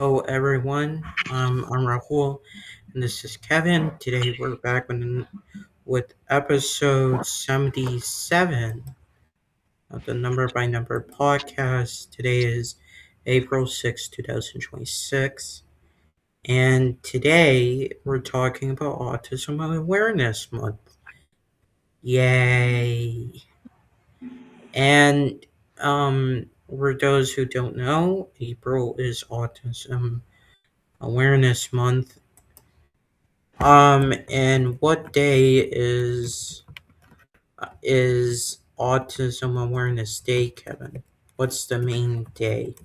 Hello, everyone. I'm Rahul, and this is Kevin. Today, we're back with episode 77 of the Number by Number podcast. Today is April 6th, 2026, and today we're talking about Autism Awareness Month. Yay! And for those who don't know, April is Autism Awareness Month. And what day is Autism Awareness Day, Kevin? What's the main day?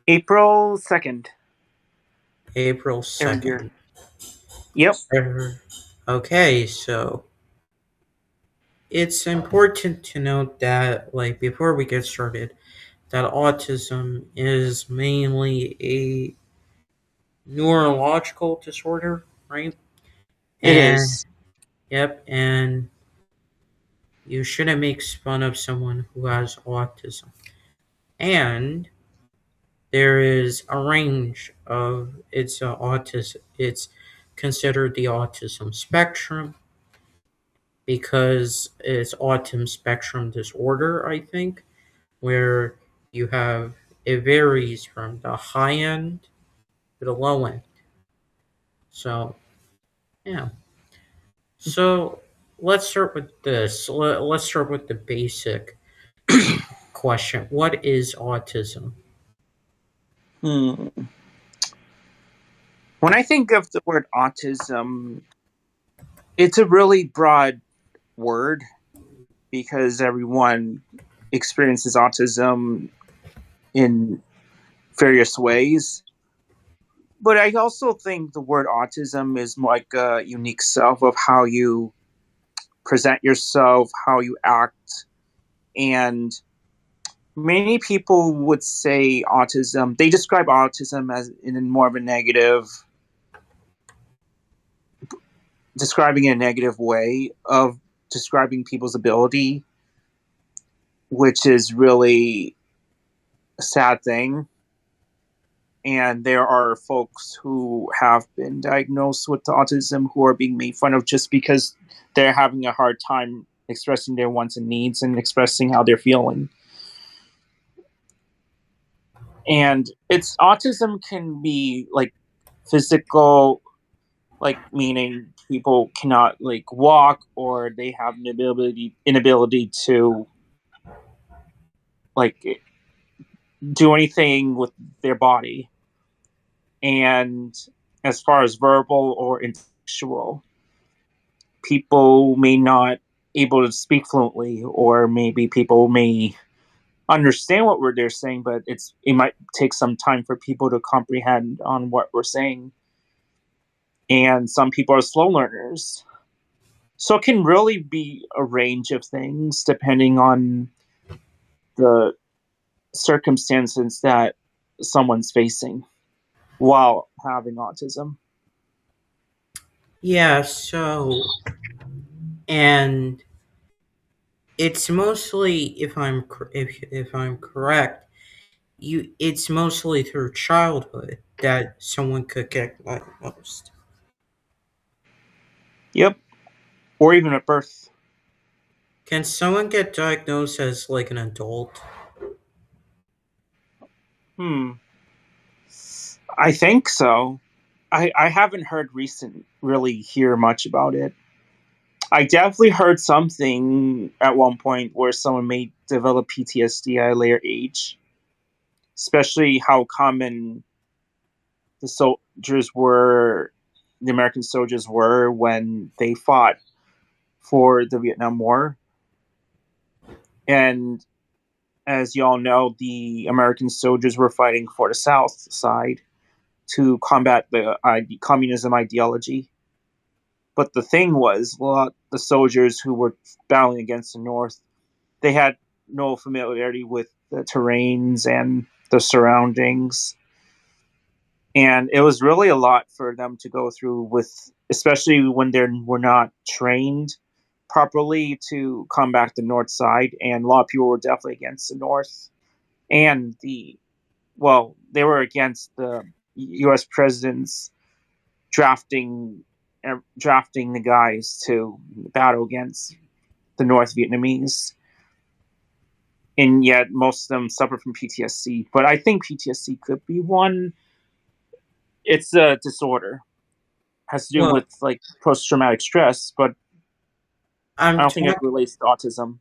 April 2nd, April every year. 2nd. Yep. Okay, so it's important to note that, like, before we get started, that autism is mainly a neurological disorder, right? It And, is. yep, and you shouldn't make fun of someone who has autism. And there is a range of autism. It's considered the autism spectrum because it's autism spectrum disorder, I think, where you have it varies from the high end to the low end. So yeah. So let's start with this. Let's start with the basic question. What is autism? Hmm. When I think of the word autism, it's a really broad word because everyone experiences autism in various ways. But I also think the word autism is like a unique self of how you present yourself, how you act, and many people would say autism, they describe autism as in more of a negative, describing in a negative way of describing people's ability, which is really a sad thing. And there are folks who have been diagnosed with autism who are being made fun of just because they're having a hard time expressing their wants and needs and expressing how they're feeling. And it's autism can be like physical, like meaning people cannot like walk or they have an inability to like do anything with their body. And as far as verbal or intellectual, people may not able to speak fluently, or maybe people may understand what they're saying, but it might take some time for people to comprehend on what we're saying. And some people are slow learners. So it can really be a range of things depending on the circumstances that someone's facing while having autism. Yeah, so and it's mostly, if I'm correct, it's mostly through childhood that someone could get diagnosed. Yep. Or even at birth. Can someone get diagnosed as like an adult? Hmm. I think so. I haven't heard really hear much about it. I definitely heard something at one point where someone may develop PTSD at a later age, especially how common the soldiers were, the American soldiers were when they fought for the Vietnam War. And as you all know, the American soldiers were fighting for the South side to combat the communism ideology. But the thing was, a lot the soldiers who were battling against the North, they had no familiarity with the terrains and the surroundings, and it was really a lot for them to go through with, especially when they were not trained properly to combat the North side. And a lot of people were definitely against the North and they were against the U.S. presidents drafting the guys to battle against the North Vietnamese, and yet most of them suffer from PTSD. But I think PTSD could be one. It's a disorder, has to do Well, with like post-traumatic stress, but I I'm don't think it talking. relates to autism.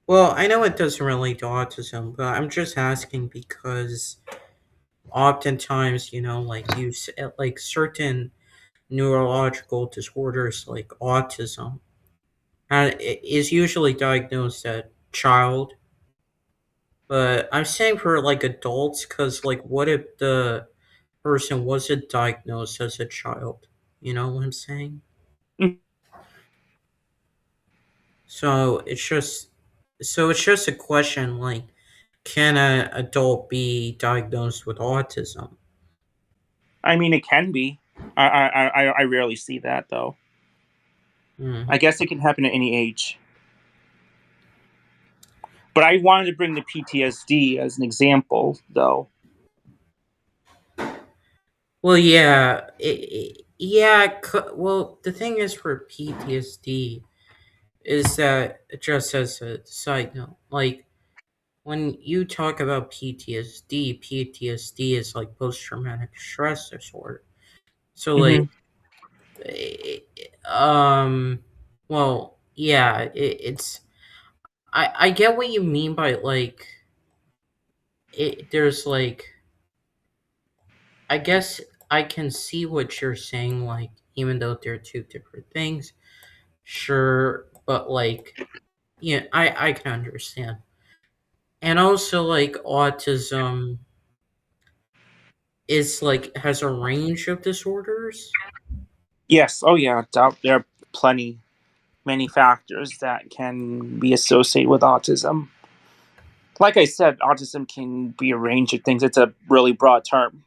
Well, I know it doesn't relate to autism, but I'm just asking because oftentimes, like like certain neurological disorders like autism, and it is usually diagnosed at child. But I'm saying for like adults, because like, what if the person wasn't diagnosed as a child? You know what I'm saying? Mm. So it's just a question like, can an adult be diagnosed with autism? I mean, it can be. I rarely see that though. Hmm. I guess it can happen at any age. But I wanted to bring the PTSD as an example, though. Well, yeah, yeah. Well, the thing is for PTSD is that, just as a side note, like when you talk about PTSD is like post traumatic stress disorder. So Mm-hmm. like, eh, well, yeah, it's. I get what you mean by like it. There's like, I guess I can see what you're saying. Like, even though they're two different things, sure, but like, yeah, I can understand. And also, like, autism is like has a range of disorders. Yes. Oh, yeah. There are many factors that can be associated with autism. Like I said, autism can be a range of things. It's a really broad term.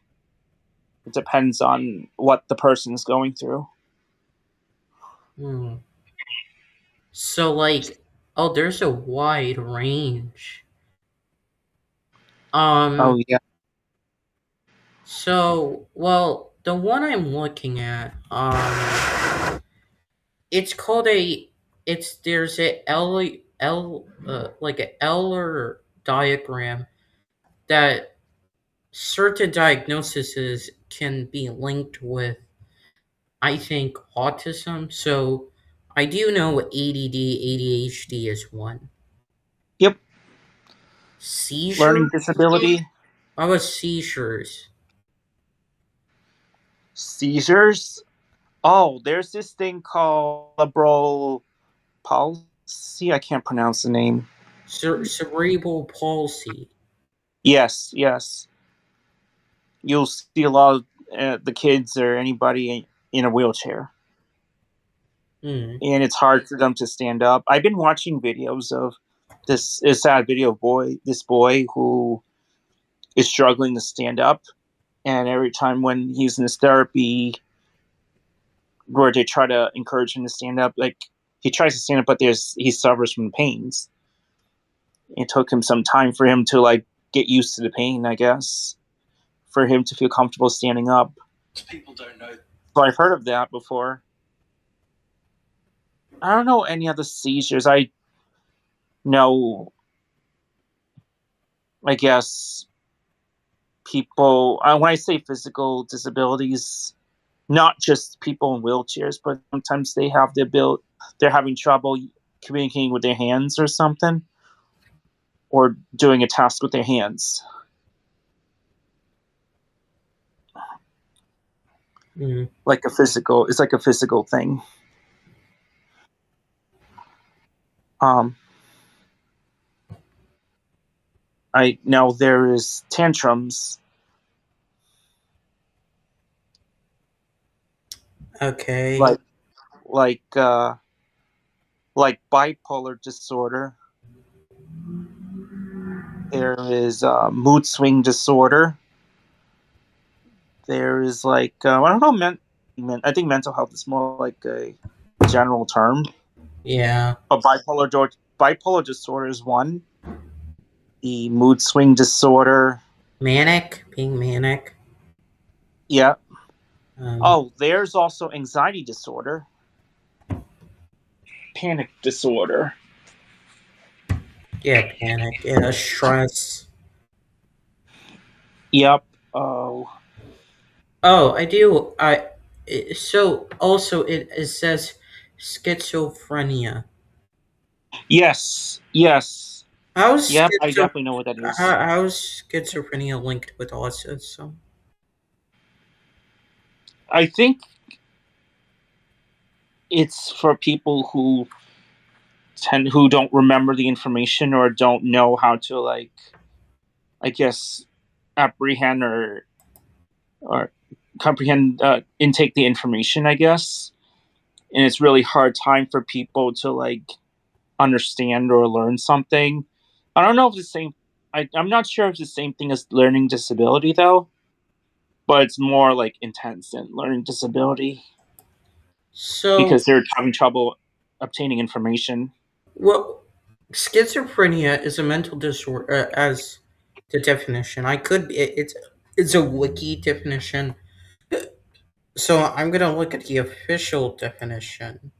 It depends on what the person is going through. Hmm. So like, oh, there's a wide range. Oh, Um. yeah. So, well, the one I'm looking at, it's called a. It's there's a like a Eller diagram that certain diagnoses can be linked with, I think, autism. So I do know ADD, ADHD is one. Yep. Learning Seizures? disability, How about seizures? seizures. Oh, there's this thing called cerebral palsy. I can't pronounce the name. Cerebral palsy. Yes, yes. You'll see a lot of the kids or anybody in a wheelchair, Hmm. and it's hard for them to stand up. I've been watching videos of this. A sad video of this boy who is struggling to stand up, and every time when he's in this therapy, where they try to encourage him to stand up, like he tries to stand up, but he suffers from pains. It took him some time for him to like get used to the pain, I guess, for him to feel comfortable standing up. People don't know. So I've heard of that before. I don't know any other seizures. I know, I guess, people, when I say physical disabilities, not just people in wheelchairs, but sometimes they have the ability, they're having trouble communicating with their hands or something, or doing a task with their hands. Hmm. It's like a physical thing. Um, I know there is tantrums, Okay. like like uh, like bipolar disorder. There is mood swing disorder. There is like I don't know. I think mental health is more like a general term. Yeah. A bipolar disorder is one. The mood swing disorder. Manic, being manic. Yeah. Um, Oh, there's also anxiety disorder, panic disorder. yeah, panic, yeah, stress. Yep. Oh, Oh, I do. So also it says schizophrenia. yes, yes. How's Yep, I schizo definitely know what that is. how's schizophrenia linked with autism? I think it's for people who don't remember the information or don't know how to, like, I guess, apprehend or comprehend, intake the information, I guess. And it's really hard time for people to, like, understand or learn something. I don't know if it's the same. I'm not sure if it's the same thing as learning disability though, but it's more like intense than learning disability because So, they're having trouble obtaining information. well, schizophrenia is a mental disorder as the definition. It's a wiki definition. So I'm gonna look at the official definition.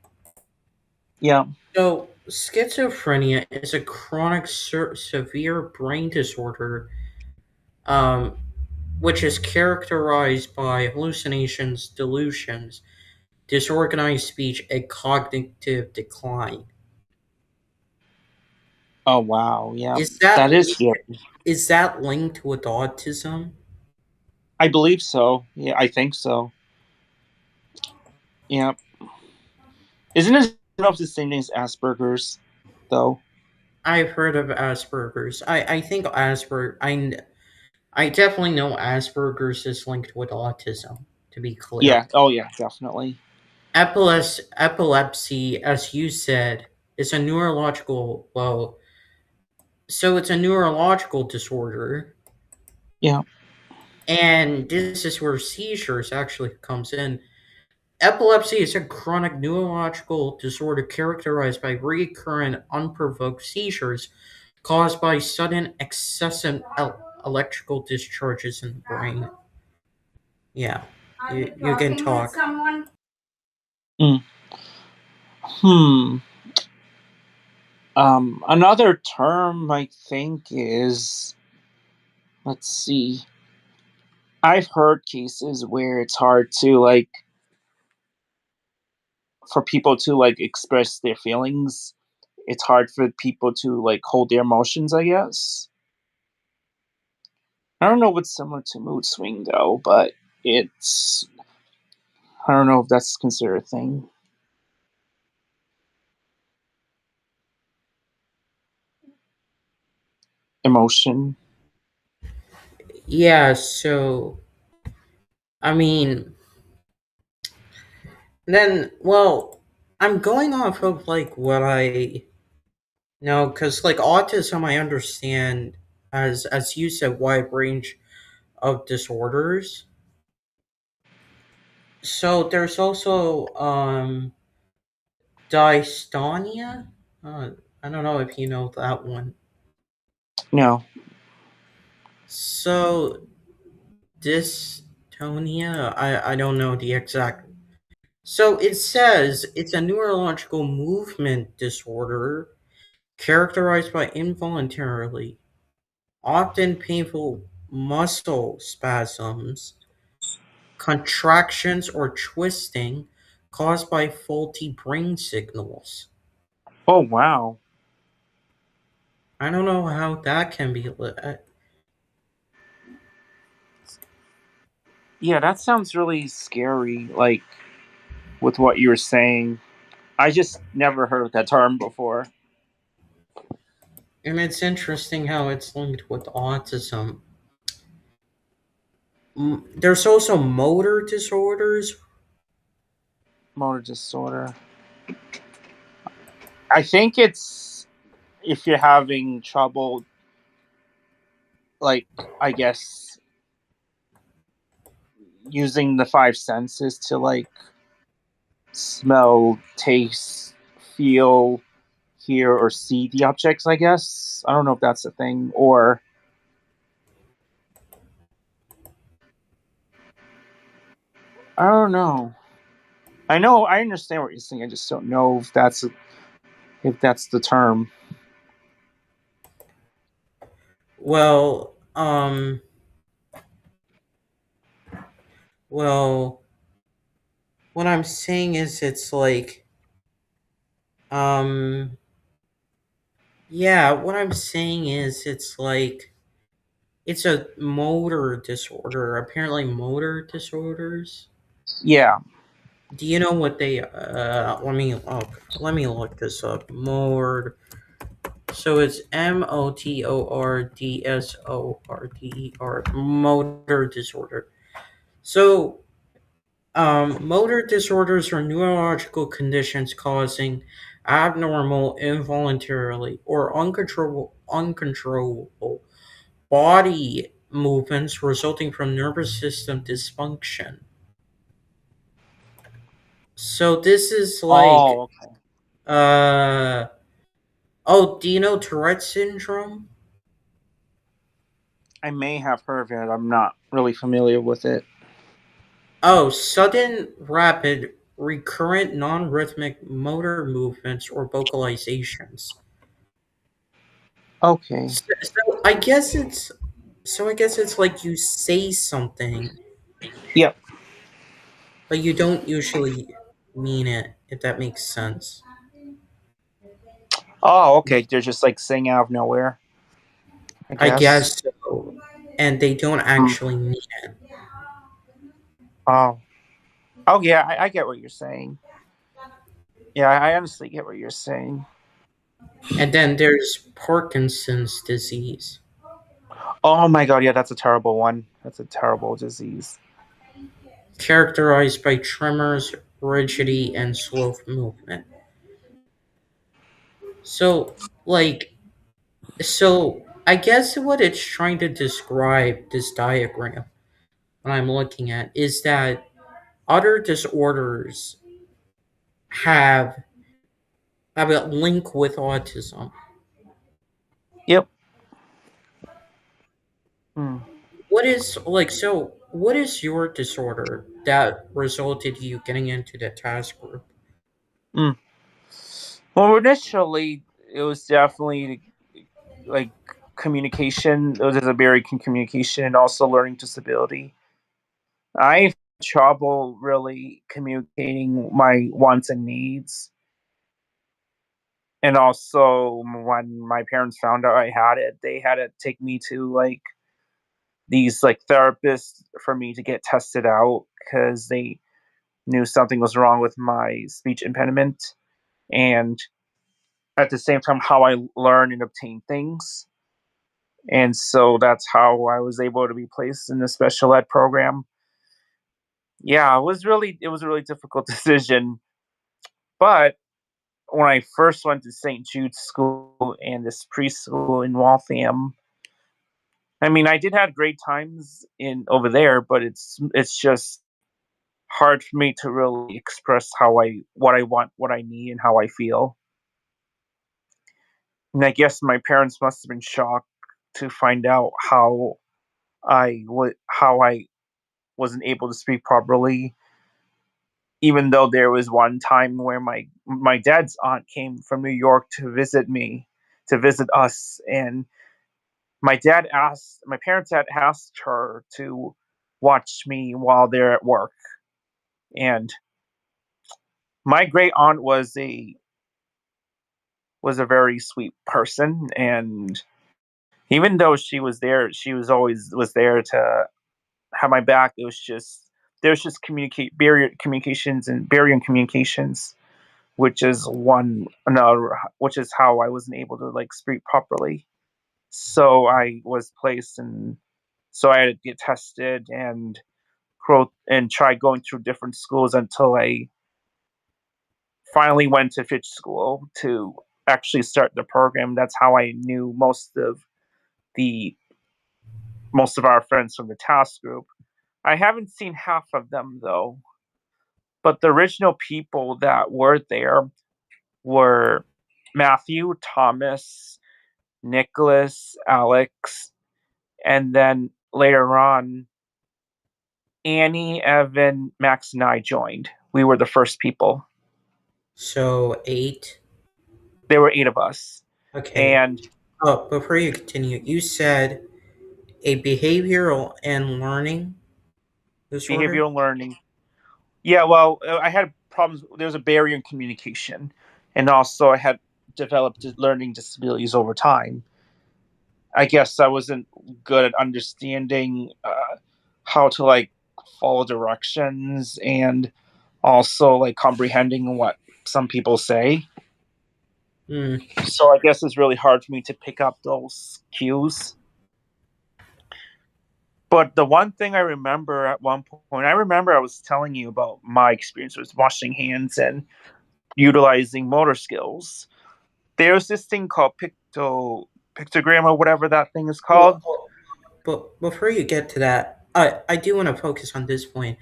Yeah. So schizophrenia is a chronic severe brain disorder, um, which is characterized by hallucinations, delusions, disorganized speech, and cognitive decline. Oh wow. Yeah. Is that That is scary. is that linked with autism? I believe so. Yeah, I think so. Yeah. Isn't it the same thing as Asperger's though? I've heard of Asperger's. I think I definitely know Asperger's is linked with autism. To be clear, Yeah. Oh yeah, definitely. epilepsy, as you said, is a neurological. Well, so it's a neurological disorder, Yeah. and this is where seizures actually comes in. Epilepsy is a chronic neurological disorder characterized by recurrent, unprovoked seizures caused by sudden, excessive electrical discharges in the brain. Yeah, you can talk. Mm. Hmm. Another term I think is, let's see. I've heard cases where it's hard to, like, for people to, like, express their feelings. It's hard for people to, like, hold their emotions, I guess. I don't know what's similar to mood swing though, but it's I don't know if that's considered a thing. Emotion. Yeah, so I mean, then well, I'm going off of like what I know because like autism, I understand as you said, wide range of disorders. So there's also dystonia. Uh, I don't know if you know that one. No. So dystonia, I don't know the exact. So it says it's a neurological movement disorder characterized by involuntarily, often painful muscle spasms, contractions, or twisting caused by faulty brain signals. Oh wow. I don't know how that can be. Yeah, that sounds really scary, like, with what you were saying. I just never heard of that term before. And it's interesting how it's linked with autism. There's also motor disorders. Motor disorder. I think it's if you're having trouble, like, I guess, using the five senses to, like, smell, taste, feel, hear, or see the objects, I guess. I don't know if that's a thing. Or I don't know. I understand what you're saying. I just don't know if that's the term. Well, well, what I'm saying is it's like, um, yeah, what I'm saying is it's like, it's a motor disorder. Apparently, motor disorders. Yeah. Do you know what they? Let me look this up. Motor. So it's MOTORDSORDER. Motor disorder. So, motor disorders are neurological conditions causing abnormal, involuntarily, or uncontrollable body movements resulting from nervous system dysfunction. So this is Oh, like, okay. uh, oh, do you know Tourette syndrome? I may have heard of it. I'm not really familiar with it. Oh, sudden, rapid, recurrent, non-rhythmic motor movements or vocalizations. Okay. So I guess it's like you say something, Yep. but you don't usually mean it, if that makes sense. Oh, okay. They're just like saying out of nowhere, I I guess. guess so. And they don't Mm. actually mean it. Oh. Oh, yeah. I get what you're saying. Yeah, I honestly get what you're saying. And then there's Parkinson's disease, Oh my god, yeah, that's a terrible one. That's a terrible disease. characterized by tremors, rigidity, and slow movement. So, like, so I guess what it's trying to describe, this diagram, what I'm looking at, is that other disorders have have a link with autism. Yep. Mm. What is like so? What is your disorder that resulted you getting into the task group? Mm. Well, initially, it was definitely like communication. It was a very communication and also learning disability. I have trouble really communicating my wants and needs. And also, when my parents found out I had it, they had to take me to like these like therapists for me to get tested out because they knew something was wrong with my speech impediment and at the same time how I learn and obtain things. And so that's how I was able to be placed in the special ed program. Yeah, it was a really difficult decision. But when I first went to St. Jude's School and this preschool in Waltham, I mean, I did have great times in over there, but it's just hard for me to really express how I what I want, what I need, and how I feel. And I guess my parents must have been shocked to find out how I wasn't able to speak properly. Even though there was one time where my dad's aunt came from New York to visit me, to visit us, and my parents had asked her to watch me while they're at work. And my great aunt was a very sweet person, and even though she was there, she was always was there to have my back. It was just there's just barrier in communications, which is one another, which is how I wasn't able to like speak properly. So I was placed and so I had to get tested and growth and try going through different schools until I finally went to Fitch School to actually start the program. That's how I knew the most of our friends from the task group. I haven't seen half of them though, but the original people that were there were Matthew, Thomas, Nicholas, Alex, and then later on Annie, Evan, Max, and I joined. We were the first people. So 8. There were 8 of us. Okay. And Oh, before you continue, you said a behavioral and learning disorder? behavioral learning. Yeah, well, I had problems. There was a barrier in communication. And also, I had developed learning disabilities over time. I guess I wasn't good at understanding how to like follow directions and also like comprehending what some people say. Hmm. So I guess it's really hard for me to pick up those cues. But the one thing I remember at one point, I remember I was telling you about my experience with washing hands and utilizing motor skills. There's this thing called pictogram or whatever that thing is Well, called. but before you get to that, I do want to focus on this point.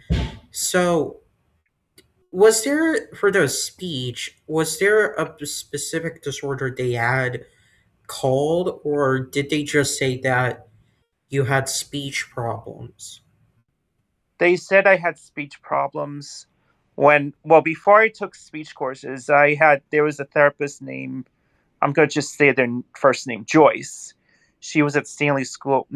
So, was there for the speech? Was there a specific disorder they had called, or did they just say that you had speech problems? They said I had speech problems when, well, before I took speech courses, there was a therapist named, I'm going to just say their first name, Joyce. She was at Stanley School.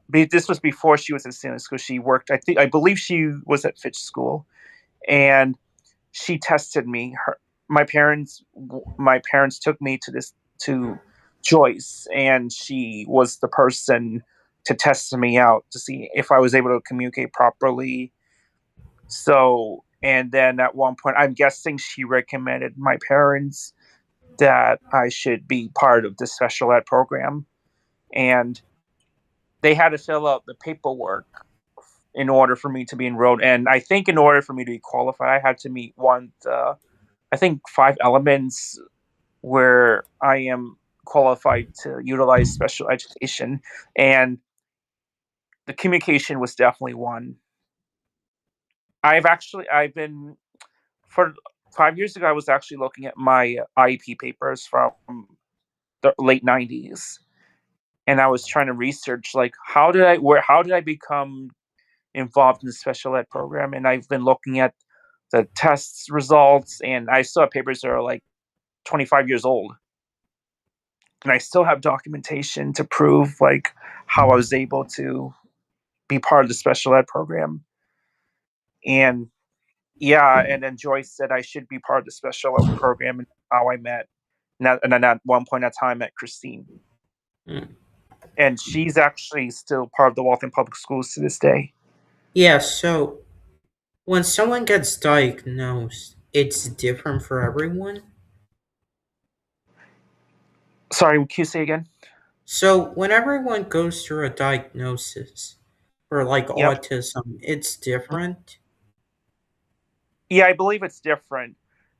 This was before she was at Stanley School. She worked, I believe she was at Fitch School, and she tested me. My parents, my parents took me to Joyce, and she was the person to test me out to see if I was able to communicate properly. So, and then at one point, I'm guessing she recommended my parents that I should be part of the special ed program, and they had to fill out the paperwork in order for me to be enrolled. And I think in order for me to be qualified, I had to meet I think 5 elements where I am qualified to utilize special education, and the communication was definitely one. I've been for 5 years ago. I was actually looking at my IEP papers from the late '90s, and I was trying to research like how did I become involved in the special ed program, and I've been looking at the tests results, and I still have papers that are like 25 years old, and I still have documentation to prove like how I was able to be part of the special ed program. And yeah, and then Joyce said I should be part of the special ed program, and how I met. And then at one point, that's how I met Christine. Hmm. And she's actually still part of the Waltham Public Schools to this day. Yeah, so when someone gets diagnosed, it's different for everyone. Sorry, can you say again? So when everyone goes through a diagnosis for like Yep. autism, it's different. Yeah, I believe it's different.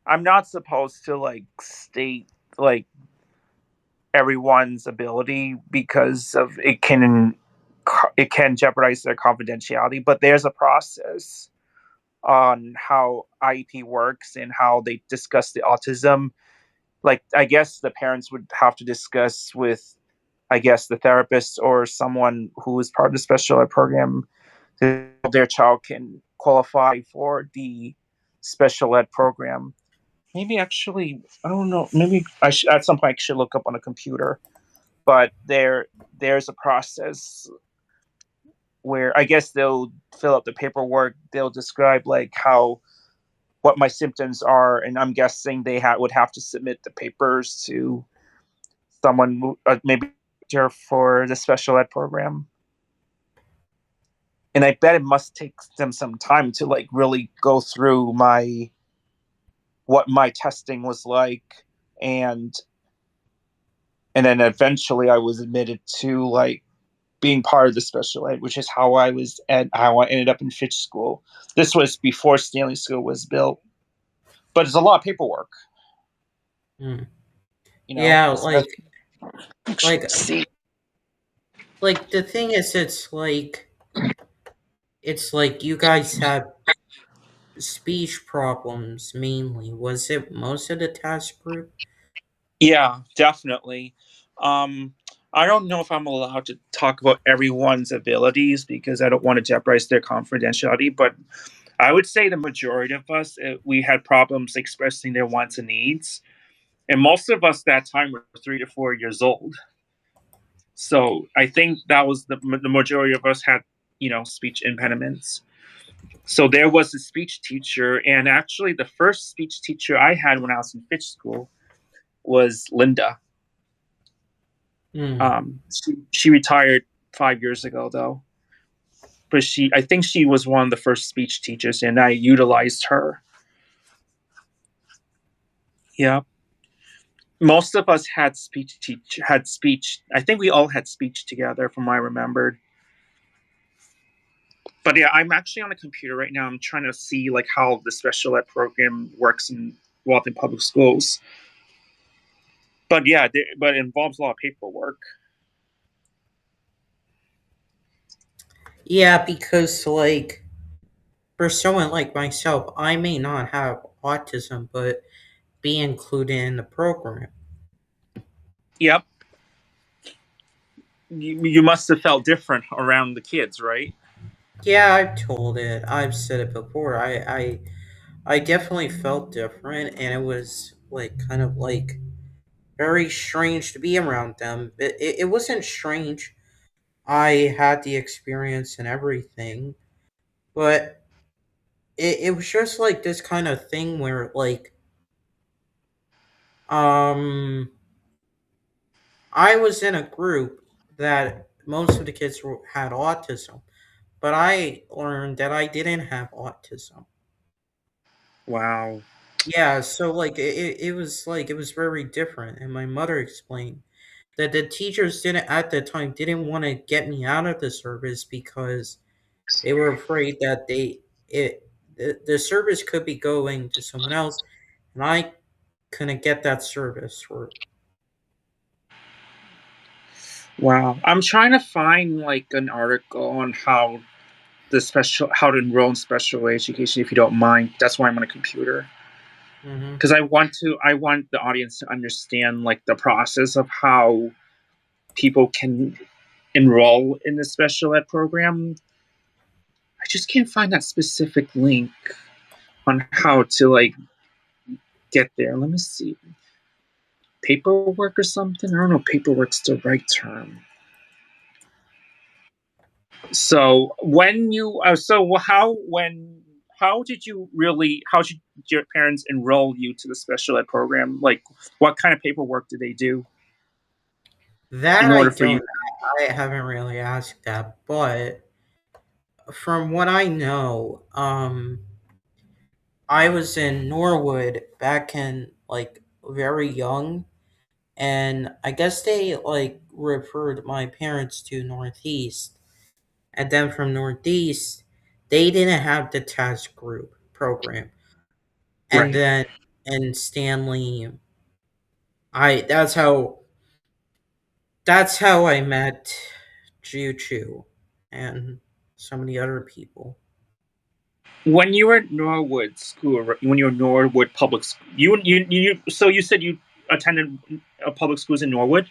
I'm not supposed to like state like everyone's ability because of it can jeopardize their confidentiality, but there's a process on how IEP works and how they discuss the autism. Like I guess the parents would have to discuss with I guess the therapist or someone who is part of the special ed program that their child can qualify for the special ed program. Maybe actually, I don't know. Maybe at some point I should look up on a computer. But there's a process where I guess they'll fill out the paperwork. They'll describe like how what my symptoms are, and I'm guessing would have to submit the papers to someone maybe for the special ed program. And I bet it must take them some time to like really go through what my testing was like, and then eventually I was admitted to like being part of the special ed, which is how I ended up in Fitch School. This was before Stanley School was built, but it's a lot of paperwork, Hmm. you know. Yeah, Especially like see, like the thing is, it's like you guys had speech problems mainly. Was it most of the task group? yeah, definitely. Um, I don't know if I'm allowed to talk about everyone's abilities because I don't want to jeopardize their confidentiality, but I would say the majority of us, we had problems expressing their wants and needs. And most of us that time were 3 to 4 years old. So I think that was the majority of us had, speech impediments. So there was a speech teacher, and actually the first speech teacher I had when I was in Fitch School was Linda. She retired 5 years ago though, but I think she was one of the first speech teachers, and I utilized her. Yeah, most of us had speech. I think we all had speech together, from what I remembered. But yeah, I'm actually on a computer right now. I'm trying to see like how the special ed program works in Walton Public Schools. But yeah, but it involves a lot of paperwork. Yeah, because like for someone like myself, I may not have autism, but be included in the program. Yep. You must have felt different around the kids, right? Yeah, I've told it. I've said it before. I definitely felt different, and it was like kind of like very strange to be around them. It wasn't strange. I had the experience and everything, but it was just like this kind of thing where like um I was in a group that most of the kids had autism, but I learned that I didn't have autism. Wow. Yeah, so like it was like it was very different, and my mother explained that the teachers didn't at the time didn't want to get me out of the service because they were afraid that the service could be going to someone else, and I couldn't get that service. Or Wow. I'm trying to find like an article on how to enroll in special education, if you don't mind. That's why I'm on a computer. hmm Because I want the audience to understand like the process of how people can enroll in the special ed program. I just can't find that specific link on how to like get there. Let me see. Paperwork or something? I don't know if paperwork's the right term. So when you so how did your parents enroll you to the special ed program? Like what kind of paperwork did they do that in I order for you? don't. I haven't really asked that, but from what I know, I was in Norwood back in like very young, and I guess they like referred my parents to Northeast, and then from Northeast, they didn't have the task group program, and Right. then in Stanley, I that's how I met Chu and so many other people. When you were at Norwood School, when you were Norwood Public School, so you said you attended public schools in Norwood.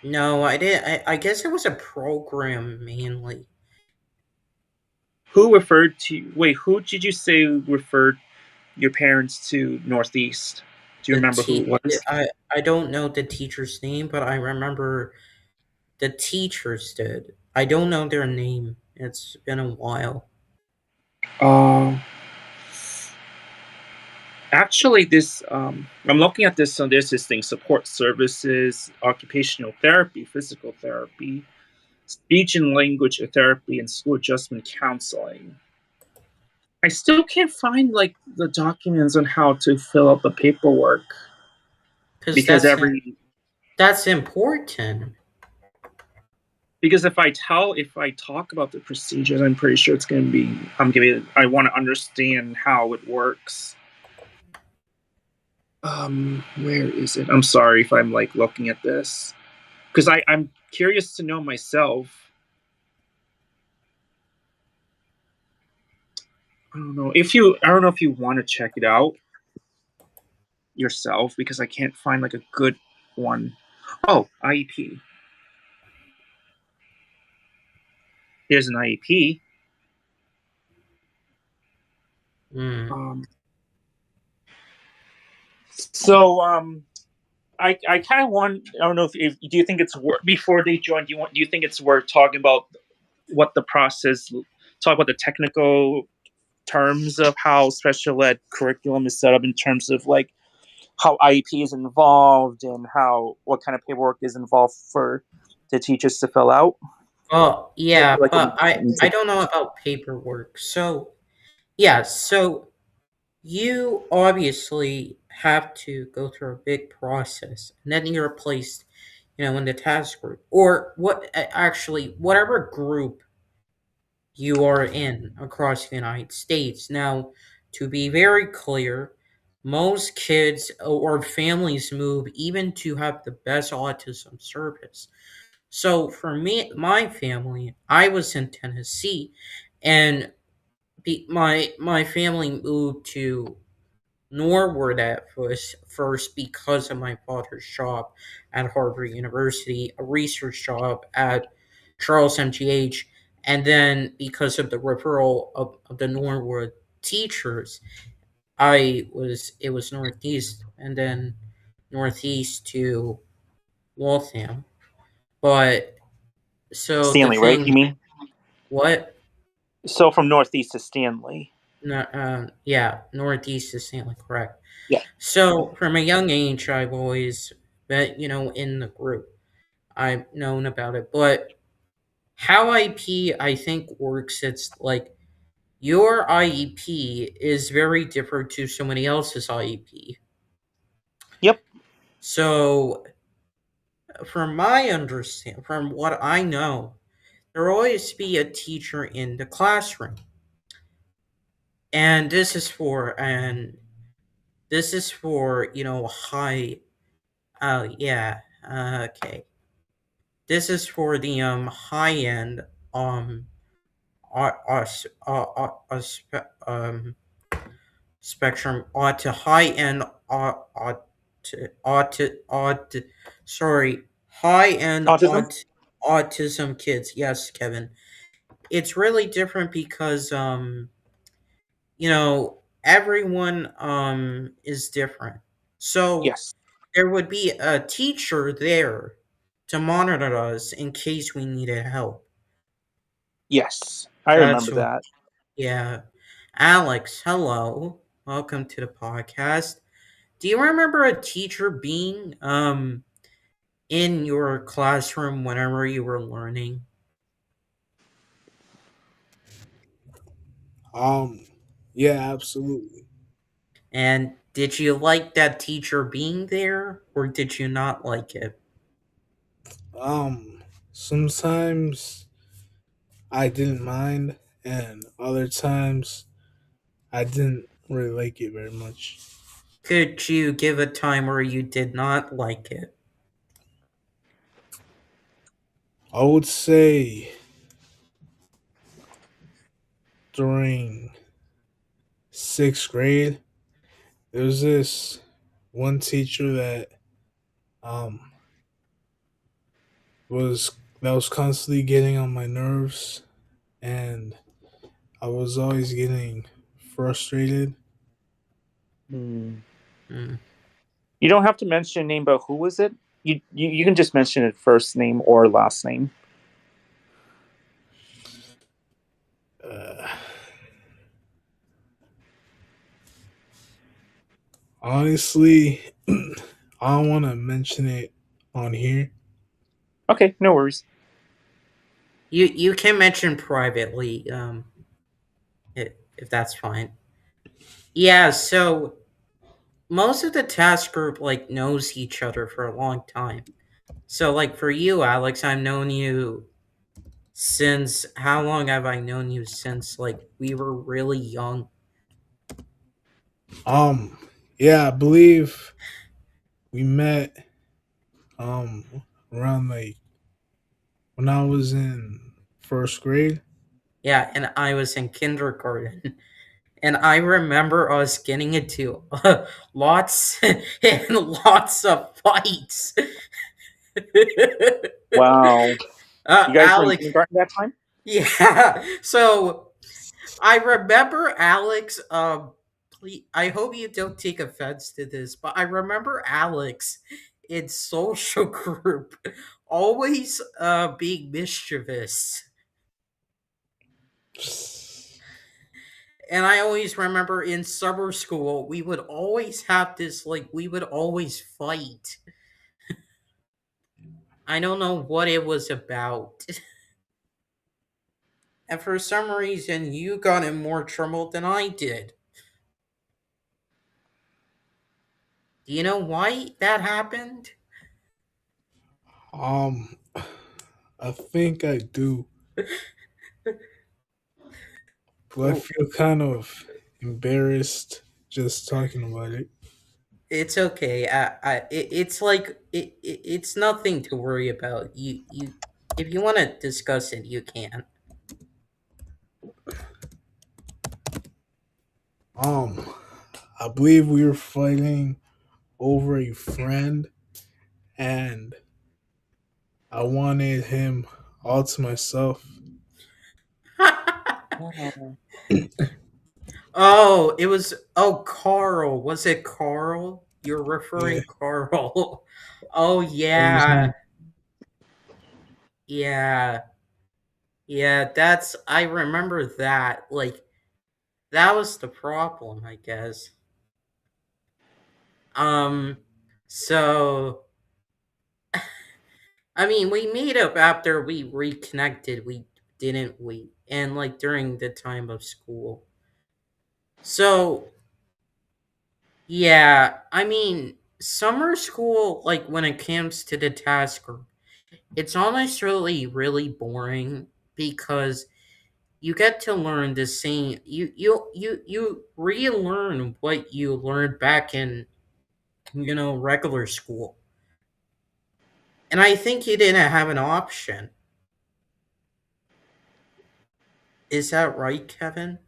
No, I did. I guess it was a program mainly. Who referred to? Wait, who did you say referred your parents to Northeast? Do you The remember who it te- was? I don't know the teacher's name, but I remember the teachers did. I don't know their name. It's been a while. Uh, Actually, this I'm looking at this. So there's this thing: support services, occupational therapy, physical therapy, speech and language therapy, and school adjustment counseling. I still can't find like the documents on how to fill out the paperwork Because because every that's important. because if I talk about the procedures, I'm pretty sure it's going to be I want to understand how it works. Where is it? I'm sorry if I'm like looking at this because I'm curious to know myself. I don't know if you want to check it out yourself because I can't find like a good one. Oh, IEP. here's an IEP. So I kind of want. I don't know if do you think it's worth before they join. Do you think it's worth talking about what the process? Talk about the technical terms of how special ed curriculum is set up in terms of like how IEP is involved and what kind of paperwork is involved for the teachers to fill out. Well, yeah, Like but I don't know about paperwork. So, yeah, so you obviously have to go through a big process, and then you're placed, in the task group or actually whatever group you are in across the United States. Now, to be very clear, most kids or families move even to have the best autism service. So for me, my family, I was in Tennessee, and my family moved to Norwood at first because of my father's job at Harvard University, a research job at Charles MGH, and then because of the referral of the Norwood teachers, it was Northeast, and then Northeast to Waltham. But so the Stanley, right? thing, You mean? what? So from Northeast to Stanley. No, yeah, Northeast is Stanley, correct. Yeah. So from a young age, I've always been, in the group. I've known about it, but how IEP I think works, it's like your IEP is very different to somebody else's IEP. Yep. So, from my understanding, from what I know, there will always be a teacher in the classroom, and this is for high. Oh yeah, okay. This is for the high end um uh, uh, uh, uh, spe- um spectrum to high end aut sorry, high end Autism. autism kids. Yes, Kevin. It's really different because everyone is different. So Yes. there would be a teacher there to monitor us in case we needed help. Yes, I That's remember what, that. yeah. Alex, hello. Welcome to the podcast. Do you remember a teacher being in your classroom whenever you were learning? Um, yeah, absolutely. And did you like that teacher being there or did you not like it? Sometimes I didn't mind, and other times I didn't really like it very much. Could you give a time where you did not like it? I would say during sixth grade, there was this one teacher um that was constantly getting on my nerves, and I was always getting frustrated. Hmm. Hmm. You don't have to mention a name, but who was it? You can just mention it first name or last name. Uh, Honestly, I don't want to mention it on here. Okay, no worries. You can mention privately, if that's fine. Yeah, so most of the task group like knows each other for a long time. So like for you, Alex, I've known you since how long have I known you since like we were really young? Um, yeah, I believe we met um around like when I was in first grade. Yeah, and I was in kindergarten. And I remember us getting into lots and lots of fights. Wow. You guys were in Alex, kindergarten that time? Yeah. So I remember Alex. Please, I hope you don't take offense to this, but I remember Alex in social group always being mischievous. And I always remember in summer school, we would always have this, like, we would always fight. I don't know what it was about. And for some reason, you got in more trouble than I did. Do you know why that happened? Um, I think I do, but I Oh, feel kind of embarrassed just talking about it. it's okay. It's like it's nothing to worry about. If you want to discuss it, you can. Um, I believe we were fighting over a friend, and I wanted him all to myself. Oh. Oh, it was. Oh, Carl. Was it Carl? You're Yeah, referring Carl. Oh that was yeah, me. yeah, yeah. That's. I remember that. Like that was the problem, I guess. Um. So I mean, we made up after we reconnected. We didn't we? And like during the time of school. So yeah, I mean, summer school, like when it comes to the task, it's almost really boring because you get to learn the same. You relearn what you learned back in regular school, and I think you didn't have an option. Is that right, Kevin?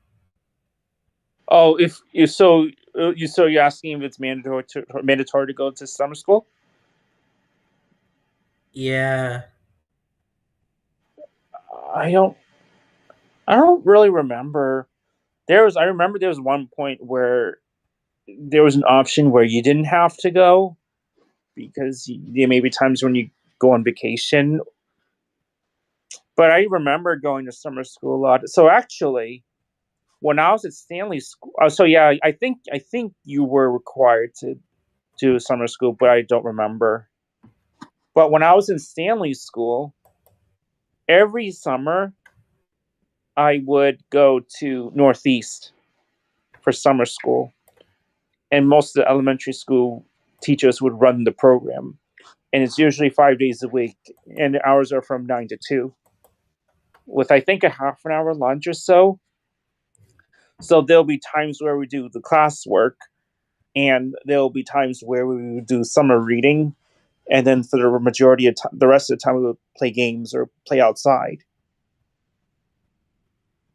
Oh, if you're asking if it's mandatory to go to summer school? Yeah. I don't I don't really remember. I remember there was one point where there was an option where you didn't have to go because there may be times when you go on vacation. But I remember going to summer school a lot. So actually, when I was at Stanley School, so yeah, I think you were required to do summer school, but I don't remember. But when I was in Stanley School, every summer I would go to Northeast for summer school, and most of the elementary school teachers would run the program, and it's usually 5 days a week, and the hours are from 9 to 2, with I think a half an hour lunch or so. So there'll be times where we do the classwork, and there'll be times where we would do summer reading, and then for the majority of the rest of the time we would play games or play outside.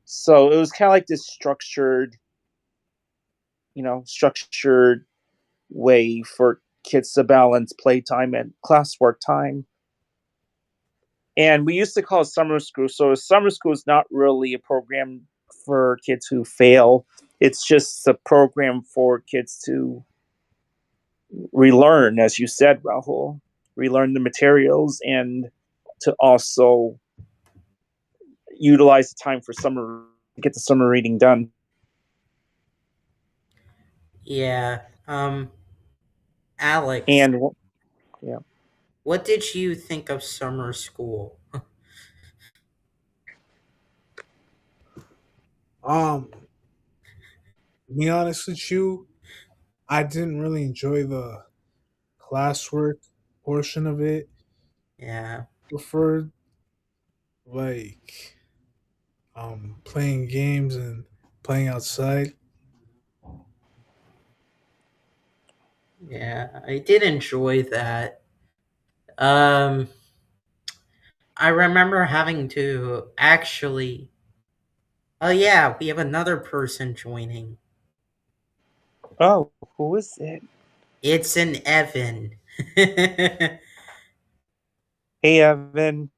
So it was kind of like this structured way for kids to balance playtime and classwork time. And we used to call it summer school. So summer school is not really a program for kids who fail. It's just a program for kids to relearn, as you said, Rahul, relearn the materials and to also utilize the time for summer, get the summer reading done. Yeah. Alex, And yeah, what did you think of summer school? Um, to be honest with you, I didn't really enjoy the classwork portion of it. Yeah. Preferred like playing games and playing outside. Yeah, I did enjoy that. Um, I remember having to actually. Oh yeah, we have another person joining. oh, who is it? It's an Evan. Hey, Evan.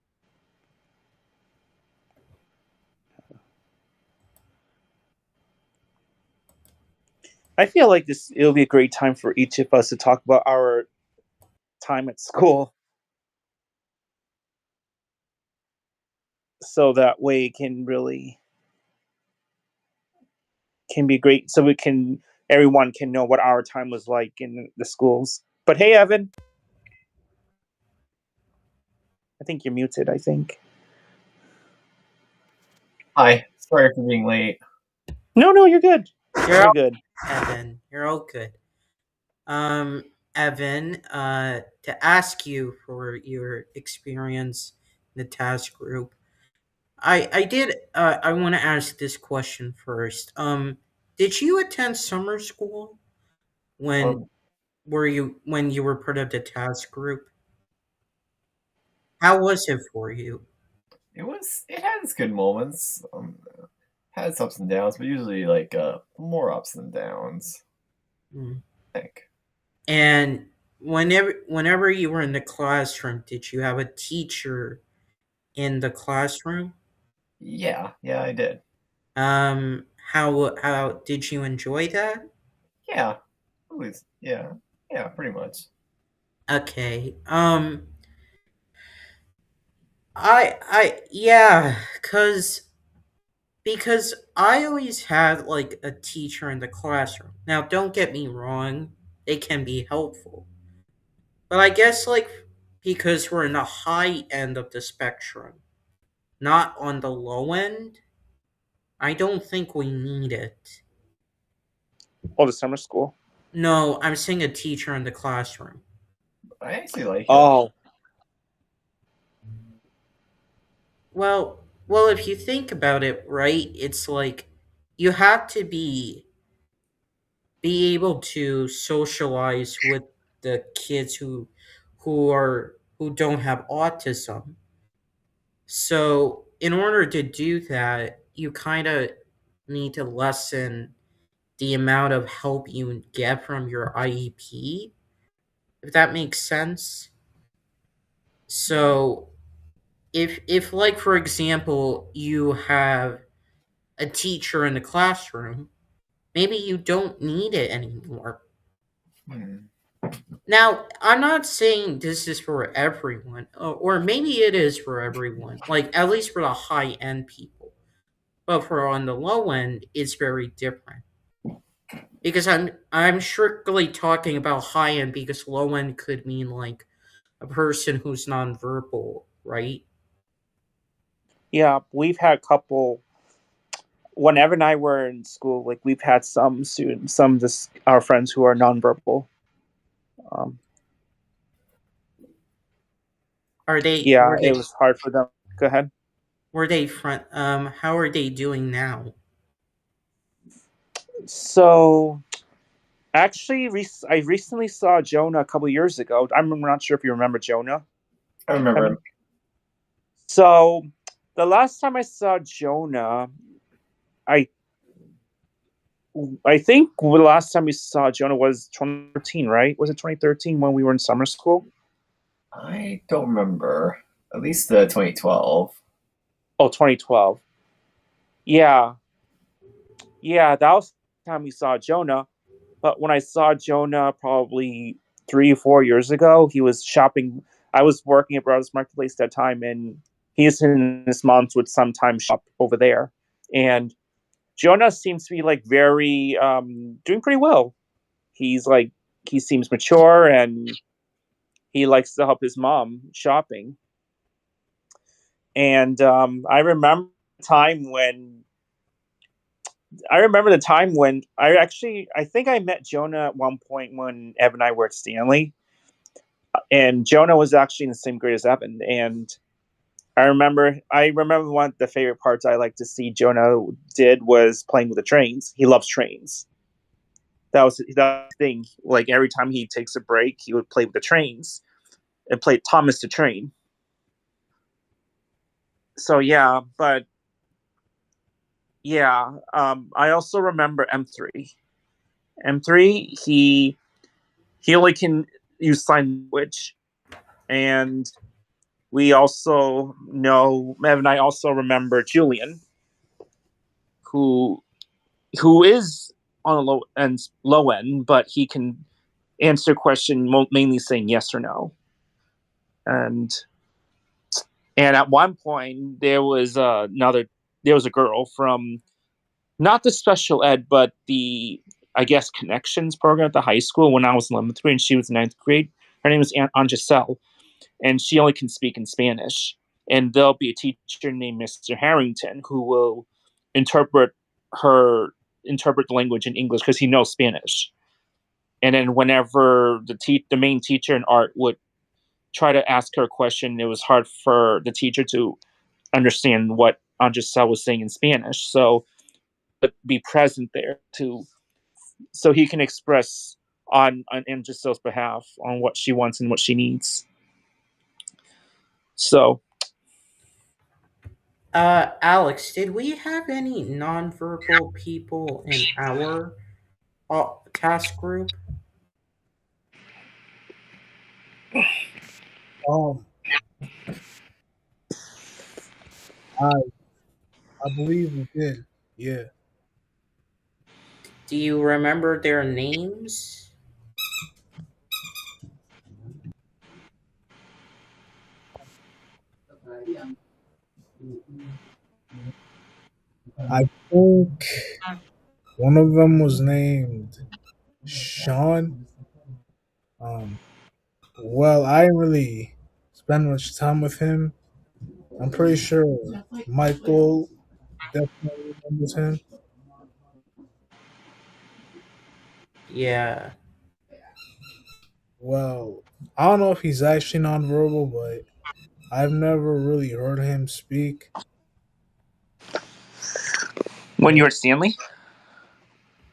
I feel like it'll be a great time for each of us to talk about our time at school. So that way it can be great, so everyone can know what our time was like in the schools. But hey, Evan, I think you're muted. I think. Hi, sorry for being late. No, you're good. You're You're good. Evan. You're all good. Evan, to ask you for your experience in the task group, I want to ask this question first. Did you attend summer school when Um, when you were part of the task group? How was it for you? it had its good moments. Had its ups and downs, but usually like more ups than downs. Mm. I think. And whenever you were in the classroom, did you have a teacher in the classroom? Yeah, I did. How did you enjoy that? Yeah, at least, yeah, pretty much. Okay. I yeah, because I always had like a teacher in the classroom. Now, don't get me wrong, they can be helpful. But I guess like because we're in the high end of the spectrum, not on the low end, I don't think we need it. Oh, the summer school. No, I'm saying a teacher in the classroom. I actually like it. Oh, Well, if you think about it, right, it's like you have to be able to socialize with the kids who don't have autism. So, in order to do that, you kind of need to lessen the amount of help you get from your IEP, if that makes sense. So, if like for example, you have a teacher in the classroom, maybe you don't need it anymore. Hmm. Now, I'm not saying this is for everyone, or maybe it is for everyone, like at least for the high end people. But for on the low end, it's very different. Because I'm strictly talking about high end because low end could mean like a person who's nonverbal, right? yeah. We've had a couple. When Evan and I were in school, like we've had some students, our friends who are nonverbal. Um, Are they yeah, were it they was hard for them. Go ahead. were they front how are they doing now? So actually, I recently saw Jonah a couple years ago. I'm not sure if you remember Jonah. I remember him. So the last time I saw Jonah, I I think the last time we saw Jonah was 2013, right? Was it 2013 when we were in summer school? I don't remember. At least the 2012. Oh, 2012. Yeah, that was the time we saw Jonah. But when I saw Jonah probably 3 or 4 years ago, he was shopping. I was working at Brothers Marketplace at that time, and he and his moms would sometimes shop over there. And Jonah seems to be like very doing pretty well. He's like he seems mature and he likes to help his mom shopping. And I remember the time when I think I met Jonah at one point when Evan and I were at Stanley, and Jonah was actually in the same grade as Evan. And I remember one of the favorite parts I like to see Jonah did was playing with the trains. He loves trains. That was the thing. Like every time he takes a break, he would play with the trains and play Thomas the Train. So yeah, but yeah, I also remember M3. M3, he only can use sign language, and we also know Mev and I also remember Julian, who is on the low end, but he can answer question mainly saying yes or no. And at one point there was a girl from not the special ed, but the, I guess, connections program at the high school when I was in 11th grade, and she was in 9th grade. Her name is Angiselle, and she only can speak in Spanish. And there'll be a teacher named Mr. Harrington who will interpret the language in English because he knows Spanish. And then whenever the main teacher in art would try to ask her a question, it was hard for the teacher to understand what Angiselle was saying in Spanish. So be present there so he can express on Angiselle's behalf on what she wants and what she needs. So, Alex, did we have any nonverbal people in our task group? Um, I believe we did. Yeah. Do you remember their names? I think one of them was named Sean. Well, I didn't really spend much time with him. I'm pretty sure Michael definitely remembers him. Yeah. Well, I don't know if he's actually nonverbal, but I've never really heard him speak. when you were at Stanley?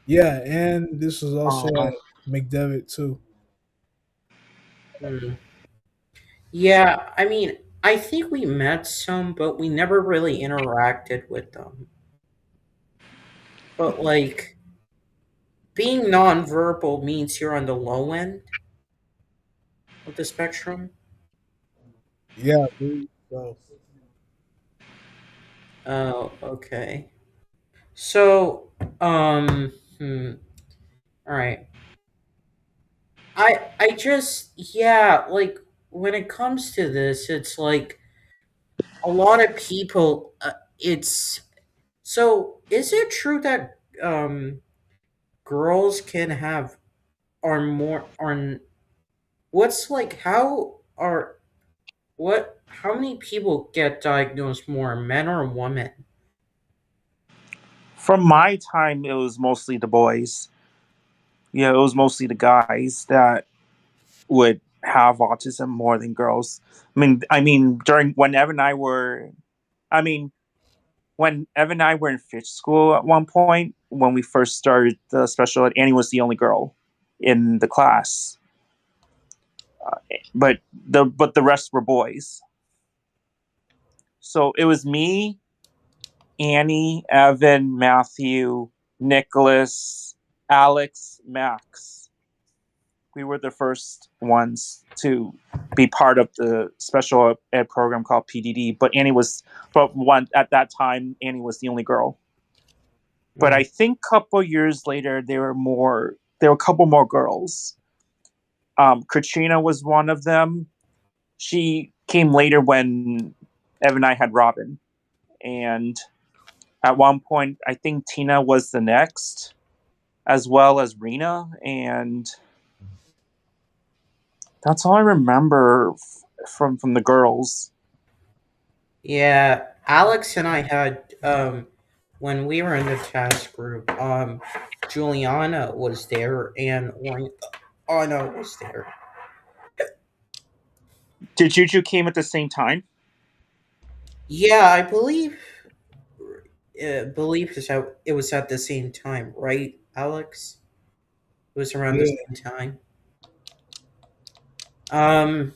Yeah, and this was also Oh. at McDevitt too. Hmm. Yeah, I mean, I think we met some, but we never really interacted with them. But like, being nonverbal means you're on the low end of the spectrum. Yeah, I believe so. Oh, okay. So, all right. I just, yeah, like when it comes to this, it's like a lot of people. It's so. Is it true that girls can have are more are what's like how are what how many people get diagnosed more, men or women? From my time, it was mostly the boys. Yeah, it was mostly the guys that would have autism more than girls. I mean, during when Evan and I were, I mean, when Evan and I were in fish school at one point, when we first started the special ed, Annie was the only girl in the class, but the rest were boys. So it was me, Annie, Evan, Matthew, Nicholas, Alex, Max. We were the first ones to be part of the special ed program called PDD. But at that time, Annie was the only girl. But I think a couple years later, there were a couple more girls. Katrina was one of them. She came later when Evan and I had Robin. And at one point, I think Tina was the next, as well as Rena. And that's all I remember from the girls. Yeah, Alex and I had when we were in the task group, Juliana was there and Anna was there. Did Juju came at the same time? Yeah, I believe it was at the same time, right, Alex? It was around the Yeah. same time. Um,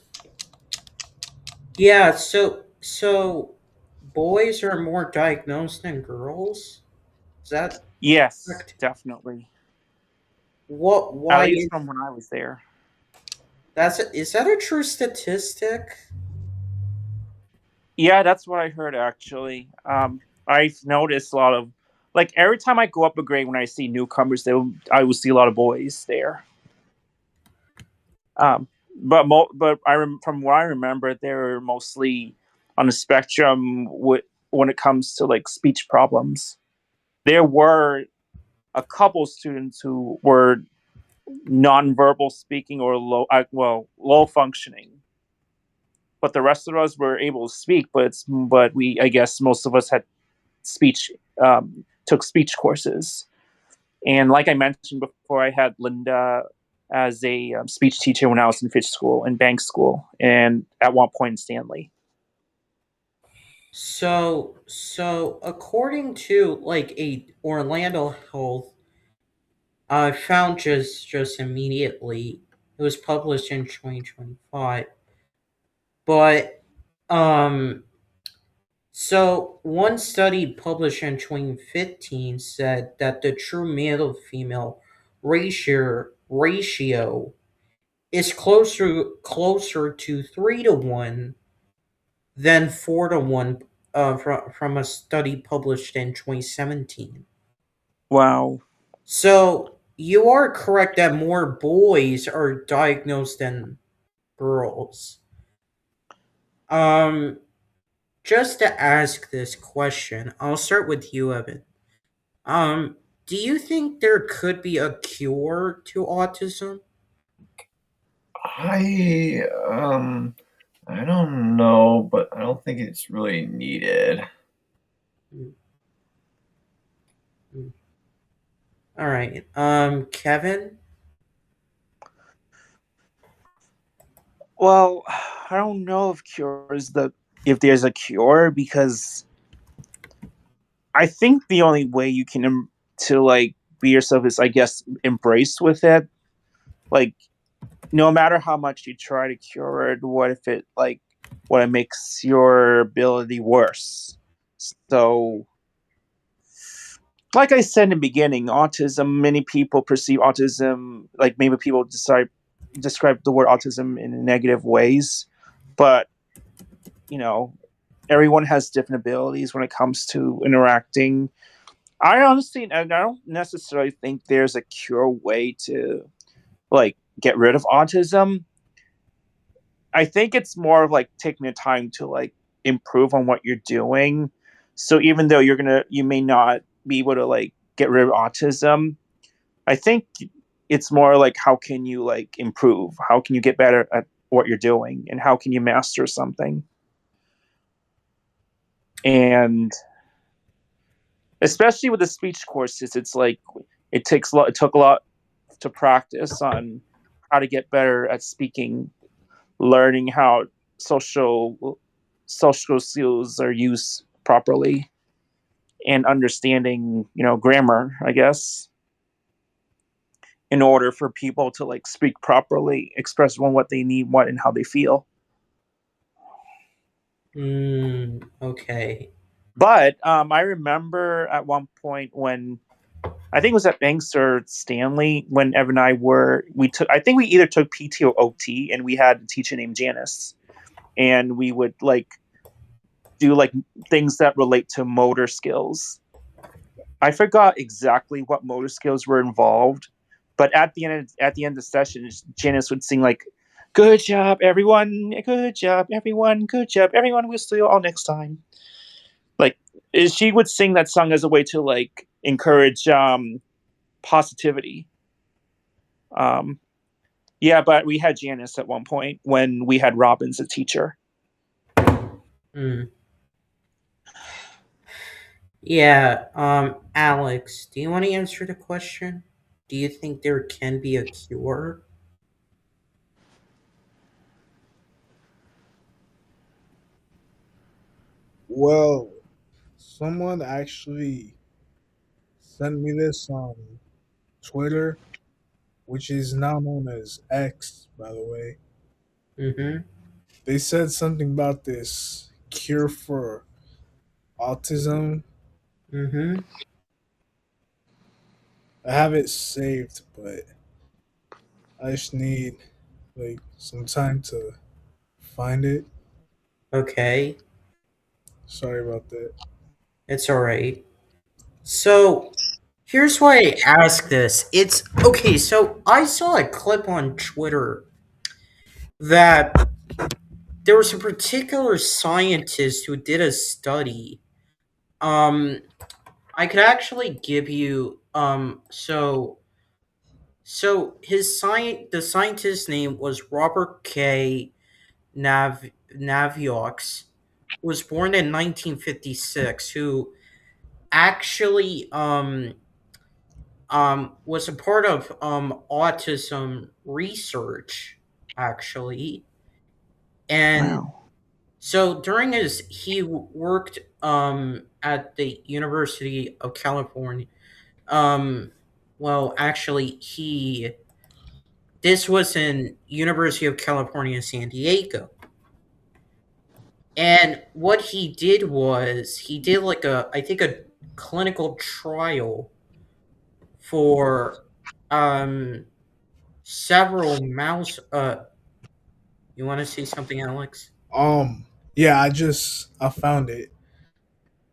yeah, so boys are more diagnosed than girls? Is that Yes, correct? definitely. What At why least is from when I was there. is that a true statistic? Yeah, that's what I heard actually. I've noticed a lot of like every time I go up a grade, when I see newcomers, I will see a lot of boys there. But from what I remember, they're mostly on the spectrum when it comes to like speech problems. There were a couple students who were nonverbal speaking or low functioning, but the rest of us were able to speak. But I guess most of us had speech took speech courses, and like I mentioned before, I had Linda as a speech teacher when I was in Fitch School and Bank School, and at one point in Stanley. So according to like a Orlando Health, I found just immediately. It was published in 2025, but um, so one study published in 2015 said that the true male to female ratio is closer to 3 to 1 than 4 to 1 from a study published in 2017. Wow. So you are correct that more boys are diagnosed than girls. Um, just to ask this question, I'll start with you, Evan. Um, do you think there could be a cure to autism? I don't know, but I don't think it's really needed. Mm, mm. All right. Kevin? Well, I don't know if there's a cure, because I think the only way you can to like be yourself is, I guess, embrace with it. Like, no matter how much you try to cure it, what if it makes your ability worse? So, like I said in the beginning, autism, many people perceive autism, like maybe people describe the word autism in negative ways, but everyone has different abilities when it comes to interacting. I don't necessarily think there's a cure way to like get rid of autism. I think it's more of like taking the time to like improve on what you're doing. So even though you may not be able to like get rid of autism, I think it's more like, how can you like improve? How can you get better at what you're doing, and how can you master something? And especially with the speech courses, it's like it took a lot to practice on how to get better at speaking, learning how social skills are used properly, and understanding grammar, I guess, in order for people to like speak properly, express what they need, what and how they feel. Okay. But I remember at one point when I think it was at Banks or Stanley, when Evan and I think we either took PT or OT, and we had a teacher named Janice, and we would like do like things that relate to motor skills. I forgot exactly what motor skills were involved, but at the end of the session, Janice would sing like, "Good job, everyone! Good job, everyone! Good job, everyone! We'll see you all next time." Like, she would sing that song as a way to like encourage positivity. Yeah, but we had Janice at one point when we had Robin as a teacher. Mm. Yeah, Alex, do you want to answer the question? Do you think there can be a cure? Well, someone actually sent me this on Twitter, which is now known as X, by the way. Mm-hmm. They said something about this cure for autism. Mm-hmm. I have it saved, but I just need like some time to find it. Okay. Sorry about that. It's alright. So here's why I ask this. It's okay. So I saw a clip on Twitter that there was a particular scientist who did a study. Um, I could actually give you the scientist's name was Robert K. Naviox, was born in 1956, who actually was a part of autism research, actually. And Wow. so he worked at the University of California. Um, well, actually, this was in University of California, San Diego. And what he did was he did like I think a clinical trial for um several mouse. You want to see something, Alex? Yeah, I found it.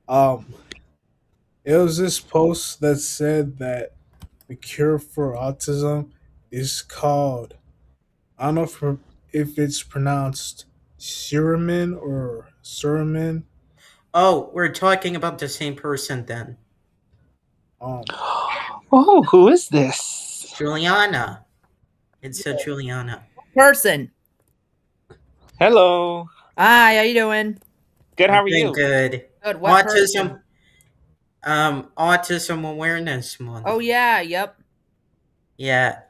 Um, it was this post that said that the cure for autism is called, I don't know if it's pronounced Suramin or Suramin. Oh, we're talking about the same person then. Um, Oh, who is this? Juliana. It's a Juliana. Person. Hello. Hi, how you doing? Good. How I'm are doing you? good. Good. What Autism. person? Autism Awareness Month. Oh yeah, yep. Yeah.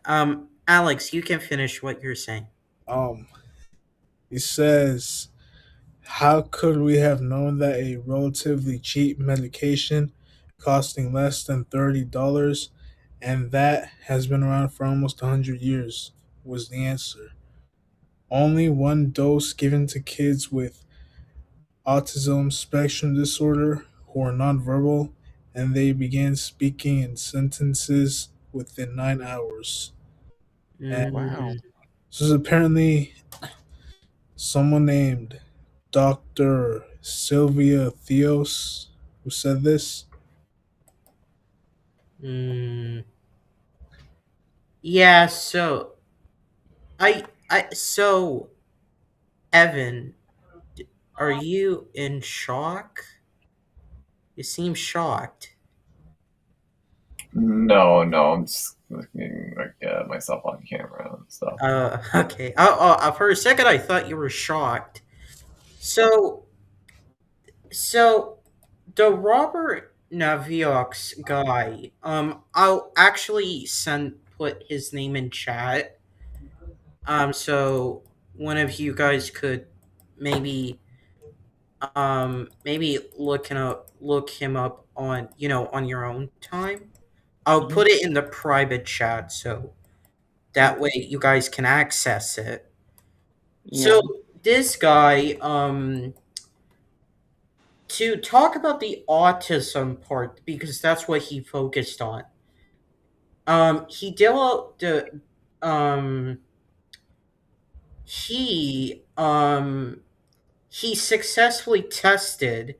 Alex, you can finish what you're saying. um, it says, how could we have known that a relatively cheap medication costing less than $30 and that has been around for almost 100 years was the answer. Only one dose given to kids with autism spectrum disorder who are nonverbal, and they began speaking in sentences within 9 hours. And Wow. Mm, this is apparently someone named Dr. Sylvia Theos who said this. mm. Yeah. So Evan, are you in shock? You seem shocked. No, no, I'm just looking like myself on camera and stuff. Okay. For a second, I thought you were shocked. So, so the Robert Naviox guy. I'll actually put his name in chat. So one of you guys could maybe maybe look him up on on your own time. I'll put it in the private chat so that way you guys can access it. Yeah. So this guy, to talk about the autism part because that's what he focused on. He developed the um he he successfully tested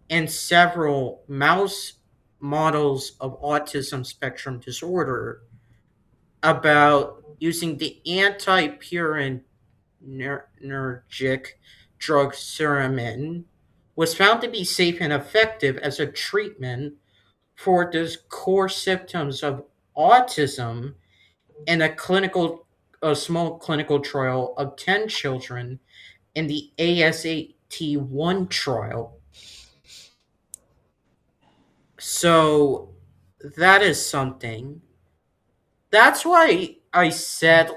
in several mouse models of autism spectrum disorder about using the anti-purinergic drug Suramin was found to be safe and effective as a treatment for the core symptoms of autism in a small clinical trial of 10 children in the ASAT1 trial. So that is something. That's why I said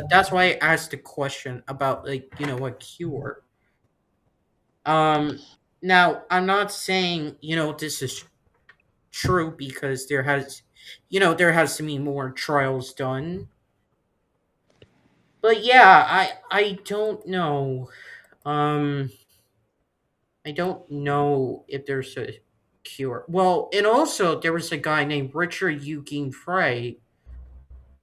that's why I asked the question about a cure. Now I'm not saying this is true because there has to be more trials done. But yeah, I don't know. Um, I don't know if there's a cure. Well, and also there was a guy named Richard Eugene Frey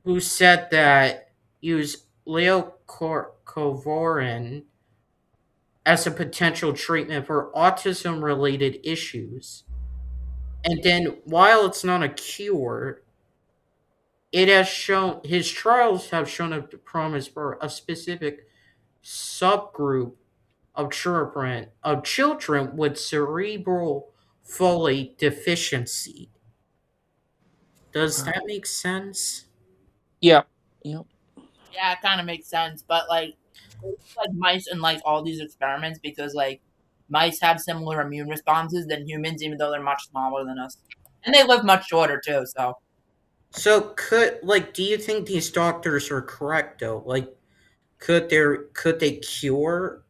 who said that use leocovorin as a potential treatment for autism related issues. And then while it's not a cure, it has shown his trials have shown a promise for a specific subgroup of children with cerebral folate deficiency. Does that make sense? Yeah. Yeah. Yeah, it kind of makes sense. But like mice and like all these experiments because like mice have similar immune responses than humans, even though they're much smaller than us, and they live much shorter too. So do you think these doctors are correct though? Like could they cure?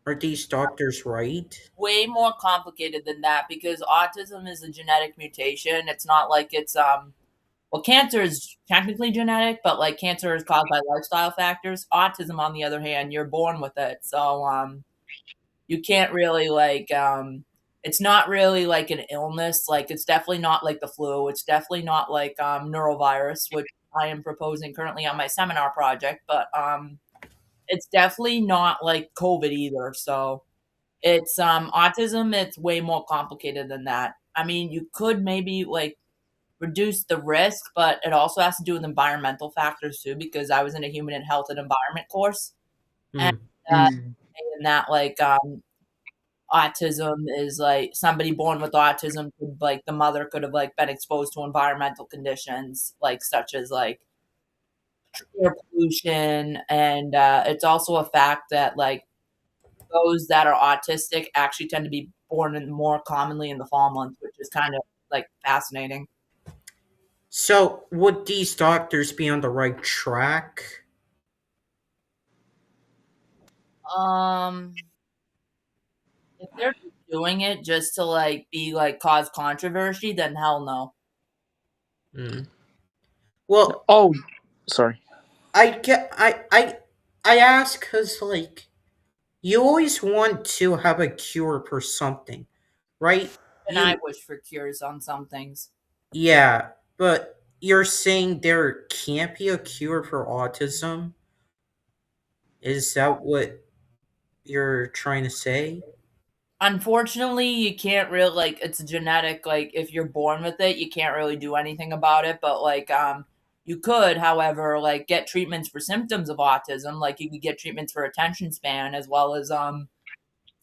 Are these doctors right? Way more complicated than that because autism is a genetic mutation. It's not like it's well, cancer is technically genetic, but like cancer is caused by lifestyle factors. Autism, on the other hand, you're born with it, so you can't really it's not really like an illness. Like it's definitely not like the flu. It's definitely not like neurovirus, which I am proposing currently on my seminar project. But it's definitely not like COVID either. So it's autism. It's way more complicated than that. I mean, you could maybe like reduce the risk, but it also has to do with environmental factors too. Because I was in a human and health and environment course, and Hmm. in that like autism is like somebody born with autism could like the mother could have like been exposed to environmental conditions like such as like air pollution, and it's also a fact that like those that are autistic actually tend to be born in more commonly in the fall months, which is kind of like fascinating. So would these doctors be on the right track? um if they're doing it just to like be like cause controversy, then hell no. Hmm. Well, Oh, sorry. I ask because like you always want to have a cure for something, right? And I You wish for cures on some things. Yeah, but you're saying there can't be a cure for autism? Is that what you're trying to say? Unfortunately, you can't really like it's genetic. Like if you're born with it, you can't really do anything about it. But like you could, however, like get treatments for symptoms of autism. Like you could get treatments for attention span as well as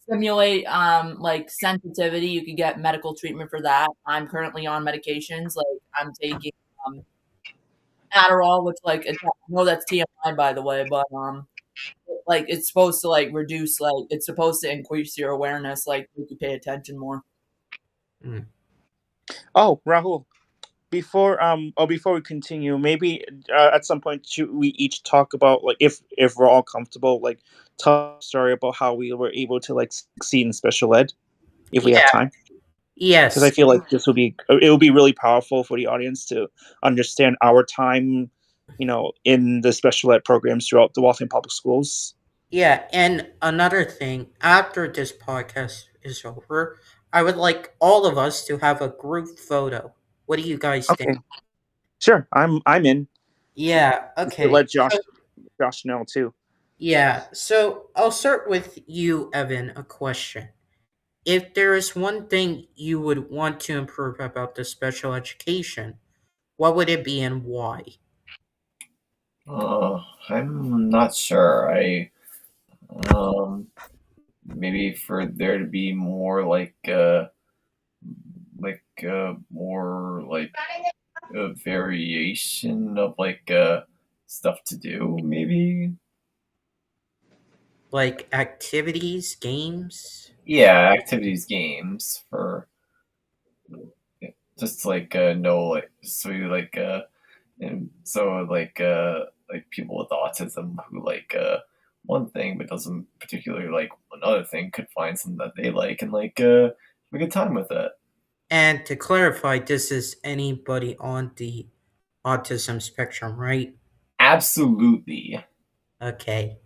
stimulate like sensitivity. You could get medical treatment for that. I'm currently on medications. Like I'm taking um Adderall, which like I know that's TMI by the way, but like it's supposed to like reduce like it's supposed to increase your awareness, like make you pay attention more. Mm. Oh, Rahul. Before we continue, maybe at some point should we each talk about like if we're all comfortable, like tell a story about how we were able to like succeed in special ed, if we have Yeah. time. Because I Yes. feel like it will be really powerful for the audience to understand our time, in the special ed programs throughout the Waltham Public Schools. Yeah, and another thing, after this podcast is over, I would like all of us to have a group photo. What do you guys Okay, think? sure. I'm in. Yeah, You could okay. let Josh know too. Yeah, so I'll start with you, Evan, a question. If there is one thing you would want to improve about the special education, what would it be and why? I'm not sure. Um, maybe for there to be more more like a variation of stuff to do, maybe. Like activities, games? Yeah, activities, games for just no so you and so like people with autism who one thing but doesn't particularly like another thing could find something that they like and have a good time with it. And to clarify, this is anybody on the autism spectrum, right? Absolutely. Okay.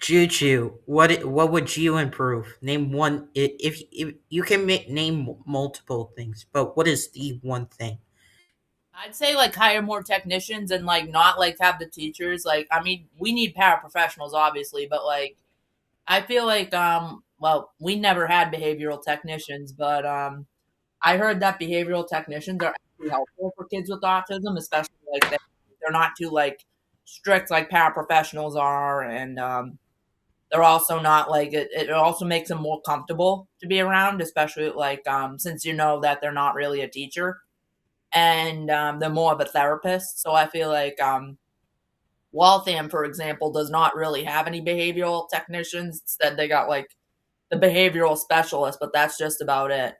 Juju, what would you improve? Name one. If you can name multiple things, but what is the one thing? I'd say like hire more technicians and like not like have the teachers like I mean we need paraprofessionals obviously, but like I feel like well, we never had behavioral technicians, but I heard that behavioral technicians are actually helpful for kids with autism, especially like they're not too like strict like paraprofessionals are, and they're also not like it also makes them more comfortable to be around, especially like since you know that they're not really a teacher and they're more of a therapist. So I feel like Waltham, for example, does not really have any behavioral technicians. Instead, they got like the behavioral specialist, but that's just about it.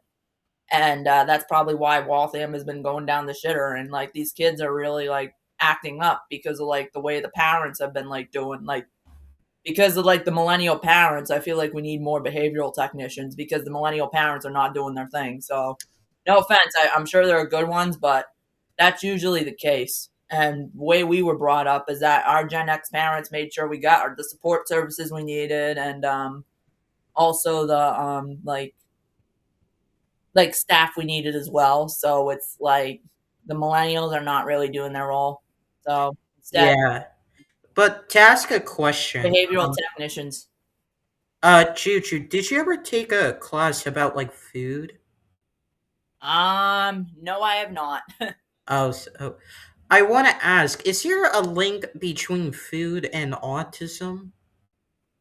And that's probably why Waltham has been going down the shitter. And like these kids are really like acting up because of like the way the parents have been like doing like because of like the millennial parents. I feel like we need more behavioral technicians because the millennial parents are not doing their thing. So no offense, I'm sure there are good ones, but that's usually the case. And the way we were brought up is that our Gen X parents made sure we got the support services we needed, and also the like staff we needed as well. So it's like the millennials are not really doing their role. So instead, Yeah, but to ask a question, behavioral technicians. Juju, did you ever take a class about like food? No, I have not. Oh, so I want to ask: is there a link between food and autism?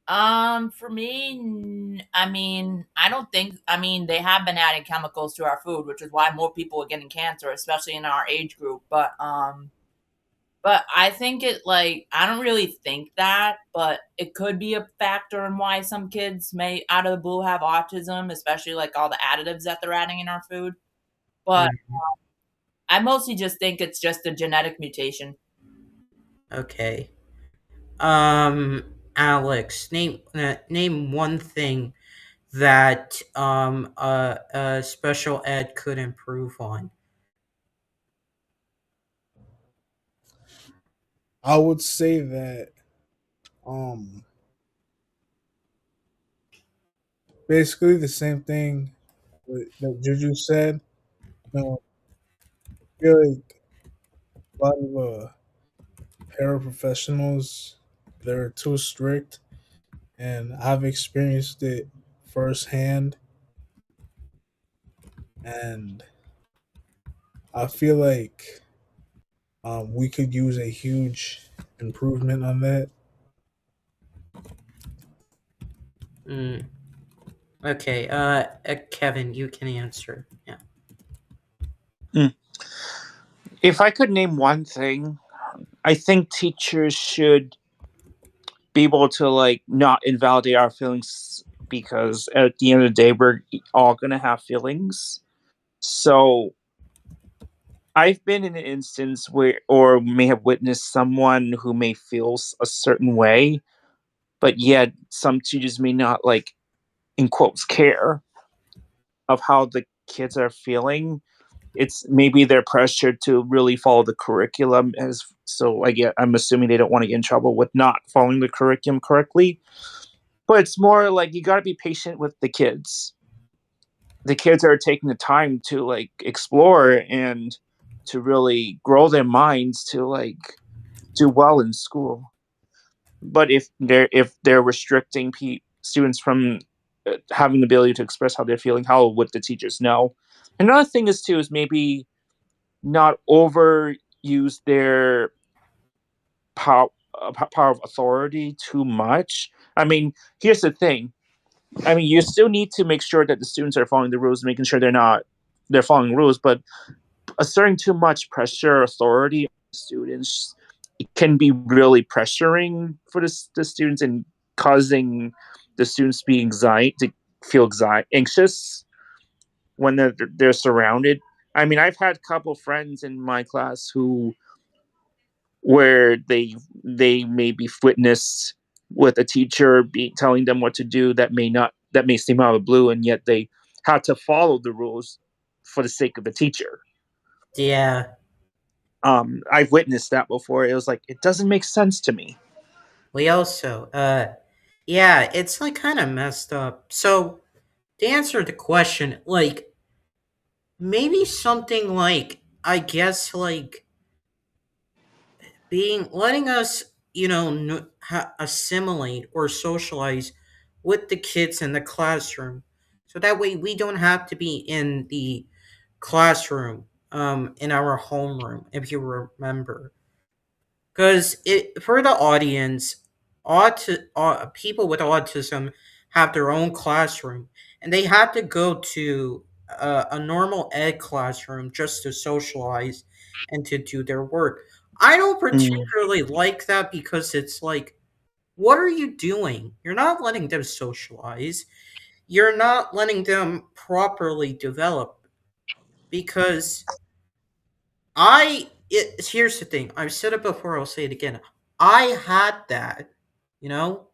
For me, I mean, I don't think. I mean, they have been adding chemicals to our food, which is why more people are getting cancer, especially in our age group. But I think it like I don't really think that, but it could be a factor in why some kids may out of the blue have autism, especially like all the additives that they're adding in our food. But Mm, I mostly just think it's just a genetic mutation. okay. Alex, name one thing that special ed could improve on. I would say that um basically the same thing that Juju said. I feel like a lot of paraprofessionals, they're too strict, and I've experienced it firsthand, and I feel like we could use a huge improvement on that. Mm, okay. Kevin, you can answer. Yeah. Mm. If I could name one thing, I think teachers should be able to like not invalidate our feelings because at the end of the day we're all gonna have feelings. So I've been in an instance where or may have witnessed someone who may feel a certain way, but yet some teachers may not like in quotes care of how the kids are feeling. It's maybe they're pressured to really follow the curriculum as so I'm assuming they don't want to get in trouble with not following the curriculum correctly. But it's more like you got to be patient with the kids. The kids are taking the time to like explore and to really grow their minds to like do well in school. But if they're restricting students from having the ability to express how they're feeling, how would the teachers know? Another thing is too is maybe not overuse their power power of authority too much. I mean, here's the thing. I mean, you still need to make sure that the students are following the rules, making sure they're following rules, but asserting too much pressure or authority on students it can be really pressuring for the students and causing the students to be feel anxious when they're surrounded. I mean, I've had a couple friends in my class who where they maybe witnessed with a teacher telling them what to do that may seem out of the blue, and yet they had to follow the rules for the sake of the teacher. Yeah. I've witnessed that before. It was like it doesn't make sense to me. We also, yeah, it's like kind of messed up. So to answer the question, like maybe something like I guess like being letting us assimilate or socialize with the kids in the classroom. So that way we don't have to be in the classroom, in our homeroom, if you remember. Because it for the audience, people with autism have their own classroom, and they have to go to a normal ed classroom just to socialize and to do their work. I don't Mm. particularly like that because it's like, what are you doing? You're not letting them socialize. You're not letting them properly develop because here's the thing. I've said it before, I'll say it again. I had that, you know?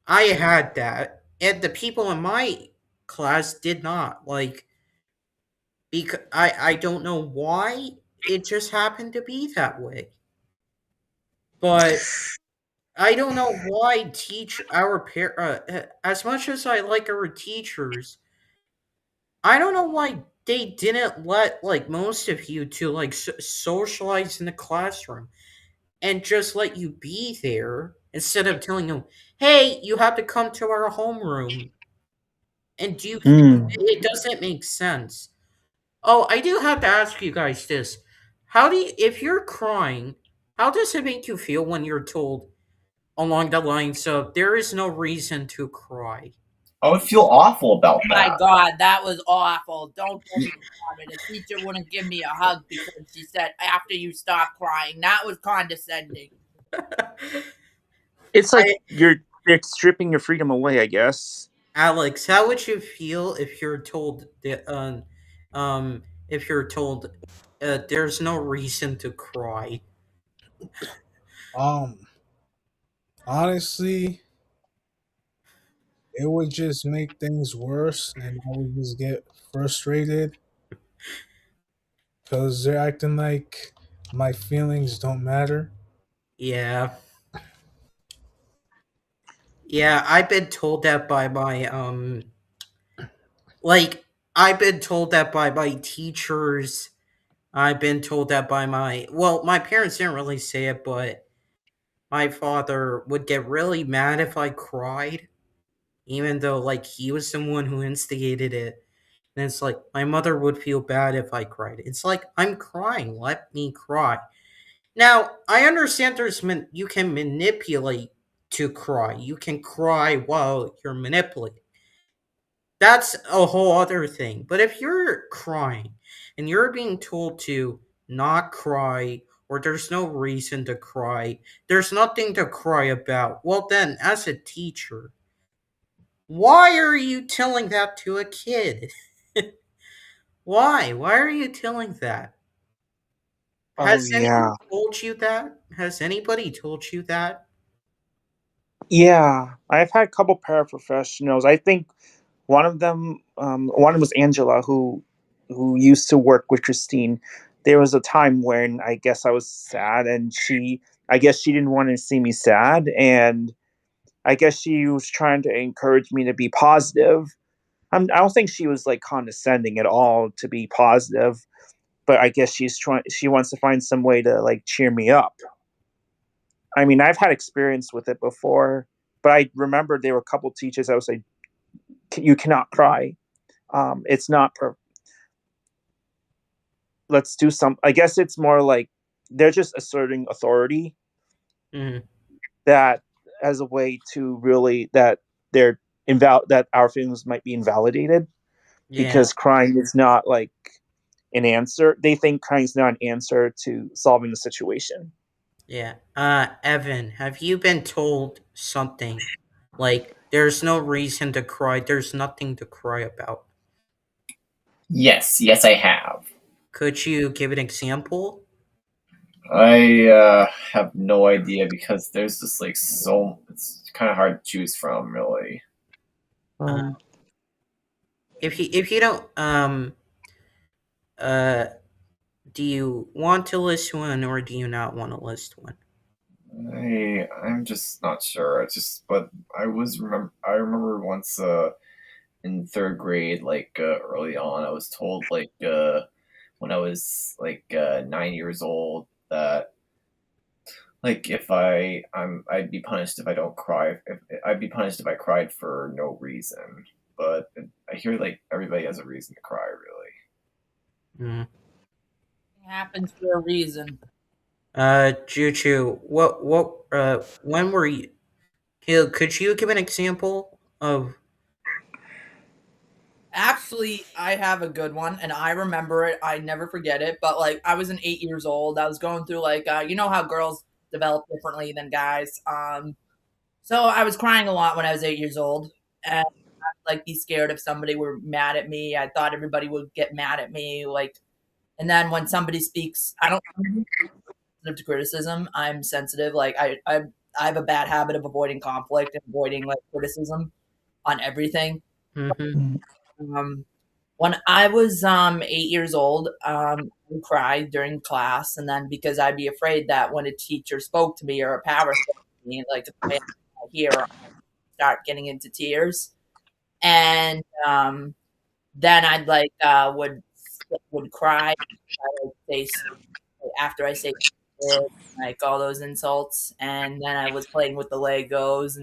I had that. And the people in my class did not. Like, because I don't know why it just happened to be that way. But I don't know why as much as I like our teachers, I don't know why they didn't let like most of you to like socialize in the classroom and just let you be there instead of telling them, "Hey, you have to come to our homeroom." And Mm. it doesn't make sense. Oh, I do have to ask you guys this: how do you, if you're crying, how does it make you feel when you're told along the lines of "there is no reason to cry"? I would feel awful about My that. God, that was awful. Don't get me started. A teacher wouldn't give me a hug because she said, after you stop crying. That was condescending. It's like I, they're stripping your freedom away, I guess. Alex, how would you feel if you're told that if you're told there's no reason to cry? Um, honestly, it would just make things worse, and I would just get frustrated because they're acting like my feelings don't matter. Yeah. Yeah, I've been told that by my like I've been told that by my teachers. I've been told that by my parents didn't really say it, but my father would get really mad if I cried, even though like he was someone who instigated it. And it's like my mother would feel bad if I cried. It's like I'm crying, let me cry. Now, I understand you can manipulate to cry. You can cry while you're manipulating. That's a whole other thing. But if you're crying and you're being told to not cry or there's no reason to cry, there's nothing to cry about. Well, then, as a teacher, why are you telling that to a kid? Why? Why are you telling that? Oh Has anyone yeah. told you that? Has anybody told you that? Yeah. I've had a couple paraprofessionals. I think one was Angela, who used to work with Christine. There was a time when I guess I was sad, and I guess she didn't want to see me sad, and I guess she was trying to encourage me to be positive. I don't think she was like condescending at all to be positive, but I guess she wants to find some way to like cheer me up. I mean, I've had experience with it before, but I remember there were a couple teachers I was like, you cannot cry. It's not let's do some. I guess it's more like they're just asserting authority, Mm, that as a way to really that they're that our feelings might be invalidated, yeah, because crying is not like an answer. They think crying is not an answer to solving the situation. yeah. Evan, have you been told something like there's no reason to cry, there's nothing to cry about? Yes, yes, I have. Could you give an example? I have no idea because there's just like so it's kind of hard to choose from, really. Uh, Um, if you don't uh do you want to list one or do you not want to list one? I'm just not sure. It's just, but I remember once in third grade, like early on, I was told like when I was like 9 years old that like if I'd be punished if I don't cry. If I'd be punished if I cried for no reason. But I hear like everybody has a reason to cry, really. Hmm. It happens for a reason. Juju, when were you? Could you give an example of? Actually, I have a good one, and I remember it. I never forget it. But like, I was 8 years old. I was going through like, you know how girls develop differently than guys. So I was crying a lot when I was 8 years old, and I'd like be scared if somebody were mad at me. I thought everybody would get mad at me. Like, and then when somebody speaks, I don't I'm sensitive to criticism. I'm sensitive. Like I have a bad habit of avoiding conflict and avoiding like criticism on everything. Mm-hmm. When I was 8 years old, I would cry during class, and then because I'd be afraid that when a teacher spoke to me or a power spoke to me, like if I hear, I'd start getting into tears, and then I'd like would cry. I would say after I say like all those insults, and then I was playing with the Legos,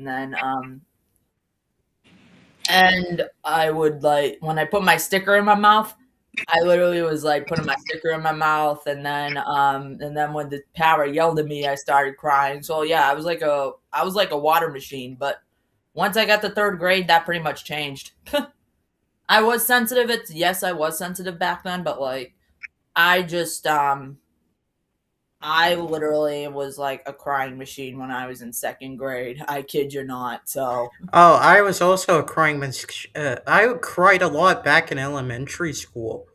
and I would like when I put my sticker in my mouth, I literally was like putting my sticker in my mouth, and then when the power yelled at me, I started crying. So yeah, I was like a water machine. But once I got to third grade, that pretty much changed. I was sensitive. Yes, I was sensitive back then, but like I just I literally was like a crying machine when I was in second grade. I kid you not. So Oh, I was also a crying. I cried a lot back in elementary school.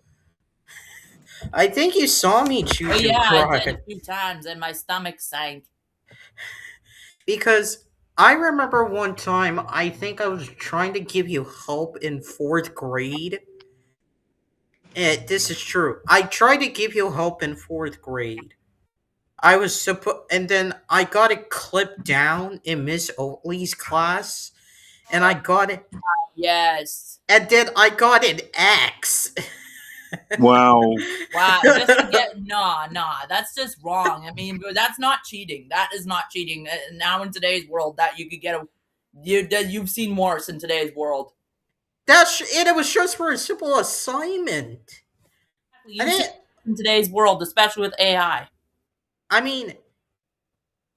I think you saw me, oh Juju, yeah, I did cry a few times, and my stomach sank. because I remember one time. I think I was trying to give you help in fourth grade. This is true. I tried to give you help in fourth grade. I was supposed, and then I got it clipped down in Miss Oatley's class, and I got it, Yes. and then I got an X. Wow. Wow, just to get nah, that's just wrong. I mean, that's not cheating. That is not cheating. Now in today's world, that you could get you've seen worse in today's world. It was just for a simple assignment. You've seen in today's world, especially with AI. I mean,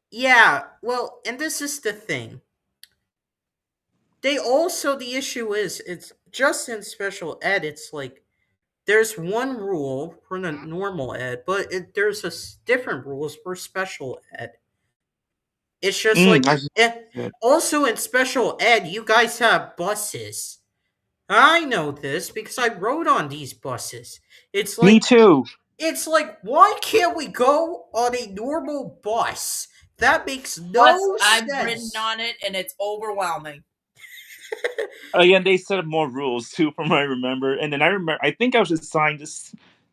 yeah. Well, and this is the thing. The issue is, it's just in special ed. It's like there's one rule for the normal ed, but there's different rules for special ed. It's just like also in special ed, you guys have buses. I know this because I rode on these buses. It's like Me too. It's like, why can't we go on a normal bus? That makes no I've sense. ridden on it, and it's overwhelming. Yeah, they set up more rules too, from what I remember. And then I think I was assigned to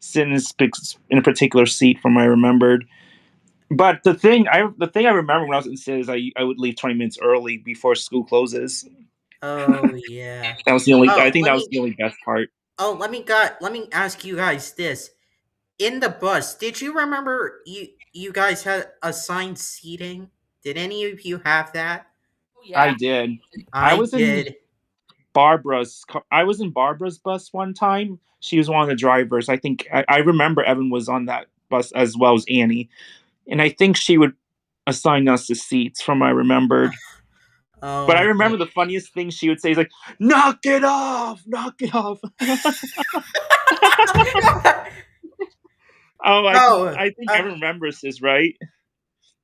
sit in a particular seat, from what I remembered. But the thing I remember when I was in SID is I would leave 20 minutes early before school closes. Oh yeah. That was the only. Oh, I think that was the only best part. Oh, let me ask you guys this: in the bus, did you remember you guys had assigned seating? Did any of you have that? Oh, yeah. I did. I was did. in I was in Barbara's bus one time. She was one of the drivers. I think I remember Evan was on that bus as well as Annie, and I think she would assign us the seats, from what I remembered. Oh, but I remember the funniest thing she would say is like, "Knock it off, knock it off." I think Evan remembers this, right?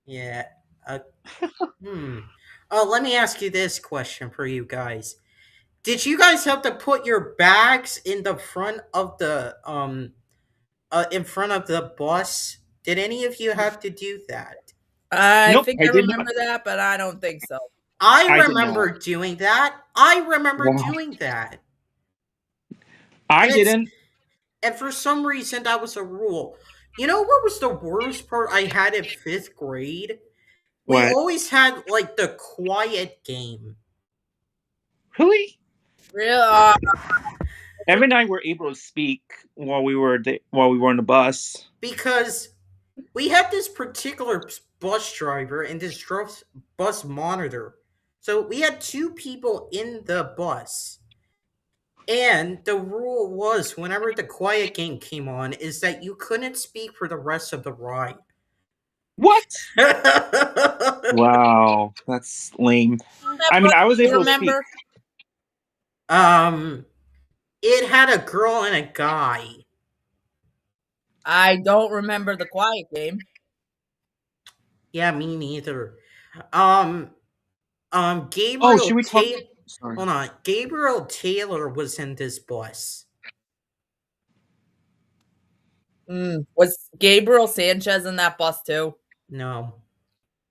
Yeah. Oh, let me ask you this question for you guys. Did you guys have to put your bags in the front of the in front of the bus? Did any of you have to do that? I think I did remember that, but I don't think so. I remember doing that. I remember doing that. I didn't. And for some reason, that was a rule. You know what was the worst part I had in fifth grade? We always had like the quiet game. Really? Really? Evan and I were able to speak while we were on the bus because we had this particular bus driver and this bus monitor. So we had two people in the bus. And the rule was whenever the quiet game came on is that you couldn't speak for the rest of the ride. What? Wow, that's lame. I mean, I was You able to speak. remember? It had a girl and a guy. I don't remember the quiet game. Yeah, me neither. Gabriel Oh, should we talk? Sorry. Hold on. Gabriel Taylor was in this bus. Was Gabriel Sanchez in that bus too? No.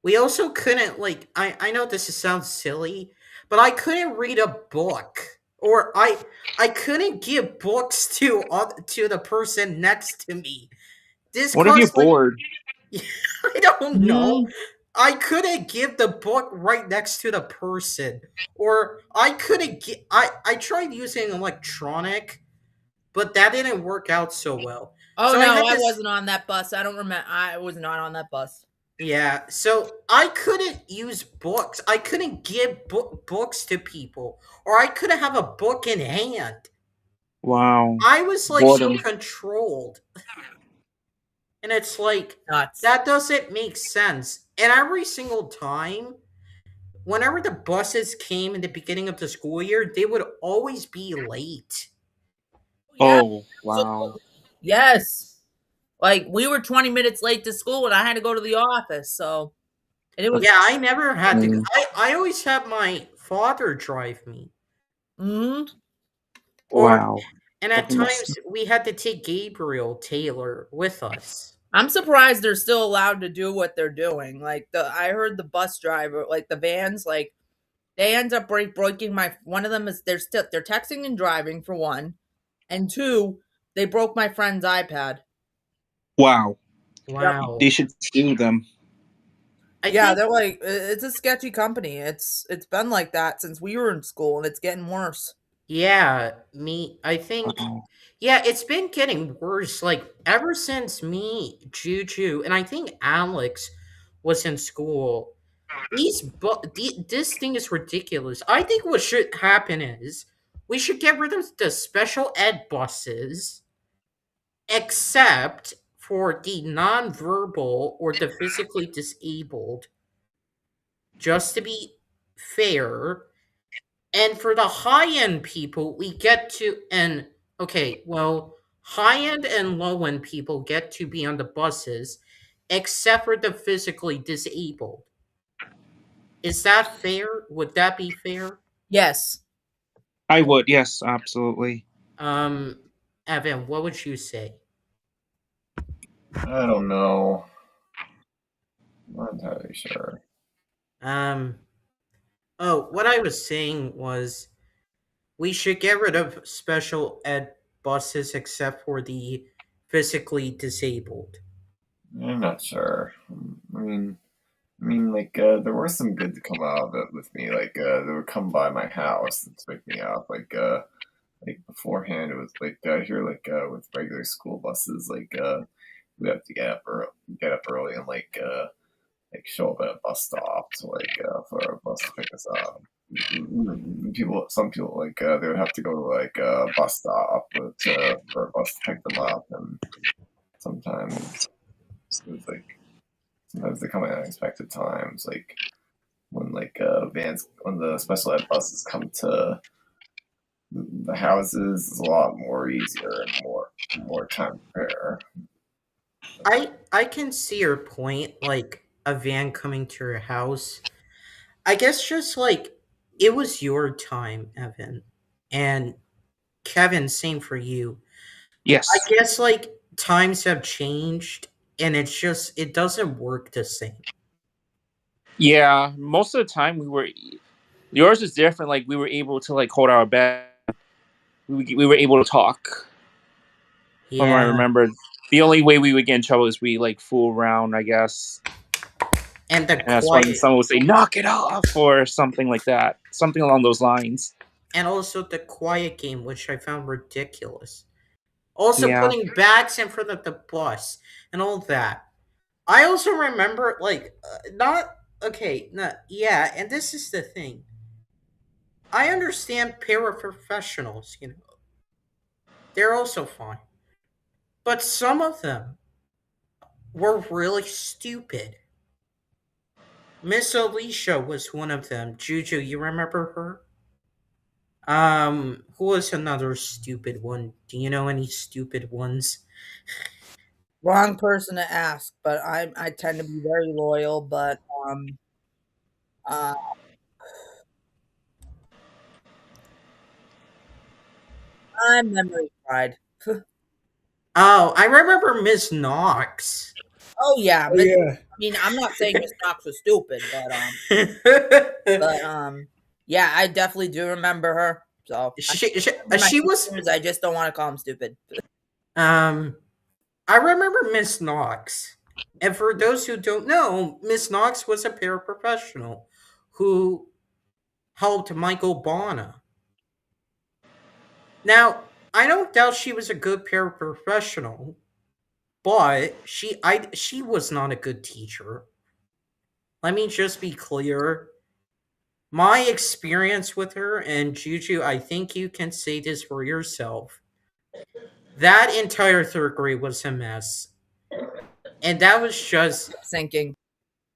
We also couldn't I know this sounds silly, but I couldn't read a book. Or I couldn't give books to the person next to me. This What if you're bored? I don't know. I couldn't give the book right next to the person. Or I couldn't get I tried using electronic, but that didn't work out so well. Oh So no, had I this- wasn't on that bus. I don't remember. I was not on that bus. Yeah, so I couldn't use books. I couldn't give books to people, or I couldn't have a book in hand. Wow. I was so Boredom. controlled. And it's like, Nuts. that doesn't make sense. And every single time, whenever the buses came in the beginning of the school year, they would always be late. Yeah. Oh, wow. Yes. Like we were 20 minutes late to school and I had to go to the office. So and it was Yeah, I never had to. I always had my father drive me. Mhm. Wow. And at That must- times, we had to take Gabriel Taylor with us. I'm surprised they're still allowed to do what they're doing. Like I heard the bus driver, like the vans, like they end up breaking one of them is they're texting and driving for one, and two, they broke my friend's iPad. Wow. Wow. They should sue them. They're like it's a sketchy company. It's been like that since we were in school, and it's getting worse. Yeah, I think, Wow. yeah, it's been getting worse. Like, ever since me, Juju, and I think Alex was in school, this thing is ridiculous. I think what should happen is we should get rid of the special ed buses, except for the nonverbal or the physically disabled, just to be fair. And for the high-end people, we get to high-end and low-end people get to be on the buses, except for the physically disabled. Is that fair? Would that be fair? Yes. I would, yes, absolutely. Evan, what would you say? I don't know. I'm not entirely sure. What I was saying was we should get rid of special ed buses except for the physically disabled. I'm not sure. I mean, there were some good to come out of it with me. Like, they would come by my house and pick me up. Like beforehand, it was like here, with regular school buses, we have to get up early and show up at a bus stop to for a bus to pick us up. Some people they would have to go to a bus stop for a bus to pick them up, and sometimes it was sometimes they come at unexpected times, when when the special ed buses come to the houses, is a lot more easier and more time to prepare. I can see your point, like a van coming to your house. I guess just it was your time, Evan. And Kevin, same for you. Yes. I guess times have changed and it doesn't work the same. Yeah, most of the time yours is different. Like we were able to hold our breath. We were able to talk. Yeah. From what I remember, the only way we would get in trouble is we fool around, I guess. And that's when someone would say, "Knock it off," or something like that, something along those lines. And also the quiet game, which I found ridiculous. Also putting bags in front of the bus and all that. I also remember, like, not okay. Not yeah, and this is the thing. I understand paraprofessionals. They're also fine, but some of them were really stupid. Miss Alicia was one of them. Juju, you remember her? Who was another stupid one? Do you know any stupid ones? Wrong person to ask, but I tend to be very loyal, but uh I'm memory fried. Oh, I remember Miss Knox. Oh yeah, Oh yeah, I mean, I'm not saying Miss Knox was stupid, but yeah, I definitely do remember her. So she was I just don't want to call them stupid. um I remember Miss Knox. And for those who don't know, Miss Knox was a paraprofessional who helped Michael Bonna. Now, I don't doubt she was a good paraprofessional, but she was not a good teacher. Let me just be clear. My experience with her, and Juju, I think you can say this for yourself. That entire third grade was a mess. And Sinking.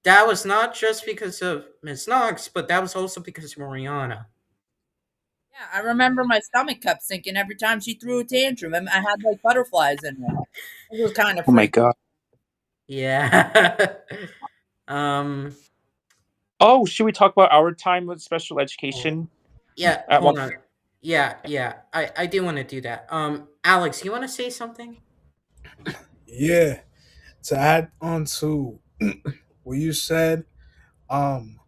that was not just because of Miss Knox, but that was also because of Mariana. Yeah, I remember my stomach kept sinking every time she threw a tantrum, and I had like butterflies in it. It was kind of Oh my freaky. god. Yeah. um Oh, should we talk about our time with special education? yeah, At hold one on. Yeah. I do want to do that. Alex, you want to say something? yeah. To add on to what you said, um,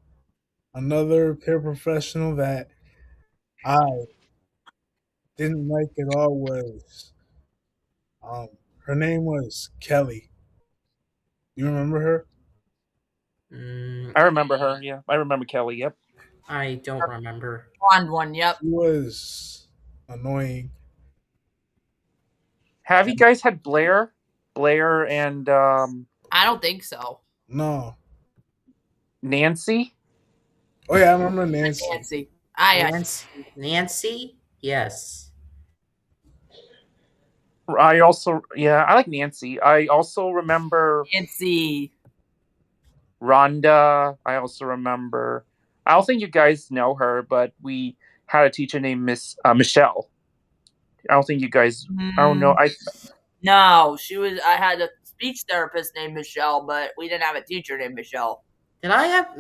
another paraprofessional that I didn't like at all was um, her name was Kelly. You remember her? Mm, I remember her. Yeah, I remember Kelly. Yep. I don't remember. Blonde one, yep. She was annoying. Have you guys had Blair? Blair and I don't think so. No. Nancy? Oh yeah, I remember Nancy. Nancy. Nancy? Yes. I also, yeah, I like Nancy. I also remember Nancy. Rhonda. I also remember. I don't think you guys know her, but we had a teacher named Miss Michelle. I don't think you guys. I don't know. No, she was. I had a speech therapist named Michelle, but we didn't have a teacher named Michelle. Did I have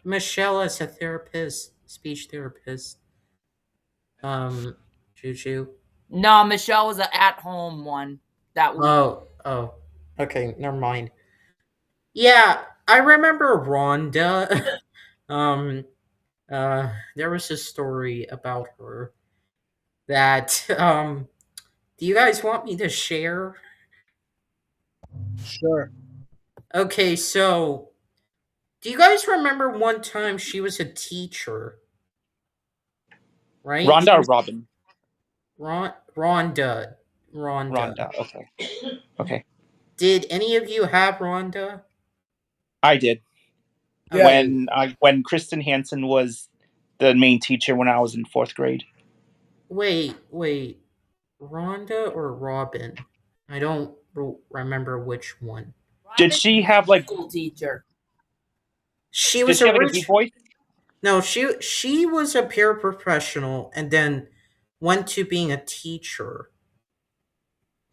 Michelle as a therapist, speech therapist? Juju. No, Michelle was an at-home one. That was. Oh. Okay, never mind. Yeah, I remember Rhonda. um, there was a story about her that do you guys want me to share? Sure. Okay, so do you guys remember one time she was a teacher? Right? Rhonda or Robin? Rhonda. Rhonda. Okay. Okay. Did any of you have Rhonda? I did. Yeah. When Kristen Hansen was the main teacher when I was in 4th grade. Wait. Rhonda or Robin? I don't remember which one. Did she have like school teacher? She was did she have like a deep voice? No, she was a paraprofessional and then went to being a teacher.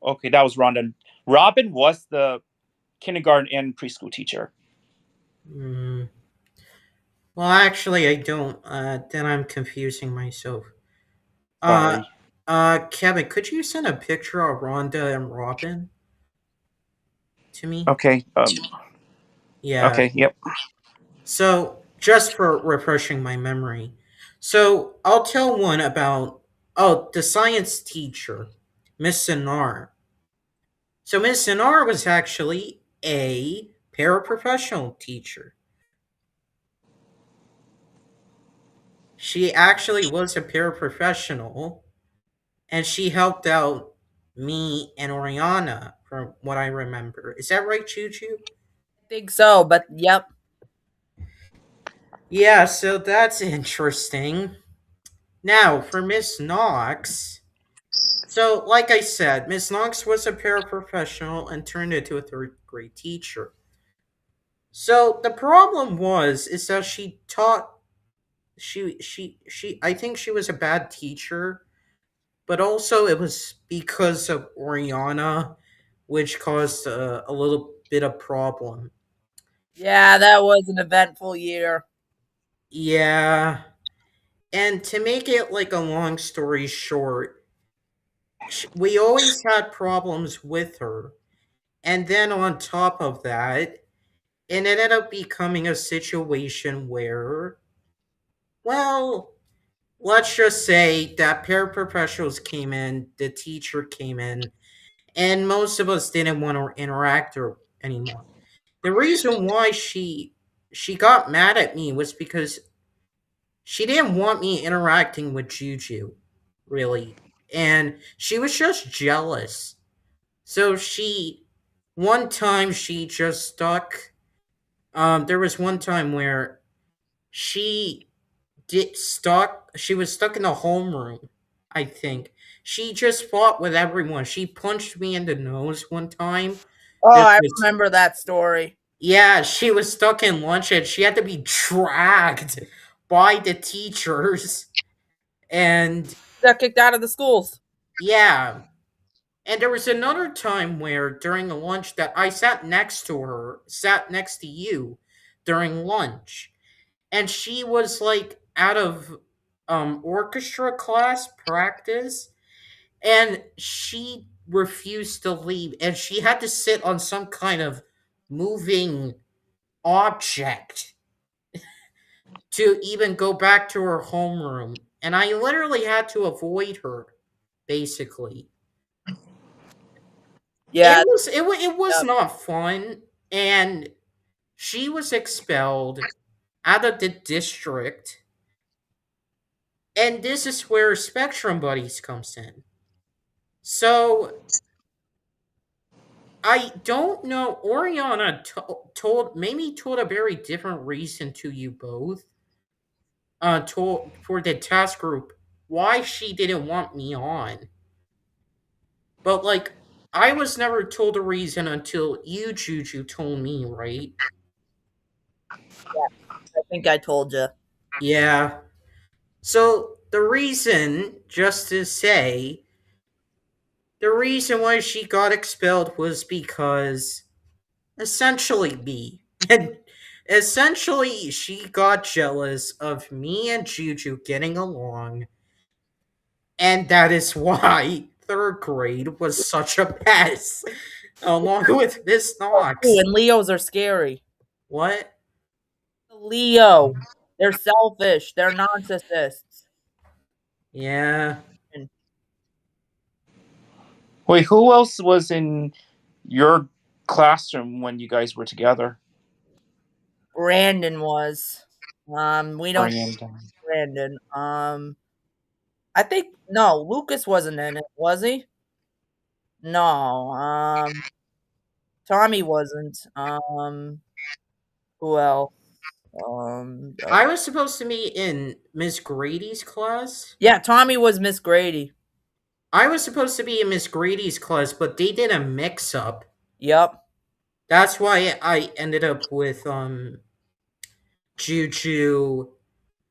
Okay, that was Rhonda. Robin was the kindergarten and preschool teacher. Well, actually, I don't. Then I'm confusing myself. Sorry. Kevin, could you send a picture of Rhonda and Robin to me? Okay. Yeah. Okay. Yep. So, just for refreshing my memory, so I'll tell one about the science teacher, Miss Sinar. So Miss Sinar was actually a paraprofessional teacher. She actually was a paraprofessional, and she helped out me and Oriana, from what I remember. Is that right, Juju? think so, but yep. Yeah, so that's interesting. Now, for Miss Knox. So, like I said, Miss Knox was a paraprofessional and turned into a third grade teacher. So the problem was is that she taught she I think she was a bad teacher, but also it was because of Oriana, which caused a little bit of problem. Yeah, that was an eventful year. Yeah, and to make it like a long story short, we always had problems with her, and then on top of that, it ended up becoming a situation where, well, let's just say that paraprofessionals came in, the teacher came in, and most of us didn't want to interact her anymore. The reason why she got mad at me was because she didn't want me interacting with Juju, really. And she was just jealous. So one time she just stuck. There was one time where she she was stuck in the homeroom, I think. She just fought with everyone. She punched me in the nose one time. Oh, This I was remember that story. Yeah, she was stuck in lunch and she had to be dragged by the teachers. And Got kicked out of the schools. yeah, and there was another time where during the lunch that I sat next to you during lunch, and she was like out of orchestra class practice, and she refused to leave, and she had to sit on some kind of moving object to even go back to her homeroom, and I literally had to avoid her, basically. Yeah, It was yeah. not fun, and she was expelled out of the district, and this is where Spectrum Buddies comes in. So I don't know. Oriana told a very different reason to you both. Told for the task group why she didn't want me on, but like I was never told a reason until you, Juju, told me, right? I think I told you. Yeah. So the reason, just to say, the reason why she got expelled was because essentially me. And essentially she got jealous of me and Juju getting along, and that is why third grade was such a mess. Along with Miss Ooh, Knox. and Leos are scary. What? Leo, they're selfish. They're narcissists. Yeah. And Wait, who else was in your classroom when you guys were together? Brandon was. We don't Brandon. Brandon. I think no, Lucas wasn't in it, was he? No. Tommy wasn't. Who else? I was supposed to be in Miss Grady's class. Yeah, Tommy was Miss Grady. I was supposed to be in Miss Grady's class, but they did a mix up. Yep. That's why I ended up with Juju,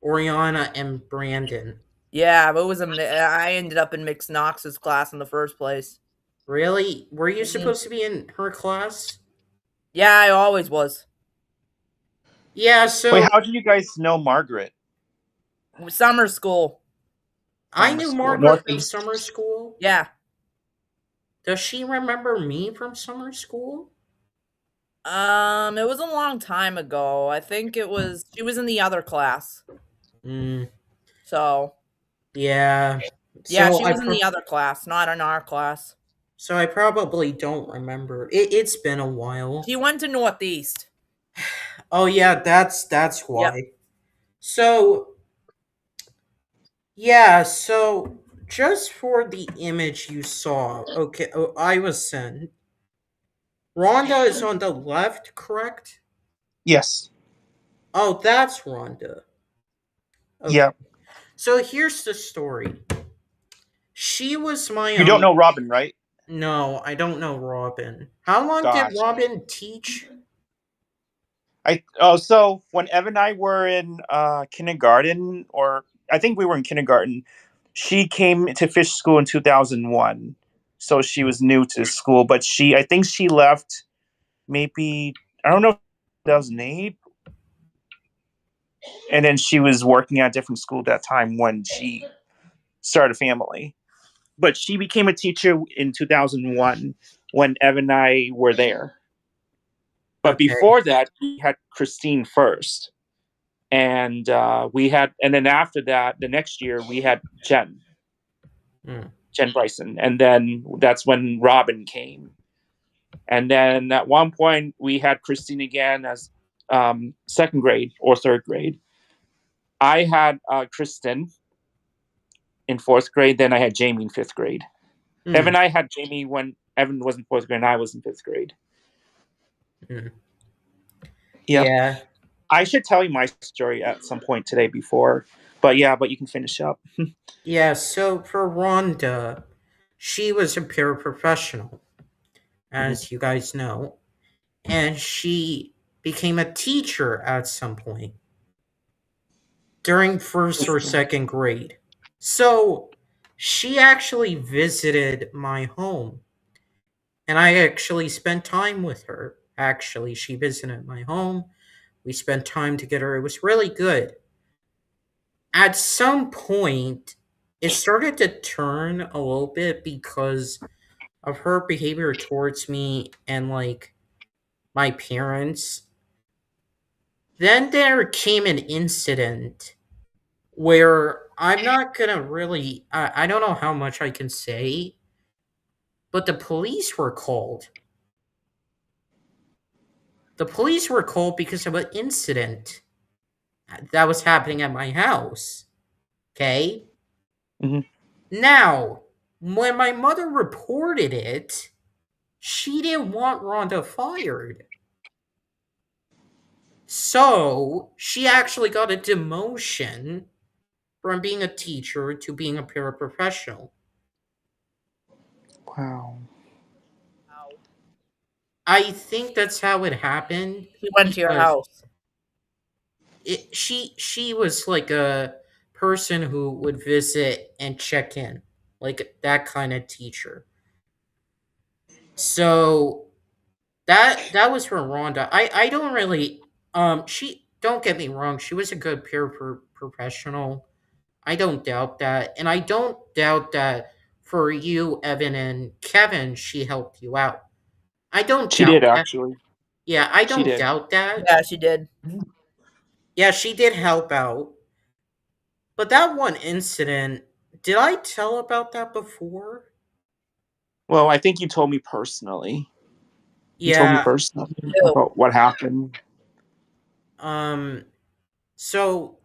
Oriana, and Brandon. Yeah, but it was I ended up in Mix Knox's class in the first place. Really? Were you Mhm. supposed to be in her class? Yeah, I always was. Yeah, so Wait, how did you guys know Margaret? Summer school. I Summer knew school, Margaret from Northeast. summer school. Yeah. Does she remember me from summer school? It was a long time ago. I think she was in the other class. So Yeah. yeah, So she was in the other class, not in our class. So I probably don't remember. It's been a while. She went to Northeast. Oh yeah, that's why. Yep. So yeah, so just for the image you saw, okay, I was sent. Rhonda is on the left, correct? Yes. Oh, that's Rhonda. Okay. Yeah. So here's the story. She was my You don't know Robin, right? No, I don't know Robin. How long did Gotcha. Robin teach? So when Evan and I were in kindergarten, or I think we were in kindergarten, she came to fish school in 2001. So she was new to school, but I think she left maybe, I don't know, 2008. And then she was working at a different school at that time when she started a family. But she became a teacher in 2001 when Evan and I were there. But Okay. before that, we had Christine first. And and then after that, the next year, we had Jen Bryson. And then that's when Robin came. And then at one point, we had Christine again as second grade or third grade. I had Kristen in fourth grade. Then I had Jamie in fifth grade. Evan and I had Jamie when Evan was in fourth grade and I was in fifth grade. Yeah. I should tell you my story at some point today but you can finish up. Yeah, so for Rhonda, she was a paraprofessional, as you guys know, and she became a teacher at some point during first or second grade. So she actually visited my home, and I actually spent time with her. Actually, she visited my home. We spent time together. It was really good. At some point, it started to turn a little bit because of her behavior towards me and like my parents. Then there came an incident where I'm not gonna really, I don't know how much I can say, but the police were called. The police were called because of an incident that was happening at my house. Okay? Mhm. Now, when my mother reported it, she didn't want Rhonda fired. So she actually got a demotion from being a teacher to being a paraprofessional. Wow. I think that's how it happened. He went to your house. She was like a person who would visit and check in, like that kind of teacher. So that was from Rhonda. I don't really she don't get me wrong, she was a good professional. I don't doubt that. And I don't doubt that for you, Evan and Kevin, she helped you out. I don't She doubt did, that. actually. Yeah, I She don't did. doubt that. Yeah, she did. Yeah, she did help out. But that one incident, did I tell about that before? Well, I think you told me personally. You told me Yeah. personally Ew. about what happened. So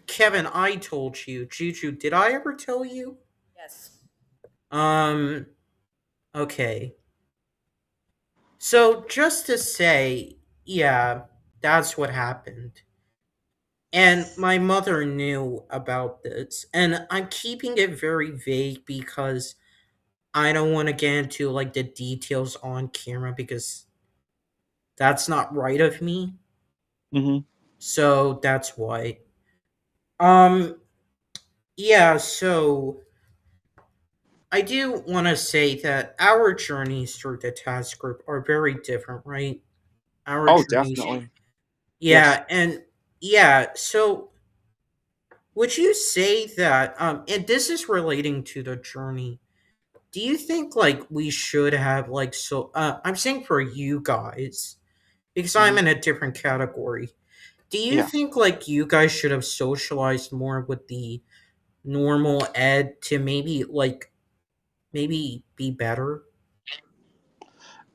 Kevin, I told you. Juju, did I ever tell you? Yes. Okay. So just to say, yeah, that's what happened. And my mother knew about this. And I'm keeping it very vague because I don't want to get into like the details on camera because that's not right of me. Mm-hmm. So that's why. Um yeah, so I do want to say that our journeys through the task group are very different, right? Our Oh, journeys. definitely. Yeah, and yeah, so would you say that and this is relating to the journey. Do you think like we should have like I'm saying for you guys because I'm in a different category. Do you Yeah. think like you guys should have socialized more with the normal ed to maybe be better?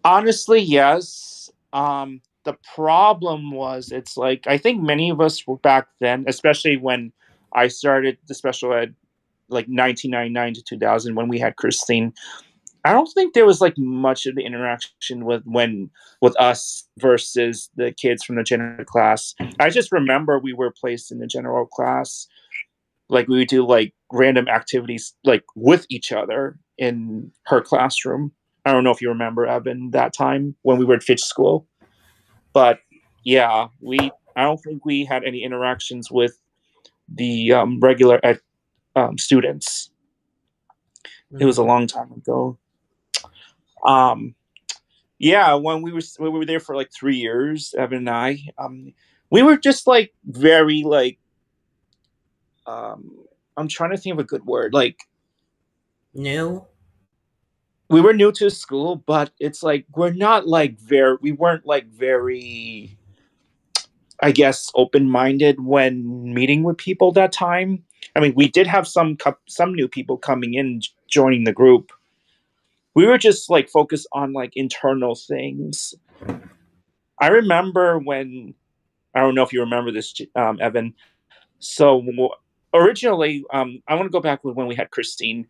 Honestly, yes. The problem was it's like I think many of us were back then, especially when I started the special ed like 1999 to 2000 when we had Christine. I don't think there was like much of the interaction with us versus the kids from the general class. I just remember we were placed in the general class. Like we would do like random activities like with each other in her classroom. I don't know if you remember, Evan, that time when we were at Fitch School. But yeah, I don't think we had any interactions with the regular students. It was a long time ago. Yeah, when we were there for like 3 years, Evan and I, we were just like very like, I'm trying to think of a good word. Like, New? we were new to school, but it's like we weren't like very, I guess, open-minded when meeting with people that time. I mean, we did have some new people coming in, joining the group. We were just like focused on like internal things. I remember when, I don't know if you remember this, Evan. So originally, I want to go back with when we had Christine.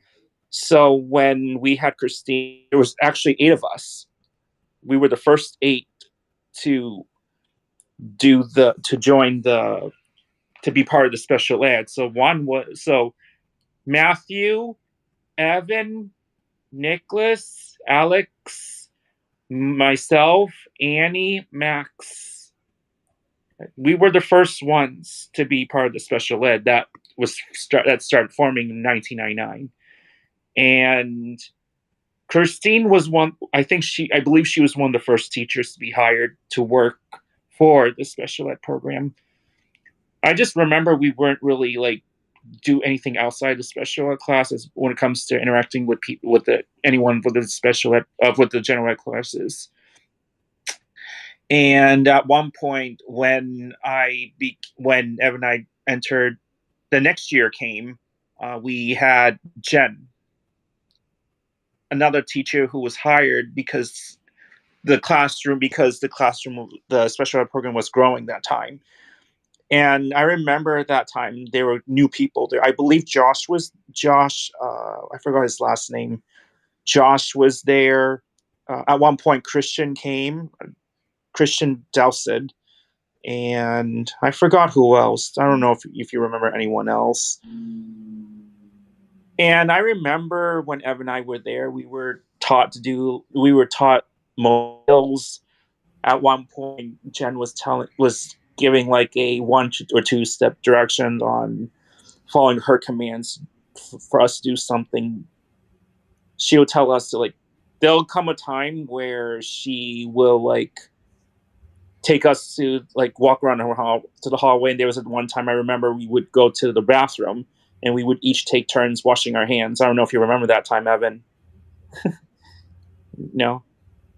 So when we had Christine, there was actually 8 of us. We were the first 8 to be part of the special ed. So Matthew, Evan, Nicholas, Alex, myself, Annie, Max. We were the first ones to be part of the special ed that started forming in 1999. And Christine was one. I believe she was one of the first teachers to be hired to work for the special ed program. I just remember we weren't really like do anything outside the special ed classes when it comes to interacting with people, with anyone with the special ed, with the general ed classes. And at one point, when Evan and I entered, the next year came, we had Jen, another teacher who was hired because the special ed program was growing that time. And I remember at that time there were new people there. I believe Josh, I forgot his last name. Josh was there. At one point, Christian Dowsid, and I forgot who else. I don't know if you remember anyone else. And I remember when Evan and I were there, we were taught models. At one point, Jen was giving like a 1 or 2 step direction on following her commands for us to do something. She'll tell us to like, there'll come a time where she will like take us to like walk around to the hallway. And there was one time I remember we would go to the bathroom and we would each take turns washing our hands. I don't know if you remember that time, Evan. No,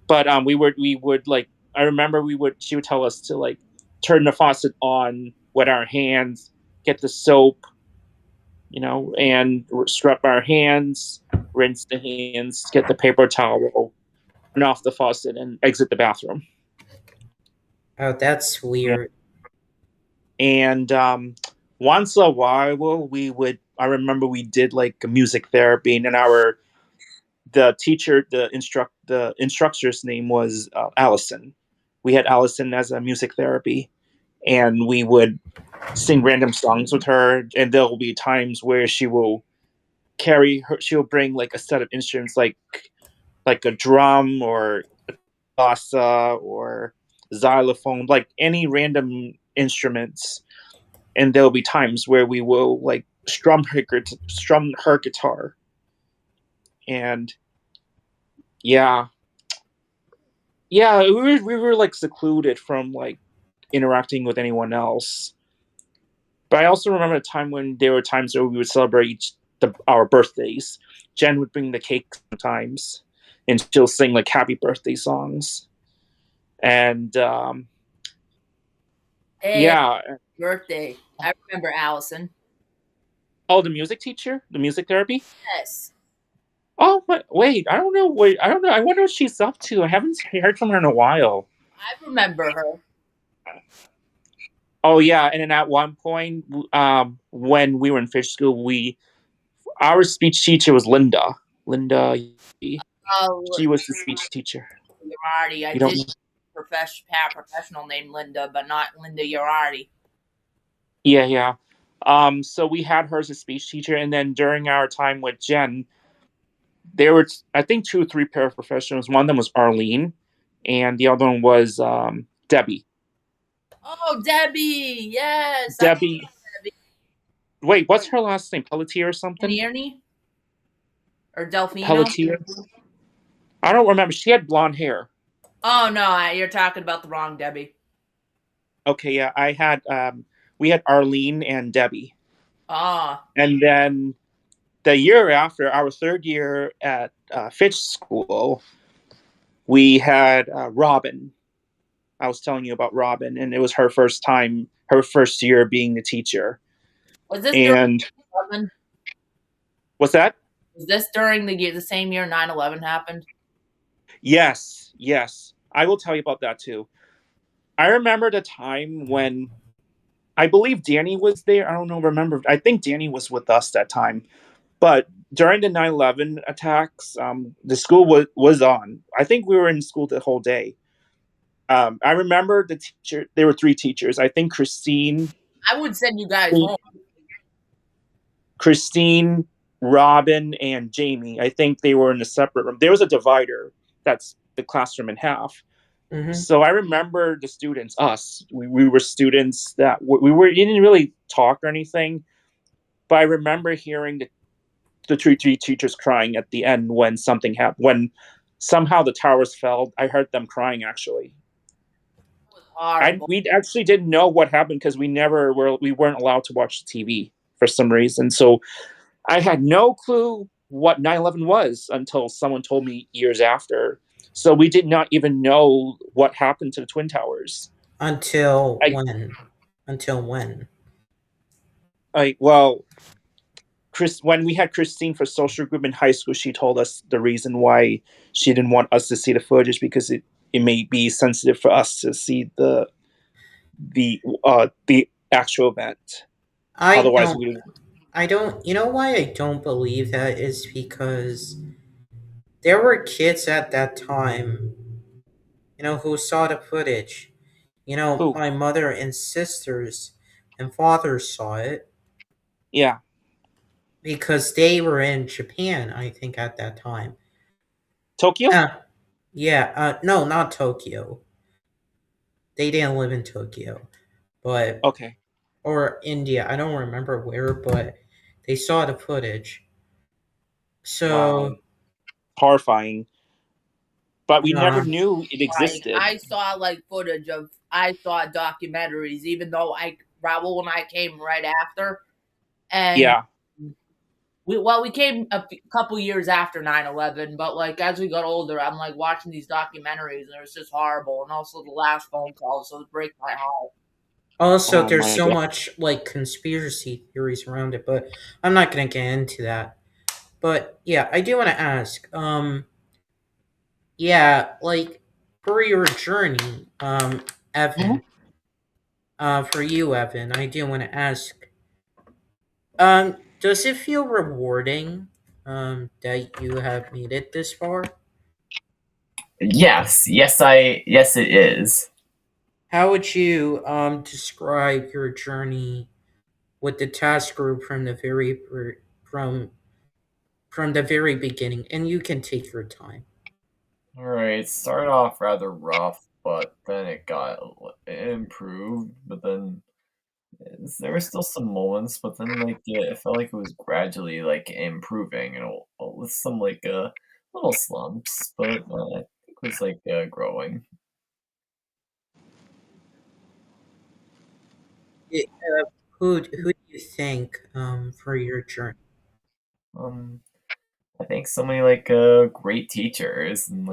but we would like, I remember she would tell us to like turn the faucet on, wet our hands, get the soap, and scrub our hands, rinse the hands, get the paper towel, turn off the faucet, and exit the bathroom. Oh, that's weird. And once a while, I remember we did like a music therapy, and the instructor's name was Allison. We had Allison as a music therapy, and we would sing random songs with her. And there will be times where she'll bring like a set of instruments, like a drum or a bassa or xylophone, like any random instruments. And there'll be times where we will like strum her guitar. And yeah, we were like secluded from like interacting with anyone else. But I also remember a time when there were times where we would celebrate our birthdays. Jen would bring the cake sometimes, and she'll sing like happy birthday songs. And Birthday. I remember Allison. Oh, the music teacher, the music therapy. Yes. Oh, but wait, I don't know. I don't know. I wonder what she's up to. I haven't heard from her in a while. I remember her. Oh yeah, and then at one point, when we were in Fish School, our speech teacher was Linda. Oh, She was the speech teacher. Uriarty. I You don't did know? professional named Linda, but not Linda Uriarty. Yeah, yeah. So we had her as a speech teacher, and then during our time with Jen, there were, I think, 2 or 3 paraprofessionals. One of them was Arlene, and the other one was Debbie. Oh, Debbie. Yes. Debbie. Wait, what's her last name? Pelletier or something? Tierney? Or Delfino? Pelletier. I don't remember. She had blonde hair. Oh, no. You're talking about the wrong Debbie. Okay, yeah. We had Arlene and Debbie. Ah. And then the year after, our 3rd year at Fitch School, we had Robin. I was telling you about Robin, and it was her first year being the teacher. Was this And during 9/11? What's that? Was this during the same year 9/11 happened? Yes. I will tell you about that too. I remember the time when I believe Danny was there. I don't know, remember. I think Danny was with us that time. But during the 9/11 attacks, the school was on. I think we were in school the whole day. I remember the teacher. There were 3 teachers. I think Christine, I would send you guys home. Robin, and Jamie. I think they were in a separate room. There was a divider. That's the classroom in half. Mm-hmm. So I remember the students, us. We were students that we didn't really talk or anything, but I remember hearing the 3 teachers crying at the end when something happened. When somehow the towers fell, I heard them crying. Actually, we actually didn't know what happened because we weren't allowed to watch the TV for some reason. So I had no clue what 9/11 was until someone told me years after. So we did not even know what happened to the Twin Towers. Until when? When we had Christine for social group in high school, she told us the reason why she didn't want us to see the footage because it may be sensitive for us to see the actual event. Otherwise, I don't. You know why I don't believe that is because there were kids at that time, who saw the footage. Who? My mother and sisters and father saw it. Yeah. Because they were in Japan, I think, at that time. Tokyo? Yeah. No, not Tokyo. They didn't live in Tokyo. But okay. Or India. I don't remember where, but they saw the footage. So wow. Horrifying. But we never knew it existed. I saw footage of. I saw documentaries, even though Raul and I came right after, and yeah, we came a couple years after 9/11. But as we got older, I'm watching these documentaries, and it was just horrible. And also the last phone call, so it breaks my heart. Also, there's so much conspiracy theories around it, but I'm not gonna get into that. But yeah, I do want to ask. Yeah, for your journey, Evan. For you, Evan, I do want to ask. Does it feel rewarding, that you have made it this far? Yes, it is. How would you describe your journey with the task group from the very beginning? And you can take your time. All right, it started off rather rough, but then it improved. But then there were still some moments, but then it felt like it was gradually improving, with some little slumps, but I think it was growing. Who do you think for your journey? I think so many great teachers and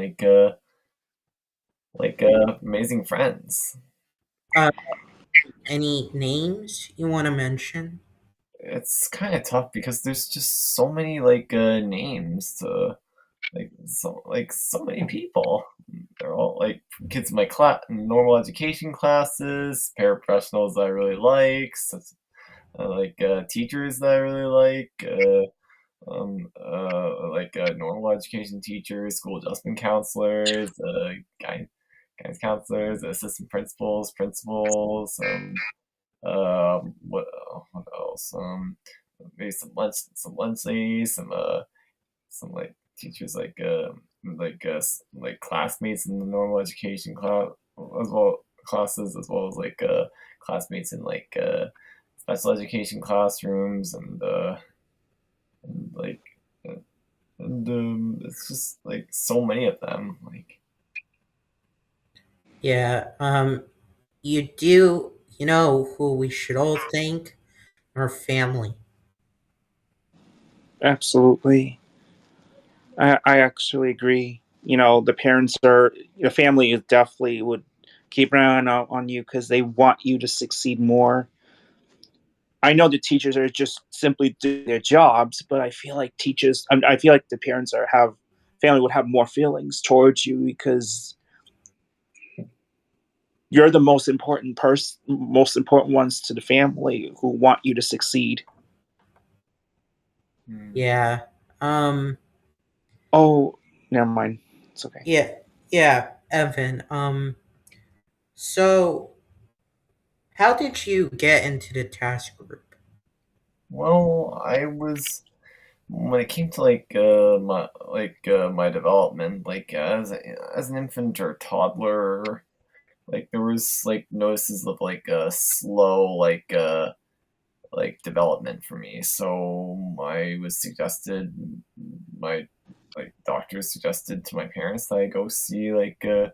amazing friends. Any names you want to mention? It's kind of tough because there's just so many names to so many people. They're all kids in my class, normal education classes, paraprofessionals that I really like, teachers that I really like, normal education teachers, school adjustment counselors, guidance counselors, assistant principals, principals. What else? Maybe some lunch ladies, some like teachers like classmates in the normal education class as well classes as well as classmates in special education classrooms and like it's just like so many of them Yeah. You know who we should all thank? Our family. Absolutely. I actually agree. The parents the family is definitely would keep an eye on you because they want you to succeed more. I know the teachers are just simply doing their jobs, but I feel like I feel like the parents family would have more feelings towards you because you're the most important ones to the family who want you to succeed. Yeah. Oh, never mind. It's okay. Yeah, Evan. So how did you get into the task group? Well, I was when it came to my development, as an infant or toddler, there was notices of slow development for me. So I was suggested my doctors suggested to my parents that I go see that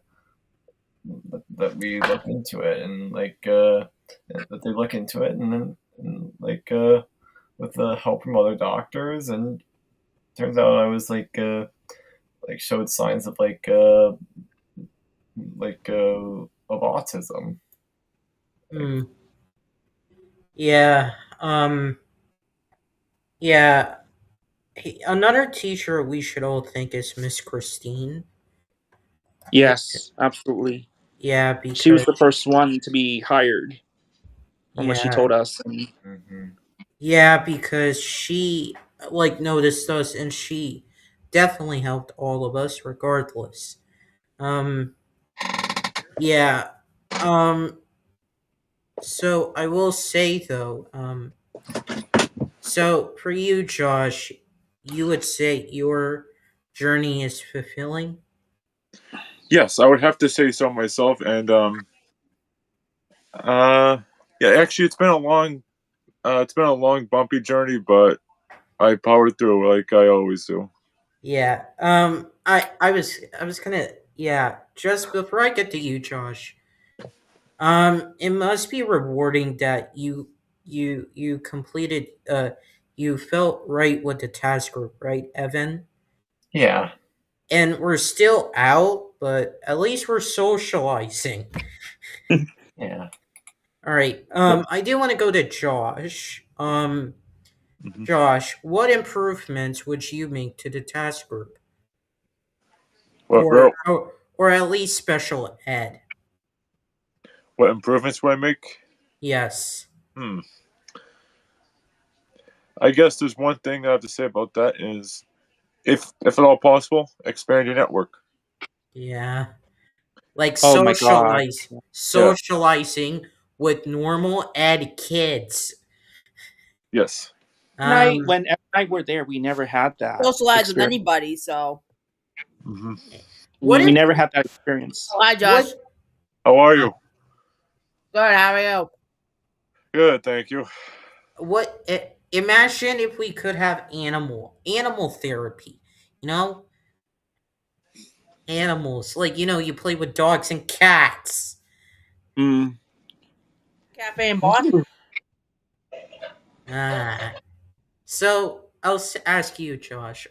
we look into it and that they look into it and then with the help from other doctors and turns out I was showed signs of of autism. Hmm. Yeah. Yeah. Another teacher we should all thank is Miss Christine. Yes, absolutely. Yeah, She was because the first one to be hired, from what she yeah, told us. Mm-hmm. yeah, because she noticed us and she definitely helped all of us regardless. Um, yeah. Um, so I will say though, so for you, Josh, you would say your journey is fulfilling. Yes, I would have to say so myself. And uh, yeah, actually, it's been a long, bumpy journey, but I powered through like I always do. Yeah. I was gonna yeah. Just before I get to you, Josh. It must be rewarding that you completed. You felt right with the task group, right, Evan? Yeah. And we're still out, but at least we're socializing. Yeah. All right. I do want to go to Josh. Mhm. Josh, what improvements would you make to the task group, What, bro? or at least special ed? What improvements would I make? Yes. Hmm. I guess there's one thing I have to say about that is, if at all possible, expand your network. Yeah. Like Oh my god. Yeah. socializing with normal ed kids. Yes. Um, When Ed and I were there, we never had that Socialize with experience. anybody. So, Hmm. what We if never had that experience. hi, Josh. How are you? Good. How are you? Good, thank you. imagine if we could have animal therapy, you know? Animals. Like, you play with dogs and cats. Mm. Cafe and Boston. Ah. So, ask you, Josh.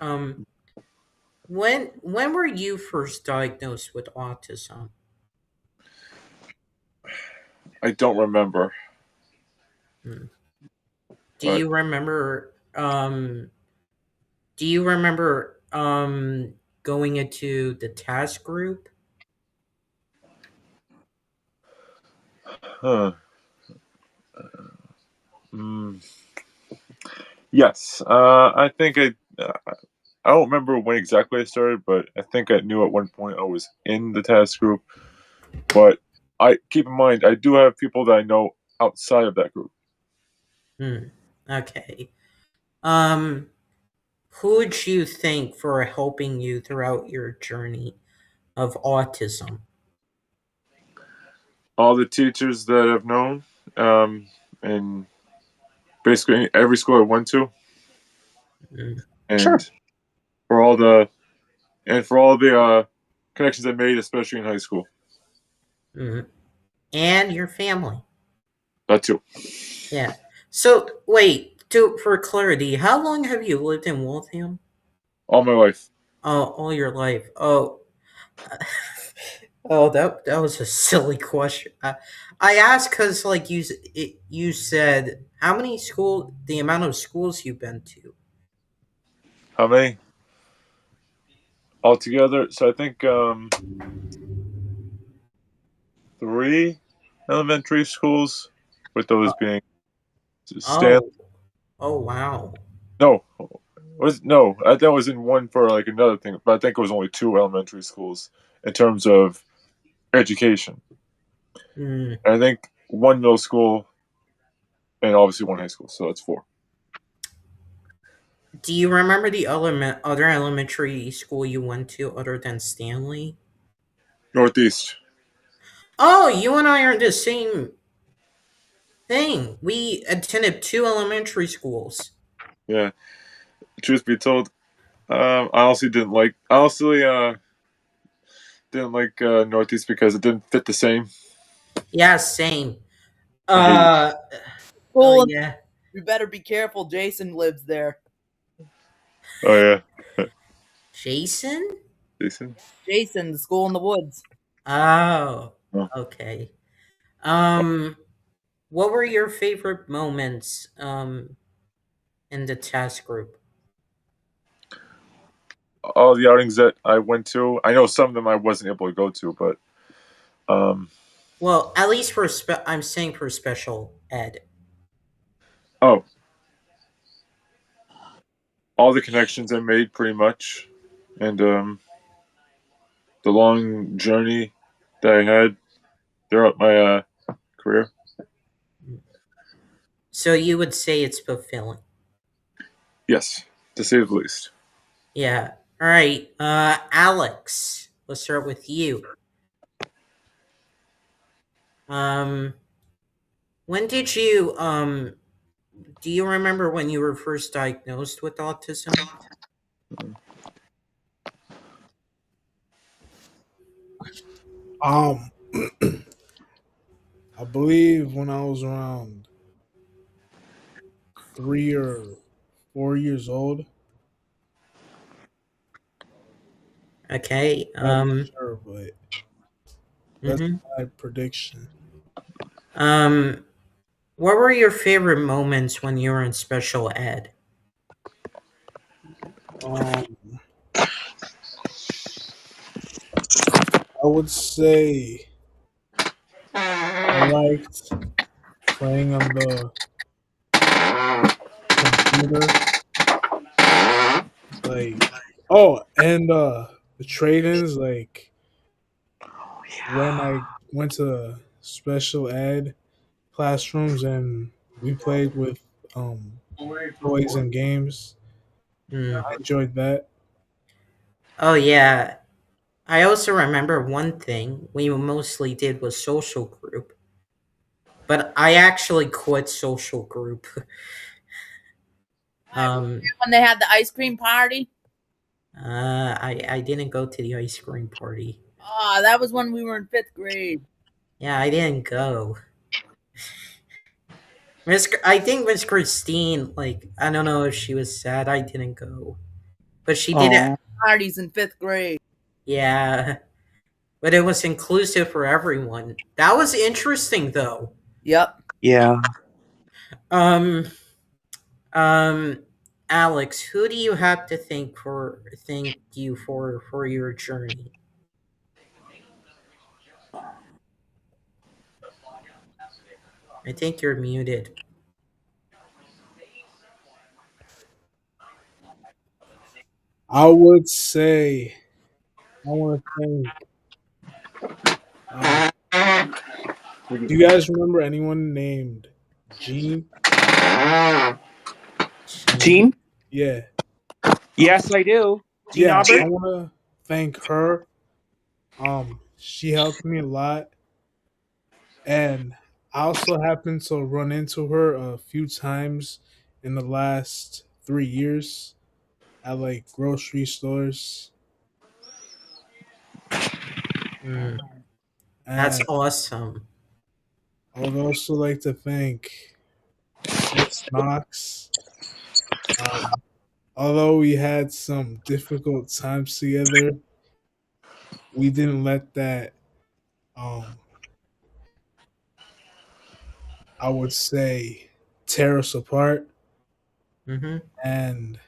When were you first diagnosed with autism? I don't remember. Hmm. Do But you remember do you remember going into the task group? huh. Mm, yes. I think I don't remember when exactly I started, but I think I knew at one point I was in the task group. But I keep in mind I do have people that I know outside of that group. Okay. Um, who would you thank for helping you throughout your journey of autism? All the teachers that I've known, and basically every school I went to, Mm, and Sure. for all the connections I made, especially in high school. mm. And your family. That too. Yeah. So wait, for clarity, how long have you lived in Waltham? All my life. Oh, all your life. Oh, oh, that was a silly question. I asked because, like you said, how many the amount of schools you've been to. How many altogether? So I think three elementary schools, with those being Stan. Oh, oh, wow. No, was no. I think I was in one for like another thing, but I think it was only two elementary schools in terms of education. Mm. And I think one middle school and obviously one high school, so that's four. Do you remember the other elementary school you went to other than Stanley? Northeast. Oh, you and I are in the same thing. We attended two elementary schools. Yeah. Truth be told, I honestly didn't like. I honestly didn't like Northeast because it didn't fit the same. Yeah, same. I hate it. Oh Cool. yeah. You better be careful. Jason lives there. Oh yeah, Jason? Jason. Jason, the school in the woods. Oh, Oh. okay. Um, what were your favorite moments in the task group? All the outings that I went to, I know some of them I wasn't able to go to, but um, Well, at least for I'm saying for special ed. oh, all the connections I made pretty much, and the long journey that I had throughout my career. So you would say it's fulfilling. Yes, to say the least. Yeah. All right. Alex, let's start with you. Um, when did you do you remember when you were first diagnosed with autism? Um, I believe when I was around 3 or 4 years old. Okay. Not sure, but that's Mhm. my prediction. Um, what were your favorite moments when you were in special ed? Um, I would say I liked playing on the computer. Like, oh, and the trade-ins. Like when I went to special ed classrooms and we played with toys and games. Hmm. I enjoyed that. Oh yeah. I also remember one thing we mostly did was social group, but I actually quit social group. um, When they had the ice cream party. I didn't go to the ice cream party. Ah, that was when we were in 5th grade. Yeah, I didn't go. I think Miss Christine, like, I don't know if she was sad I didn't go, but she did it. Oh, Parties in 5th grade. Yeah, but it was inclusive for everyone. That was interesting, though. Yep. yeah. Um, um, Alex, who do you have to thank you for your journey? I think you're muted. I would say I want to thank. Do you guys remember anyone named Jean? Jean? Yeah, Yes, I do. Jean yeah. Albert? I want to thank her. She helped me a lot, and I also happened to run into her a few times in the last 3 years at like grocery stores. Mm, that's And awesome. I would also like to thank Miss Knox. Um, although we had some difficult times together, we didn't let that. Um, I would say tear us apart. Mm-hmm. And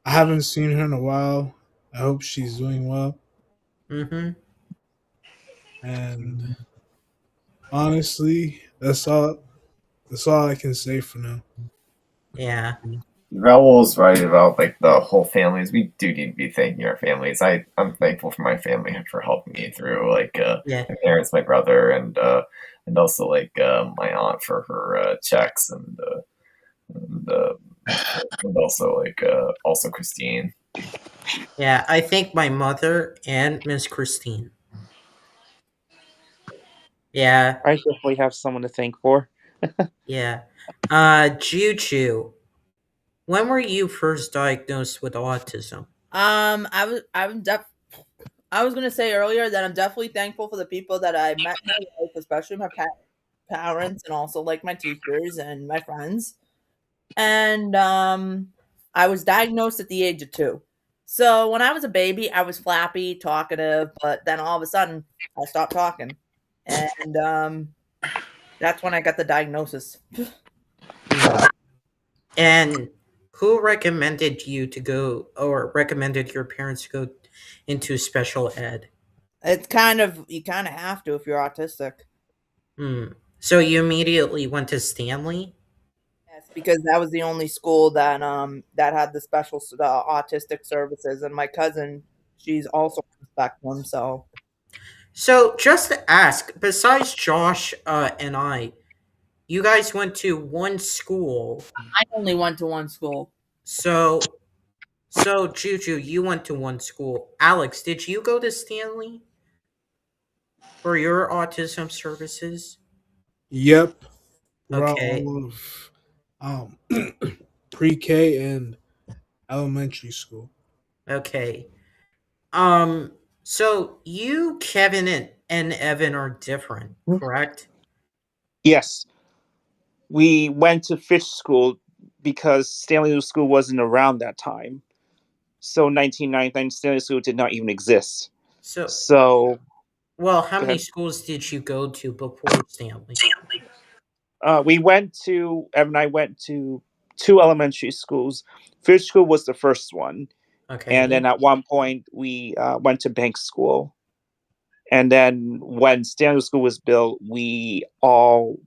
I haven't seen her in a while. I hope she's doing well. Mm-hmm. And honestly, that's all. That's all I can say for now. Yeah. Raul's right about like the whole families. We do need to be thanking our families. I'm thankful for my family for helping me through like Yeah. my parents, my brother, and also like my aunt for her checks and, uh, and also like also Christine. Yeah. I thank my mother and Miss Christine. Yeah. I definitely have someone to thank for. Yeah. Juju, when were you first diagnosed with autism? I was gonna say earlier that I'm definitely thankful for the people that I met in my life, especially my parents and also like my teachers and my friends. And I was diagnosed at the age of 2. So when I was a baby, I was flappy, talkative, but then all of a sudden I stopped talking, and that's when I got the diagnosis. And who recommended you to go, or recommended your parents to go into special ed? It's kind of you kind of have to if you're autistic. Hmm. So you immediately went to Stanley? Yes, because that was the only school that had the special autistic services, and my cousin, she's also on the spectrum. So So just to ask, besides Josh and I, you guys went to one school. I only went to one school. So Juju, you went to one school. Alex, did you go to Stanley for your autism services? Yep, throughout Okay. all of um, pre-K and elementary school. Okay. Um so you, Kevin, and Evan are different, correct? Yes. We went to Fish School because Stanley School wasn't around that time. So 1999, Stanley School did not even exist. So, So well, how go many ahead. schools did you go to before Stanley? Evan and I went to 2 elementary schools. Fish School was the first one. And Okay. then at one point, we went to Bank School. And then when Stanley School was built, we all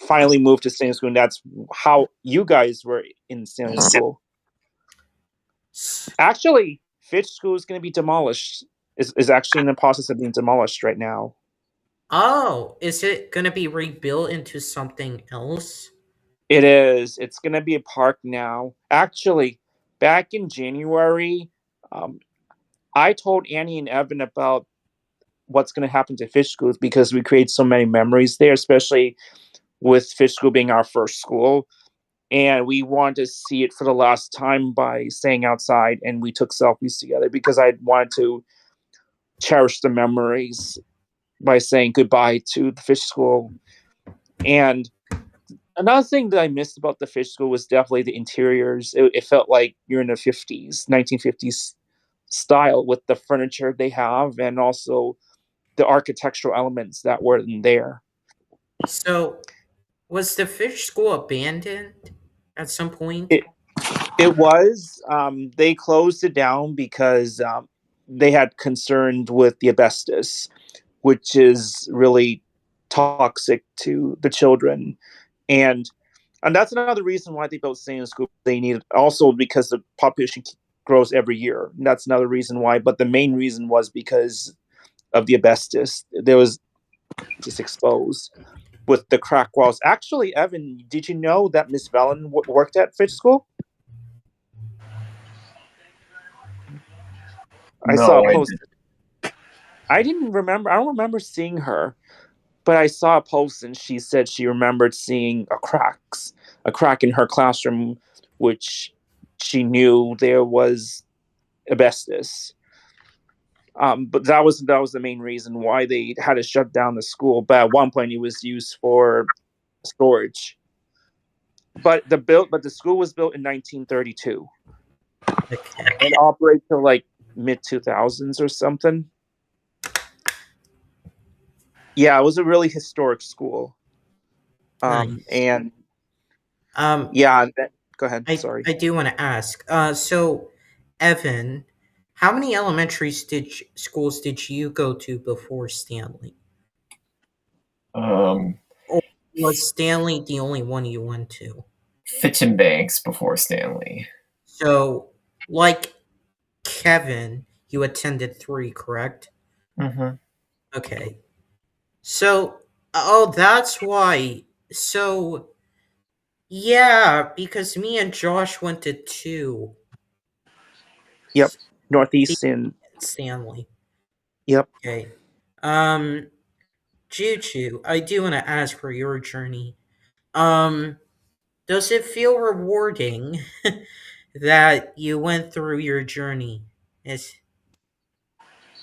finally moved to Stanley School. And that's how you guys were in Stanley School. Actually, Fitch School is going to be demolished. Is actually in the process of being demolished right now. Oh, is it going to be rebuilt into something else? It is. It's going to be a park now. Actually, back in January, I told Annie and Evan about what's going to happen to Fish Schools because we create so many memories there, especially with Fish School being our first school. And we wanted to see it for the last time by staying outside, and we took selfies together because I wanted to cherish the memories by saying goodbye to the Fish School. And another thing that I missed about the Fish School was definitely the interiors. It felt like you're in the 50s, 1950s style with the furniture they have and also the architectural elements that were in there. So, was the fish school abandoned at some point? It was. They closed it down because they had concerned with the asbestos, which is really toxic to the children. And that's another reason why they built Stanley School. They needed also because the population grows every year. And that's another reason why. But the main reason was because of the asbestos. There was just exposed with the crack walls. Actually, Evan, did you know that Miss Velen worked at Fitch School? I saw a post. I don't remember seeing her, but I saw a post and she said she remembered seeing a crack in her classroom, which she knew there was asbestos. But that was the main reason why they had to shut down the school. But at one point, it was used for storage. But the school was built in 1932 and operated till like mid 2000s or something. Yeah, it was a really historic school. Nice. And yeah, go ahead. Sorry. I do want to ask. So, Evan, how many elementary schools did you go to before Stanley? Or was Stanley the only one you went to? Fitch and Banks before Stanley. So, like Kevin, you attended 3, correct? Mm-hmm. Okay. So, that's why. So, yeah, because me and Josh went to 2. Yep. Northeast and Stanley. Yep. Okay. Juju, I do want to ask for your journey. Does it feel rewarding that you went through your journey?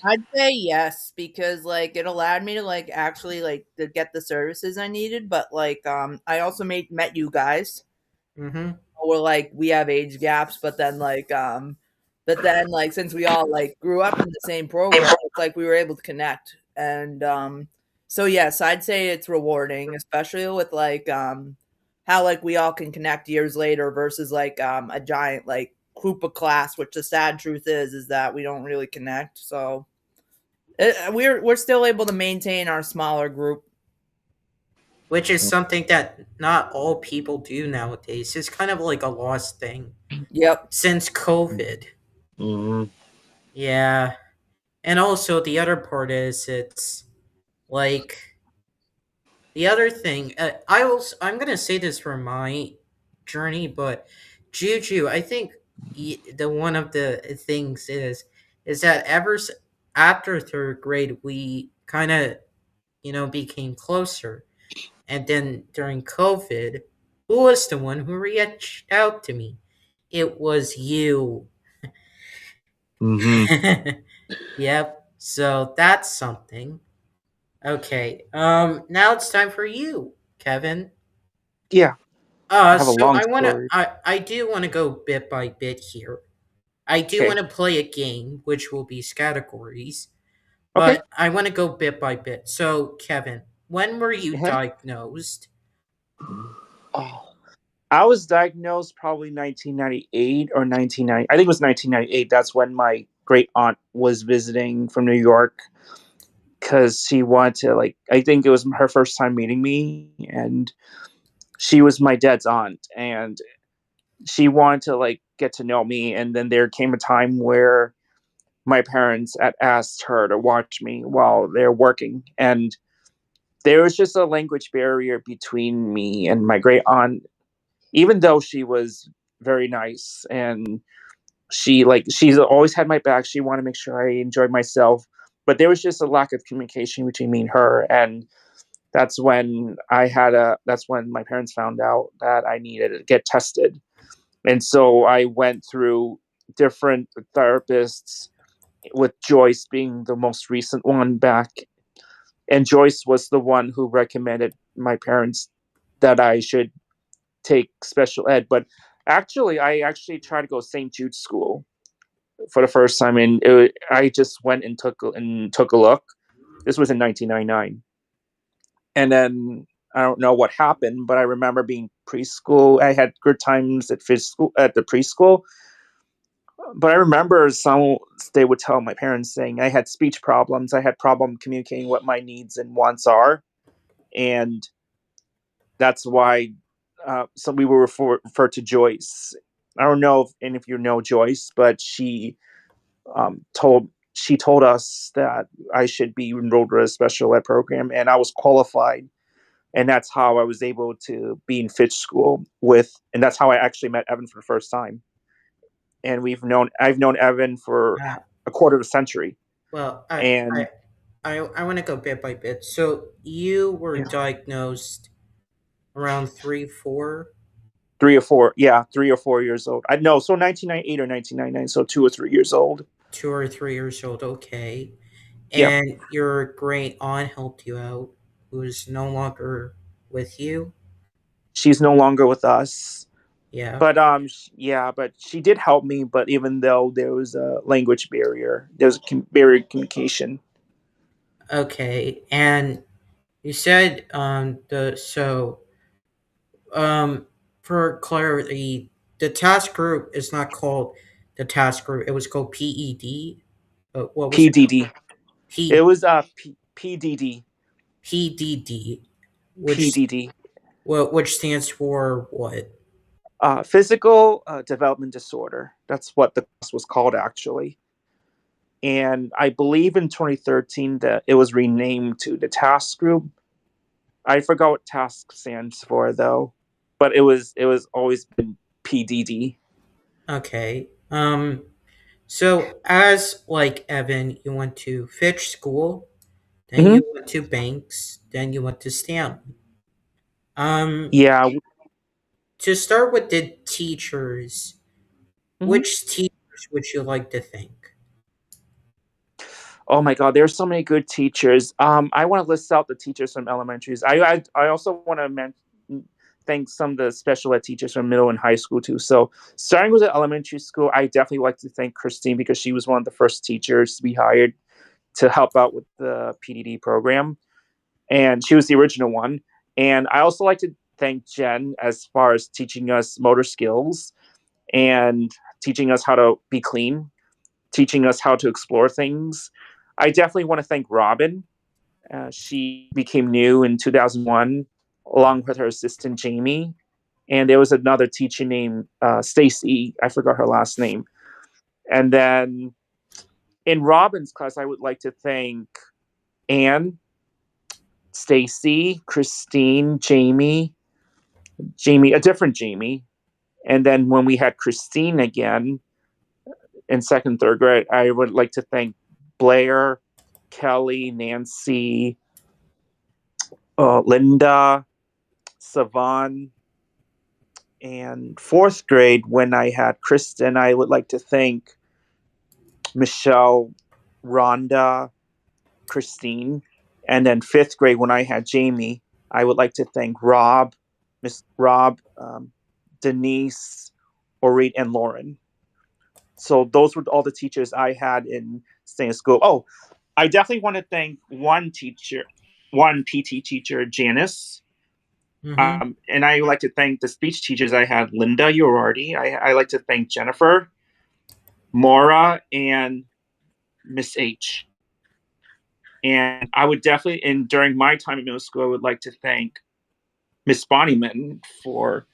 I'd say yes, because like it allowed me to like actually like to get the services I needed, but like I also met you guys. Mm-hmm. We're like we have age gaps, but then like since we all like grew up in the same program, it's like we were able to connect. And so yes, I'd say it's rewarding, especially with like how like we all can connect years later versus like a giant like group of class, which the sad truth is that we don't really connect. So we're still able to maintain our smaller group, which is something that not all people do nowadays. It's kind of like a lost thing. Yep. Since COVID. Mm-hmm. Yeah. And also the other part is it's like the other thing. I'm gonna say this for my journey, but Juju, I think the one of the things is that after 3rd grade we kind of became closer, and then during COVID, who was the one who reached out to me? It was you. Mm-hmm. Yep. So that's something. Okay. Now it's time for you, Kevin. Yeah. I have a So long I wanna story. I do wanna go bit by bit here. I do Okay. want to play a game, which will be categories, Okay. but I want to go bit by bit. So, Kevin, when were you Uh-huh. diagnosed? Oh, I was diagnosed probably 1998 or 1990. I think it was 1998. That's when my great aunt was visiting from New York because she wanted to like. I think it was her first time meeting me, and she was my dad's aunt, and she wanted to like get to know me. And then there came a time where my parents had asked her to watch me while they're working, and there was just a language barrier between me and my great aunt, even though she was very nice and she's always had my back. She wanted to make sure I enjoyed myself, but there was just a lack of communication between me and her. And that's when that's when my parents found out that I needed to get tested. And so I went through different therapists, with Joyce being the most recent one back. And Joyce was the one who recommended my parents that I should take special ed. But actually, I tried to go St. Jude's School for the first time, and I just went and took a look. This was in 1999, and then I don't know what happened, but I remember being preschool. I had good times at the preschool, but I remember they would tell my parents saying I had speech problems. I had problem communicating what my needs and wants are, and that's why so we were referred to Joyce. I don't know if you know Joyce, but she told us that I should be enrolled in a special ed program, and I was qualified, and that's how I was able to be in Fitch School and that's how I actually met Evan for the first time. And I've known Evan for Uh, a quarter of a century, well, and I want to go bit by bit. So you were yeah, diagnosed around 3, 4. 3 or 4 years old. I know, so 1998 or 1999, so 2 or 3 years old. 2 or 3 years old. Okay, Yeah, and your great aunt helped you out, who is no longer with you. she's no longer with us. Yeah. But yeah, but she did help me. But even though there was a language barrier, there's a barrier of communication. Okay, and you said the so for clarity, the task group is not called the task group. It was called PED. What was it called? PDD. It P was PDD. PDD, which PDD. which stands for what? Physical development disorder. That's what the class was called actually. And I believe in 2013 that it was renamed to the task group. I forgot what task stands for though, but it was always been PDD. Okay. So as like Evan, you went to Fitch School, then Hmm. you went to Banks, then you went to Stanley. Um, Yeah. to start with the teachers, Hmm. which teachers would you like to thank? Oh my God, there's so many good teachers. I want to list out the teachers from elementaries. I also want to thank some of the special ed teachers from middle and high school too. So starting with the elementary school, I definitely like to thank Christine because she was one of the first teachers to be hired to help out with the PDD program, and she was the original one. And I also like to thank Jen as far as teaching us motor skills and teaching us how to be clean, teaching us how to explore things. I definitely want to thank Robin. She became new in 2001, along with her assistant Jamie. And there was another teacher named Stacy. I forgot her last name. And then in Robin's class, I would like to thank Anne, Stacy, Christine, Jamie, a different Jamie. And then when we had Christine again in second, third grade, I would like to thank Blair, Kelly, Nancy, Linda, Savon. And fourth grade, when I had Kristen, I would like to thank Michelle, Rhonda, Christine. And then fifth grade, when I had Jamie, I would like to thank Rob, Miss Rob, Denise, Orit, and Lauren. So those were all the teachers I had in staying school. Oh, I definitely want to thank one PT teacher, Janice. Mm-hmm. And I like to thank the speech teachers I had, Linda Urardi. I like to thank Jennifer, Maura, and Miss H. And I would definitely, and during my time in middle school, I would like to thank Miss Bonnyman for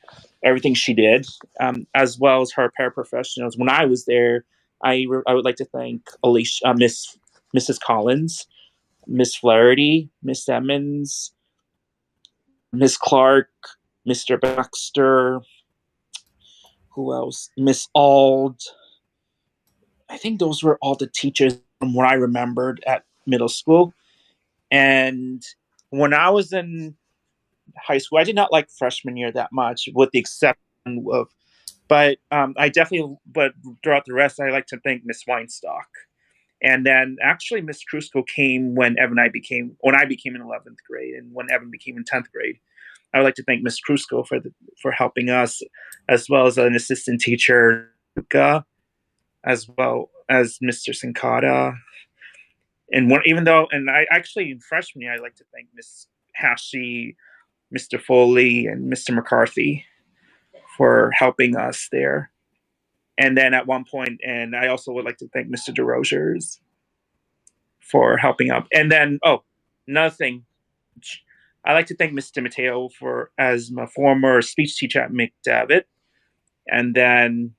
everything she did, as well as her paraprofessionals. When I was there, I would like to thank Alicia, Mrs. Collins, Miss Flaherty, Miss Emmons, Miss Clark, Mr. Baxter, who else? Miss Ald. I think those were all the teachers from what I remembered at middle school. And when I was in high school, I did not like freshman year that much, with the exception of, but throughout the rest, I like to thank Miss Weinstock. And then actually Miss Crusko came when I became in 11th grade and when Evan became in 10th grade. I would like to thank Miss Crusko for helping us, as well as an assistant teacher, Luca, as well as Mr. Sincata. And I actually in freshman year, I like to thank Miss Hashi, Mr. Foley, and Mr. McCarthy for helping us there. And then at one point, and I also would like to thank Mr. DeRogers for helping out. And then, another thing, I like to thank Mr. Mateo as my former speech teacher at McDavitt. And then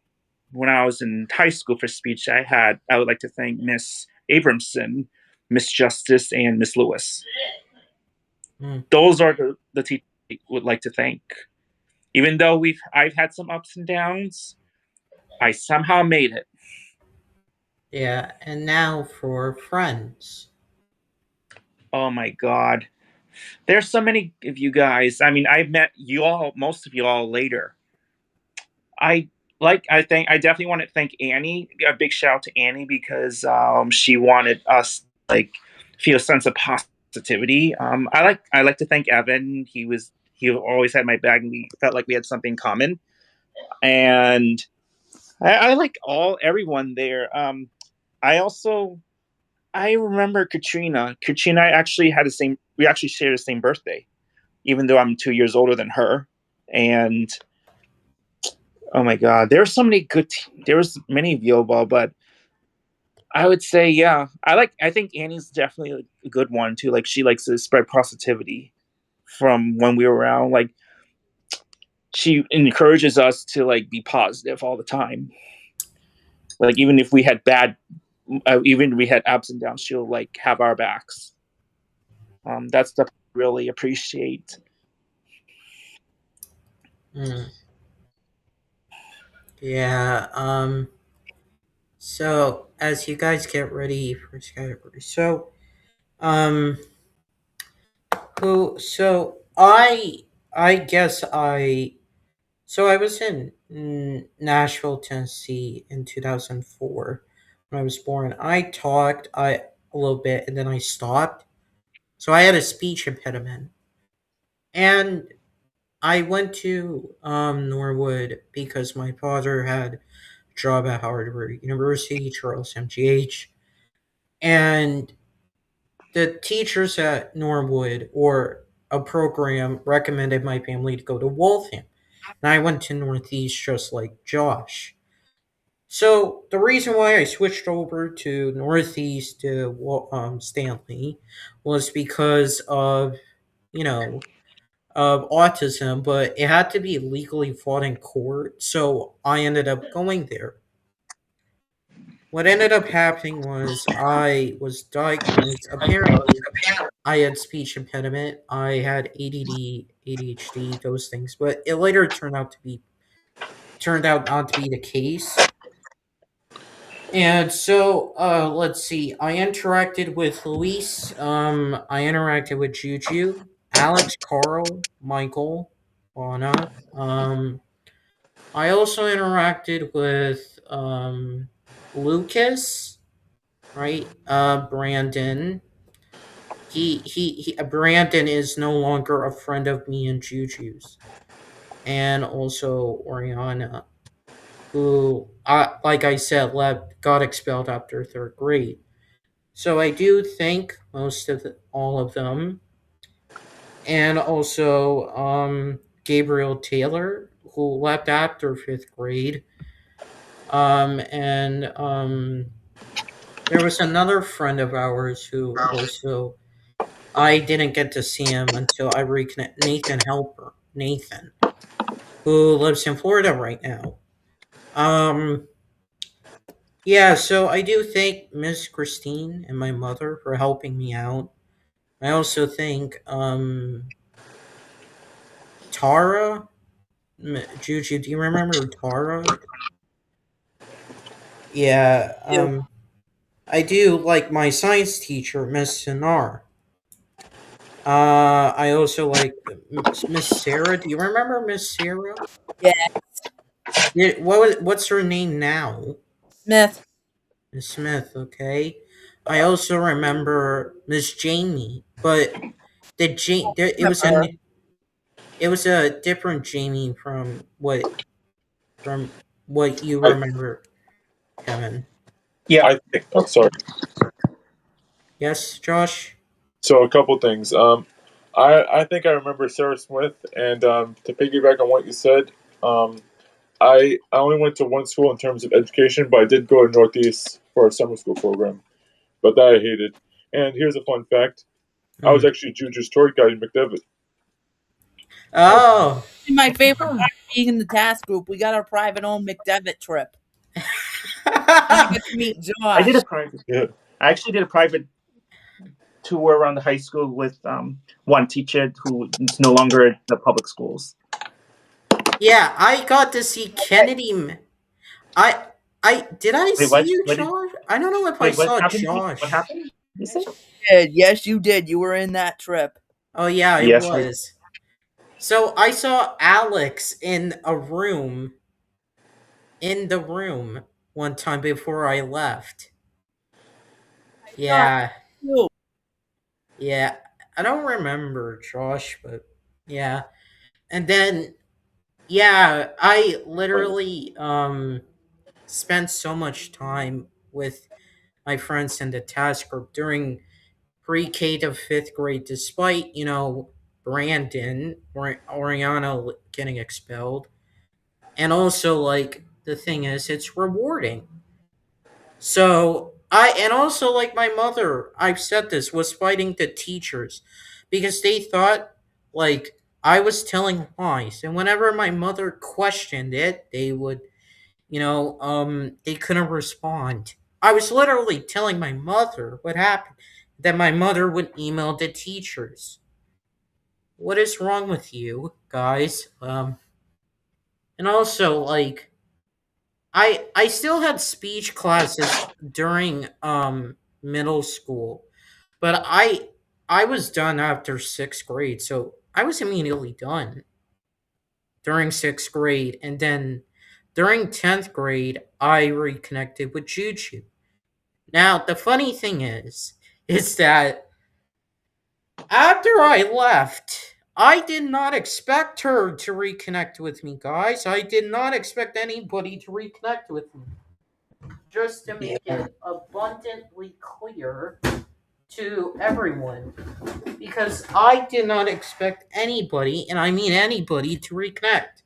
when I was in high school for speech, I would like to thank Miss Abramson, Miss Justice, and Miss Lewis. Those are the teachers I would like to thank. Even though I've had some ups and downs, I somehow made it. Yeah, and now for friends. Oh my God. There's so many of you guys. I mean, I've met you all, most of you all later. I definitely want to thank Annie. A big shout out to Annie because she wanted us to, like, feel a sense of positivity. I like to thank Evan. He always had my back, and we felt like we had something in common. And I like everyone there. I remember Katrina. Katrina, we actually share the same birthday, even though I'm 2 years older than her. And oh my God, there was many of you, but I would say, yeah, I think Annie's definitely a good one too. Like, she likes to spread positivity from when we were around. Like, she encourages us to, like, be positive all the time. Like, even if we had ups and downs, she'll, like, have our backs. That's stuff I really appreciate. Yeah. So as you guys get ready for this category, I guess I was in Nashville, Tennessee in 2004 when I was born. I talked a little bit and then I stopped. So I had a speech impediment. And I went to Norwood because my father had a job at Harvard University, Charles MGH. And the teachers at Norwood or a program recommended my family to go to Waltham. And I went to Northeast just like Josh. So the reason why I switched over to Northeast to Stanley was because of, of autism, but it had to be legally fought in court. So I ended up going there. What ended up happening was I was diagnosed. Apparently, I had speech impediment. I had ADD, ADHD, those things. But it later turned out not to be the case. And so, let's see. I interacted with Luis. I interacted with Juju, Alex, Carl, Michael, Lana. I also interacted with Lucas, right? Brandon. Brandon is no longer a friend of me and Juju's, and also Oriana, who, like I said, got expelled after third grade. So I do thank all of them, and also Gabriel Taylor, who left after fifth grade. And there was another friend of ours who also I didn't get to see him until I reconnect Nathan, who lives in Florida right now. Yeah, so I do thank Miss Christine and my mother for helping me out. I also thank Tara. Juju, do you remember Tara? Yeah, I do like my science teacher, Miss Sinar. I also like Miss Sarah. Do you remember Miss Sarah? Yeah. What's her name now? Smith. Miss Smith. Okay. I also remember Miss Jamie, but it was a different Jamie from what you remember, Kevin. Yeah. I'm sorry. Yes, Josh. So a couple things. I think I remember Sarah Smith, and to piggyback on what you said, I only went to one school in terms of education, but I did go to Northeast for a summer school program, but that I hated. And here's a fun fact: I was actually Juju's tour guide in McDevitt. Oh, My favorite part of being in the task group, we got our private owned McDevitt trip. I get to meet Josh. I did a private. Yeah. I actually did a private tour around the high school with one teacher who is no longer at the public schools. yeah, I got to see Kennedy. Did I see what? you, What did- Josh? I don't know if I Wait, what saw happened? Josh. What happened? You say? Yes, you did. You were in that trip. Oh yeah, I Yes, was. So I saw Alex in the room one time before I left. Yeah, You. yeah. I don't remember Josh, but yeah. And then yeah, I literally spent so much time with my friends in the task group during pre-K to fifth grade, despite Brandon or Oriana getting expelled, and also like the thing is, it's rewarding. So and also like my mother, I've said this, was fighting the teachers because they thought like I was telling lies, and whenever my mother questioned it, they would they couldn't respond. I was literally telling my mother what happened. That my mother would email the teachers. What is wrong with you guys? And also like I still had speech classes during middle school, but I was done after sixth grade, so I was immediately done during sixth grade, and then during 10th grade I reconnected with Juju. Now the funny thing is that after I left, I did not expect her to reconnect with me, guys. I did not expect anybody to reconnect with me. Just to make it abundantly clear to everyone. Because I did not expect anybody, and I mean anybody, to reconnect.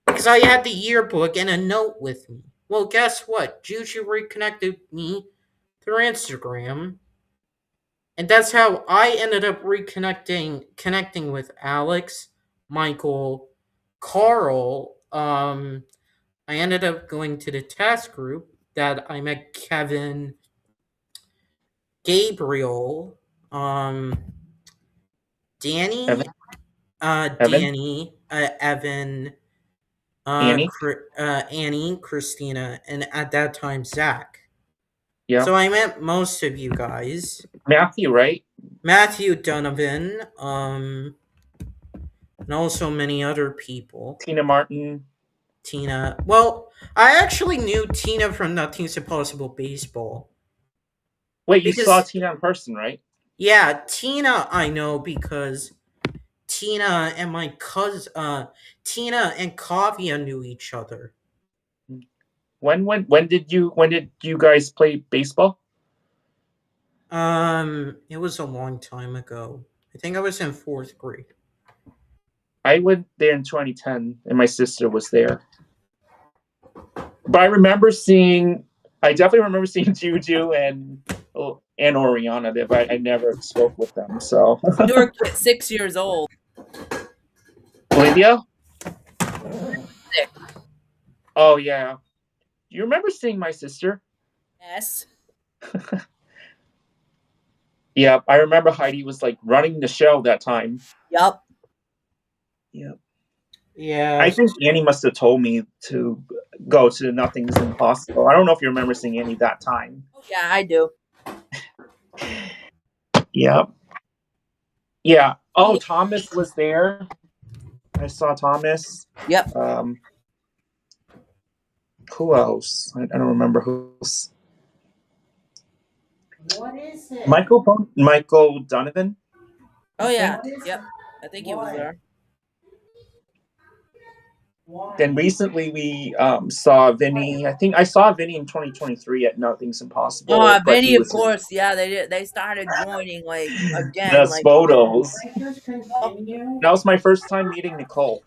Because I had the yearbook and a note with me. Well, guess what? Juju reconnected me through Instagram. And that's how I ended up connecting with Alex, Michael, Carl. I ended up going to the task group that I met Kevin, Gabriel, Danny, Evan? Danny, Evan, Annie? Annie, Christina, and at that time Zach. Yeah. So I met most of you guys. Matthew, right? Matthew Donovan, and also many other people. Tina Martin. Tina. Well, I actually knew Tina from Nothing's Impossible Baseball. Wait, you Because- saw Tina in person, right? Yeah, Tina I know because Tina and my cousin, Tina and Kavya knew each other. When did you guys play baseball? It was a long time ago. I think I was in fourth grade. I went there in 2010, and my sister was there. But I definitely remember seeing Juju and Oriana there, but I never spoke with them. So You were 6 years old. Olivia? 6. Oh yeah. Do you remember seeing my sister? Yes. Yeah, I remember Heidi was like running the show that time. Yup. Yep. Yeah. I think Annie must have told me to go to Nothing's Impossible. I don't know if you remember seeing Annie that time. Yeah, I do. Yeah. Yeah. Oh, Thomas was there. I saw Thomas. Yep. Who else? I don't remember who else. What is it? Michael Donovan. Oh yeah. Yep. I think he was there. Then recently we saw Vinny. I think I saw Vinny in 2023 at Nothing's Impossible. Oh, but Vinny, he of was- course. Yeah, they started joining like again. The like photos. That was my first time meeting Nicole.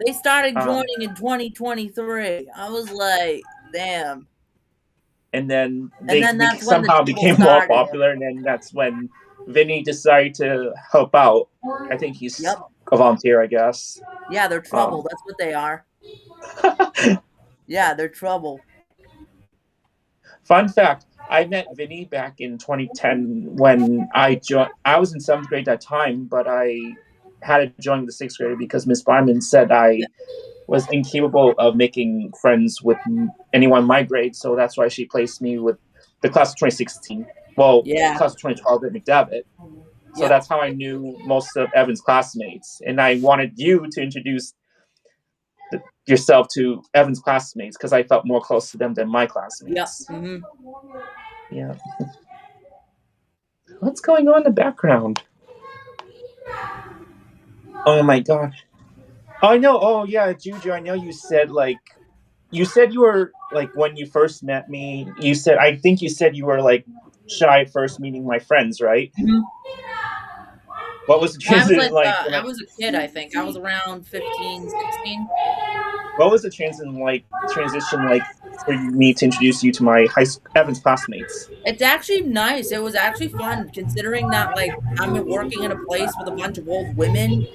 they started joining in 2023. I was like, damn. And then then that's when the somehow people became more started. popular, and then that's when Vinny decided to help out. I think he's Yep. a volunteer, I guess. Yeah, they're trouble. That's what they are. Yeah, they're trouble. Fun fact: I met Vinny back in 2010 when I joined. I was in 7th grade at that time, but I had to join the 6th grade because Miss Byman said I was incapable of making friends with anyone my grade, so that's why she placed me with the class of 2016. Well, Yeah. class of 2012 at McDevitt. So Yep. that's how I knew most of Evan's classmates, and I wanted you to introduce yourself to Evan's classmates because I felt more close to them than my Yep. classmates. hmm Yeah. What's going on in the background? Oh my gosh. Oh, I know. Oh yeah, Juju, I know you said you were like when you first met me, I think you said you were like shy at first meeting my friends, right? Mhm. What was the I was transition like, like? I was a kid, I think. I was around 15, 16. What was the transition like for me to introduce you to my Evan's classmates? It's actually nice. It was actually fun considering that like I'm working in a place with a bunch of old women,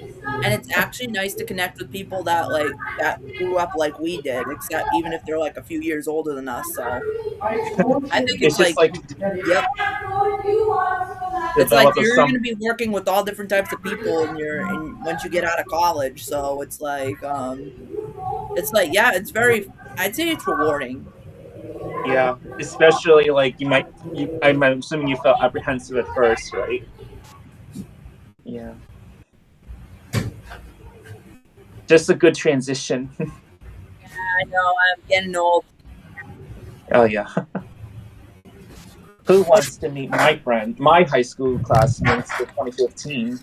and it's actually nice to connect with people that grew up like we did, except even if they're like a few years older than us. So I think It's it's just like, like yep, it's like develop you're some. going to be working with all different types of people once you get out of college. So it's like yeah, it's very. I'd say it's rewarding. Yeah, especially like I'm assuming you felt apprehensive at first, right? Yeah, just a good transition. I know I'm getting old. Oh yeah. Who wants to meet my high school classmates for 2015?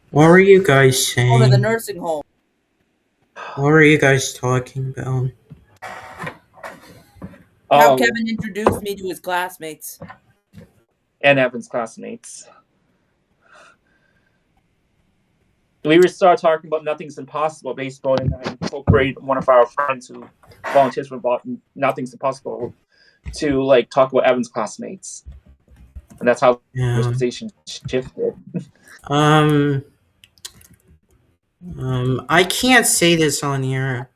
What were you guys Go to the saying? nursing home. What were you guys talking about? How Oh, Kevin introduced me to his classmates. and Evan's classmates. We were start talking about Nothing's Impossible baseball, and I incorporated one of our friends who volunteers for Nothing's Impossible to like talk about Evan's classmates, and that's how the Yeah. conversation shifted. I can't say this on here.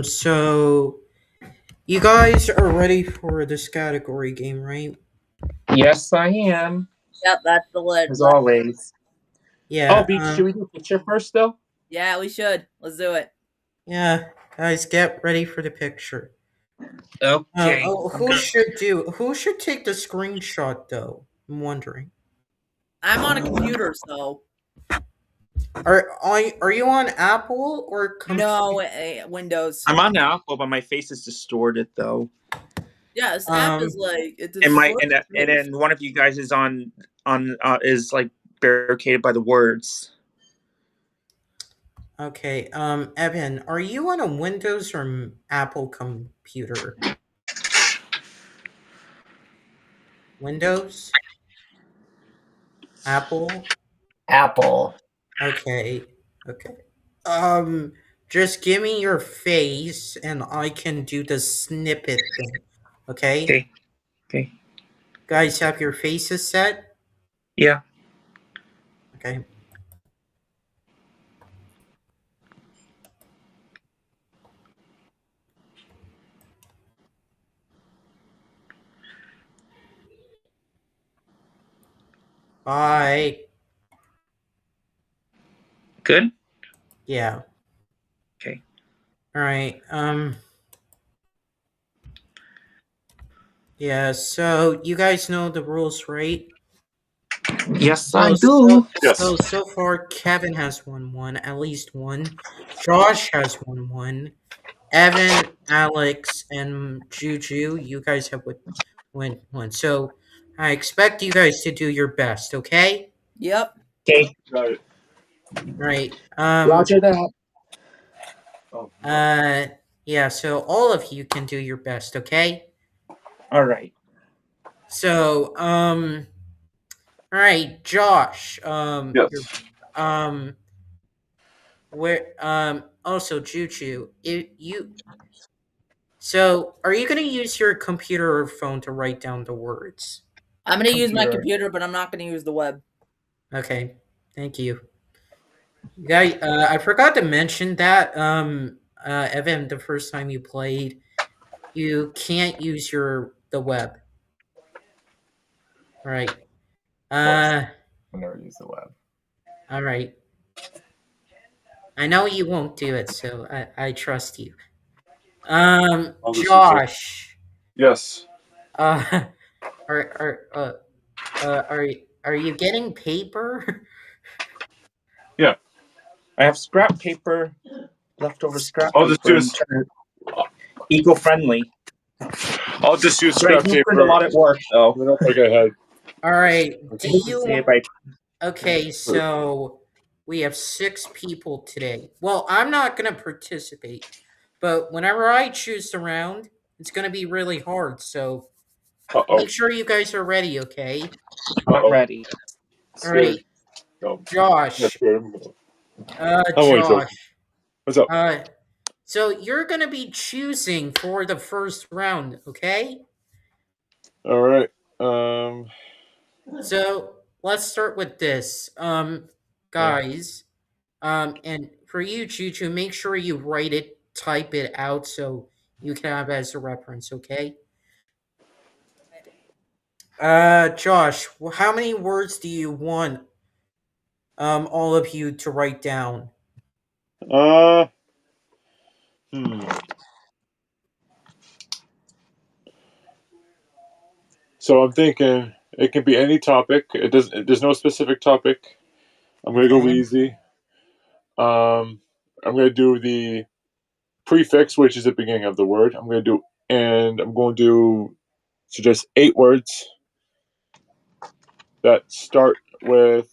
So you guys are ready for this category game, right? Yes, I am, Yep, that's the lid. as always. Yeah. Should we do a picture first, though? Yeah, we should. Let's do it. Yeah, guys, get ready for the picture. Okay. Who should take the screenshot though? I'm wondering. I'm on a computer, so Are you on Apple or no Windows. I'm on Apple, but my face is distorted though. Yeah, this app is like it's And then one of you guys is on is like barricaded by the words. Okay, Evan, are you on a Windows or Apple computer? Windows? Apple? Apple. Okay. Just give me your face and I can do the snippet thing. Okay? Okay. Guys, have your faces set? Yeah. Okay. Bye. Good? Yeah. Okay. All right. Yeah, so you guys know the rules, right? Yes, Oh, I do. Yes. So far, Kevin has won at least one. Josh has won. Evan, Alex, and Juju, you guys have won one. So I expect you guys to do your best, okay? Yep. Okay. Got it. Right. Roger that. Yeah, so all of you can do your best, okay? All right. So, all right, Josh, Yes. also Juju, so are you going to use your computer or phone to write down the words? I'm gonna use my Computer. computer, but I'm not gonna use the web. Okay, thank you. Guy, I forgot to mention that, Evan, the first time you played, you can't use the web. All right. I never use the web. All right. I know you won't do it, so I trust you. I'll just use it. Josh, Yes. uh, are you getting paper? I have scrap paper, leftover scrap I'll paper. just do and turn it eco-friendly. I'll just use But I scrap do paper. print a lot at work, though. I don't think I had. All right. I Do hate to you? say it, but Okay, so we have 6 people today. Well, I'm not gonna participate, but whenever I choose the round, it's gonna be really hard. So Uh-oh. make sure you guys are ready. Okay. I'm not ready. All right, No. Josh. That's good. only Josh. What's up? So you're gonna be choosing for the first round. Okay. All right. So let's start with this. Guys, and for you, Juju, make sure you write it, type it out so you can have it as a reference, okay? Josh, how many words do you want all of you to write down? So I'm thinking it can be any topic. It doesn't. There's no specific topic. I'm gonna go Okay. easy. I'm gonna do the prefix, which is the beginning of the word. I'm going to do suggest 8 words that start with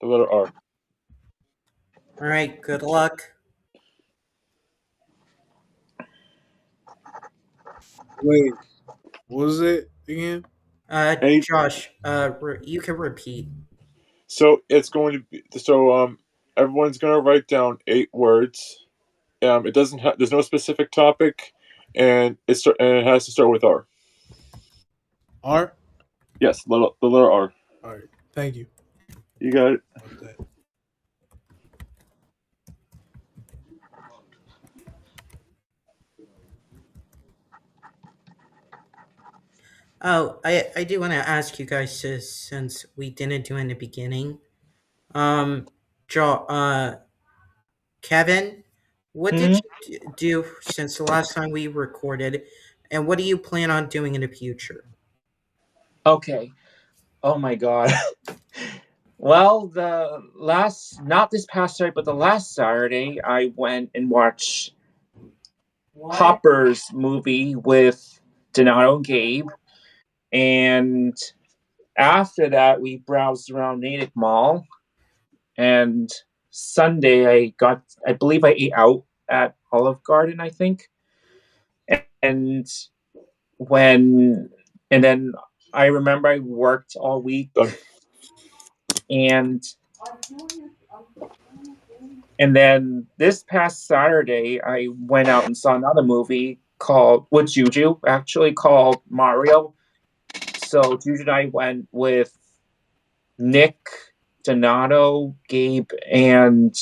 the letter R. All right, good luck. Wait, what was it again? Any- Josh, you can repeat. So it's going to be everyone's going to write down 8 words. It doesn't have. There's no specific topic, and it has to start with R. R? Yes, the letter R. All right, thank you. You got it. About that. Oh, I do want to ask you guys this since we didn't do it in the beginning. Kevin, what did you do since the last time we recorded, and what do you plan on doing in the future? Okay. Oh my god. Well, not this past Saturday, but the last Saturday, I went and watched Hopper's movie with Donato and Gabe. And after that, we browsed around Natick Mall. And Sunday, I believe I ate out at Olive Garden, I think. And then I remember I worked all week. And then this past Saturday, I went out and saw another movie with Juju, actually called Mario. So Juju and I went with Nick, Donato, Gabe, and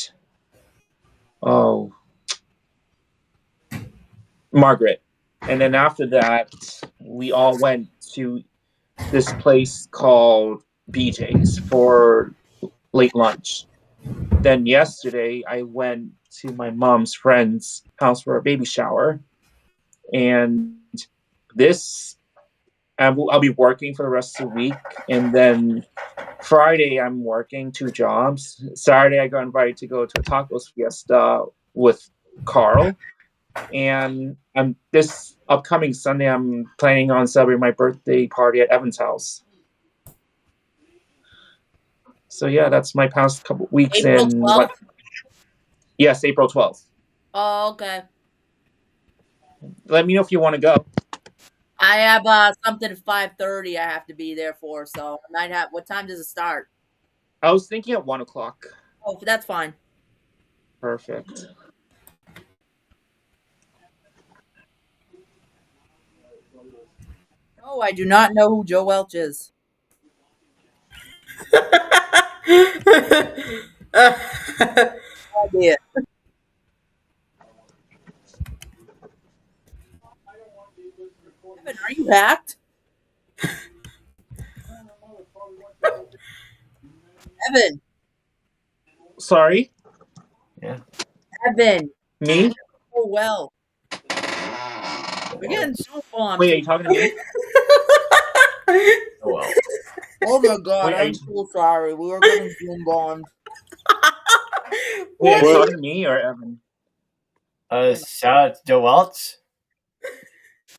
Margaret. And then after that, we all went to this place called BJ's for late lunch. Then yesterday, I went to my mom's friend's house for a baby shower. And I'll be working for the rest of the week. And then Friday, I'm working 2 jobs. Saturday, I got invited to go to a tacos fiesta with Carl. And this upcoming Sunday, I'm planning on celebrating my birthday party at Evan's house. So yeah, that's my past couple weeks. April 12th? Yes, April 12th. Oh, okay. Let me know if you want to go. I have something at 5:30 I have to be there for, so I might have. What time does it start? I was thinking at 1 o'clock. Oh, that's fine. Perfect. Oh, I do not know who Joe Welch is. No idea. Evan, are you hacked? Evan, Sorry, Evan, me? oh well. We're getting so bombed. Wait, are you talking to me? Oh, well. Oh my god, Wait, are I'm you- so sorry. We were getting Zoom bombed. Wait, are you What? talking to me or Evan? Shout out to Joe Welch.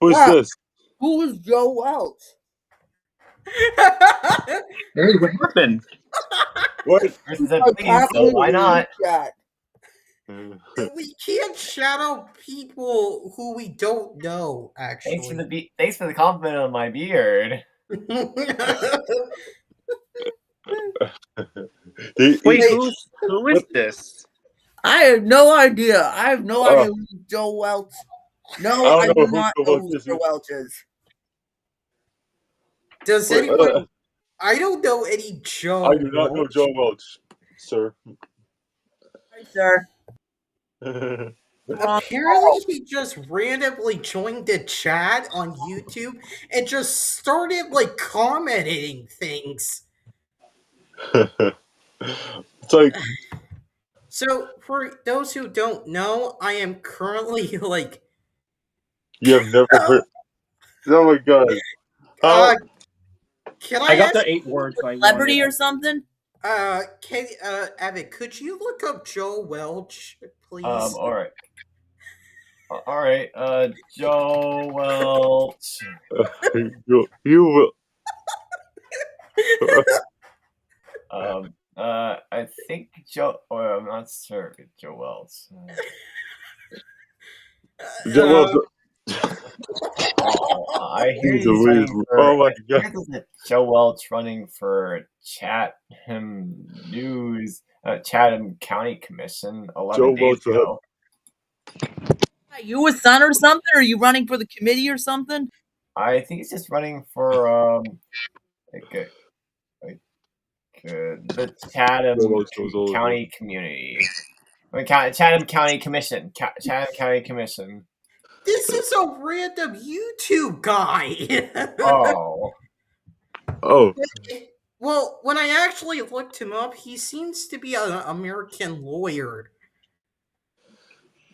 Who's Yeah. this? Who is Joe Welch? Hey, what happened? What? Chris said, please, so why not? Chat. We can't shout out people who we don't know, actually. Thanks for the compliment on my beard. Wait, who is this? I have no idea. I have no Oh. idea who Joe Welch. No, I I don't do know who not Joe know Welch who is. Joe Welch is. Does Wait, anyone? I don't know any Joe. I do not know Welch. Joe Welch, sir. Hi, sir. Apparently, he just randomly joined the chat on YouTube and just started like commenting things. It's like, So, for those who don't know, I am currently like, you have never heard. Oh my god. uh, can I I got ask, the 8 words. So I Celebrity or wanted- something? Evan, could you look up Joe Welch, please? All right. All right. Joe Welch. you I think Joe. Or I'm not sure. Joe Welch. Joe Welch. I hear He's he's a running weird- for. oh my I hear there's a Joe Welch running for Chatham News, Chatham County Commission 11 Joe days Welch, ago. Are you a son or something? Or are you running for the committee or something? I think he's just running for the Chatham Joe Welch knows all of County Community. Chatham County Commission. Chatham County Commission. This is a random YouTube guy. Oh. Oh, Well, when I actually looked him up, he seems to be an American lawyer.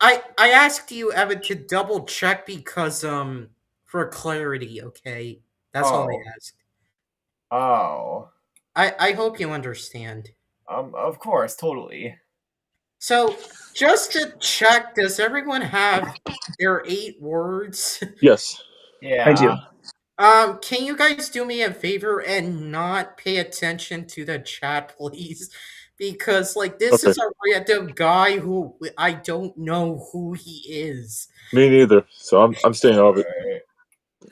I asked you, Evan, to double check because for clarity, okay? That's all I asked. Oh. I hope you understand. Of course, totally. So, just to check, does everyone have their 8 words? yes. Yeah. I do. Can you guys do me a favor and not pay attention to the chat, please? Because, like, this Okay. is a random guy who I don't know who he is. Me neither. So I'm staying out of it.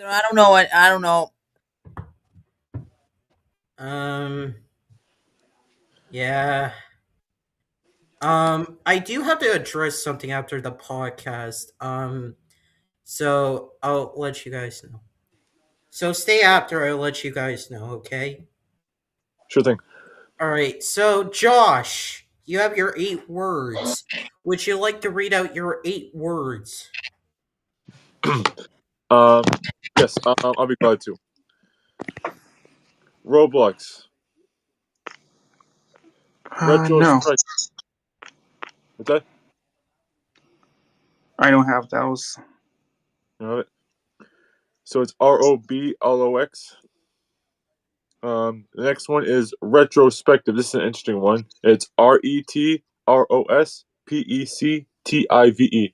Alright. I don't know. I don't know. Yeah. I do have to address something after the podcast. So I'll let you guys know. So stay after I let you guys know, okay? Sure thing. All right. So Josh, you have your 8 words. Would you like to read out your 8 words? Yes, I'll be glad to. Roblox. Retro no, Strike. What's that? I don't have those. You have it? So it's ROBLOX. The next one is retrospective. This is an interesting one. It's RETROSPECTIVE.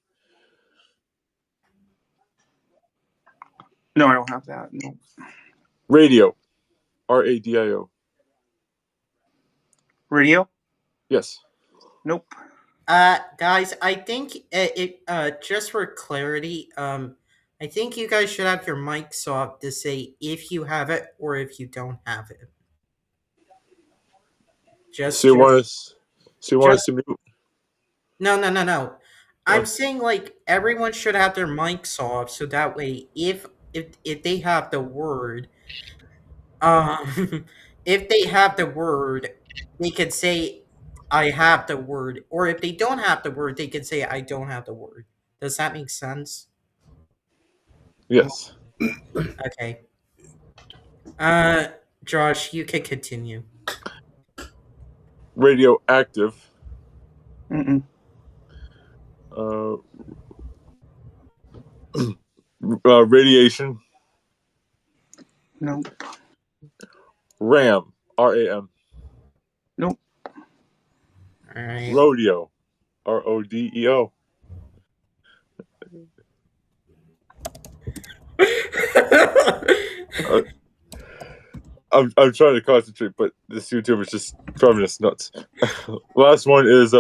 No, I don't have that. No. Radio. RADIO. Radio? Yes. Nope. Guys, I think just for clarity, I think you guys should have your mics off to say if you have it or if you don't have it. Just So you want us to mute? No. I'm saying like everyone should have their mics off so that way if if they have the word, um, if they have the word, they could say, "I have the word," or if they don't have the word, they could say, "I don't have the word." Does that make sense? Yes. Okay. Uh, Josh, you can continue. Radioactive. Mm-mm. Uh, radiation. No. RAM. RAM. Nope. All right. Rodeo. RODEO. Uh, I'm trying to concentrate, but this YouTube is just driving us nuts. Last one is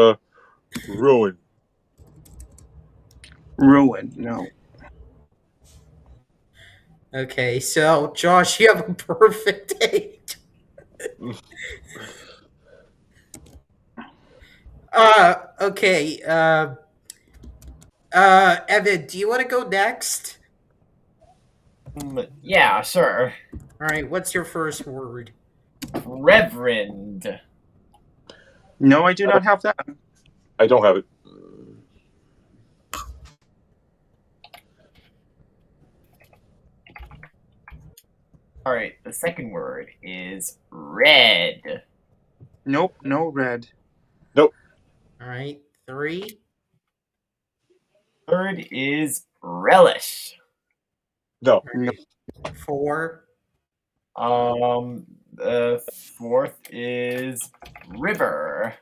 ruin. Ruin. No. Okay, so Josh, you have a perfect 8. Okay. Evan, do you want to go next? Yeah, sure. All right. What's your first word? Reverend. No, I do not have that. I don't have it. All right, the second word is red. Nope. No red. All right. 3. Third is relish. No. No. 4. The fourth is river.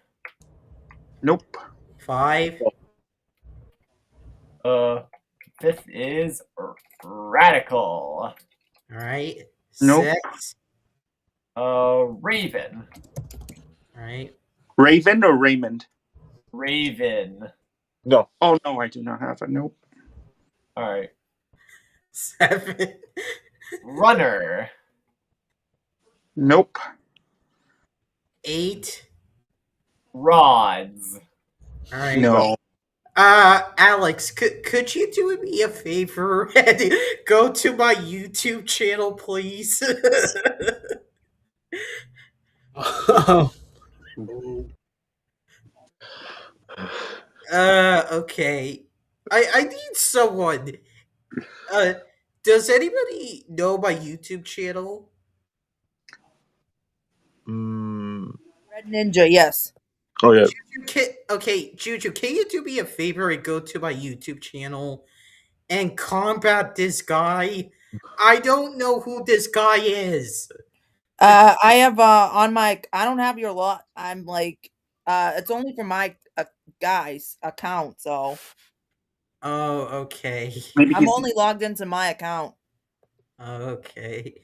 Nope. 5. Fifth is radical. All right. Nope. 6. Raven. All right. Raven or Raymond? Raven. No. Oh no, I do not have it. Nope. All right. 7. Runner. Nope. 8. Rods. All right. No. Alex, could you do me a favor and go to my YouTube channel, please? Okay. I need someone. Uh, does anybody know my YouTube channel? Red Ninja, yes. Oh yeah. Okay, Juju, can you do me a favor and go to my YouTube channel and combat this guy? I don't know who this guy is. I have on my. I don't have your lot. I'm like, it's only for my guy's account, so Oh, okay. Maybe I'm he's only logged into my account. Okay.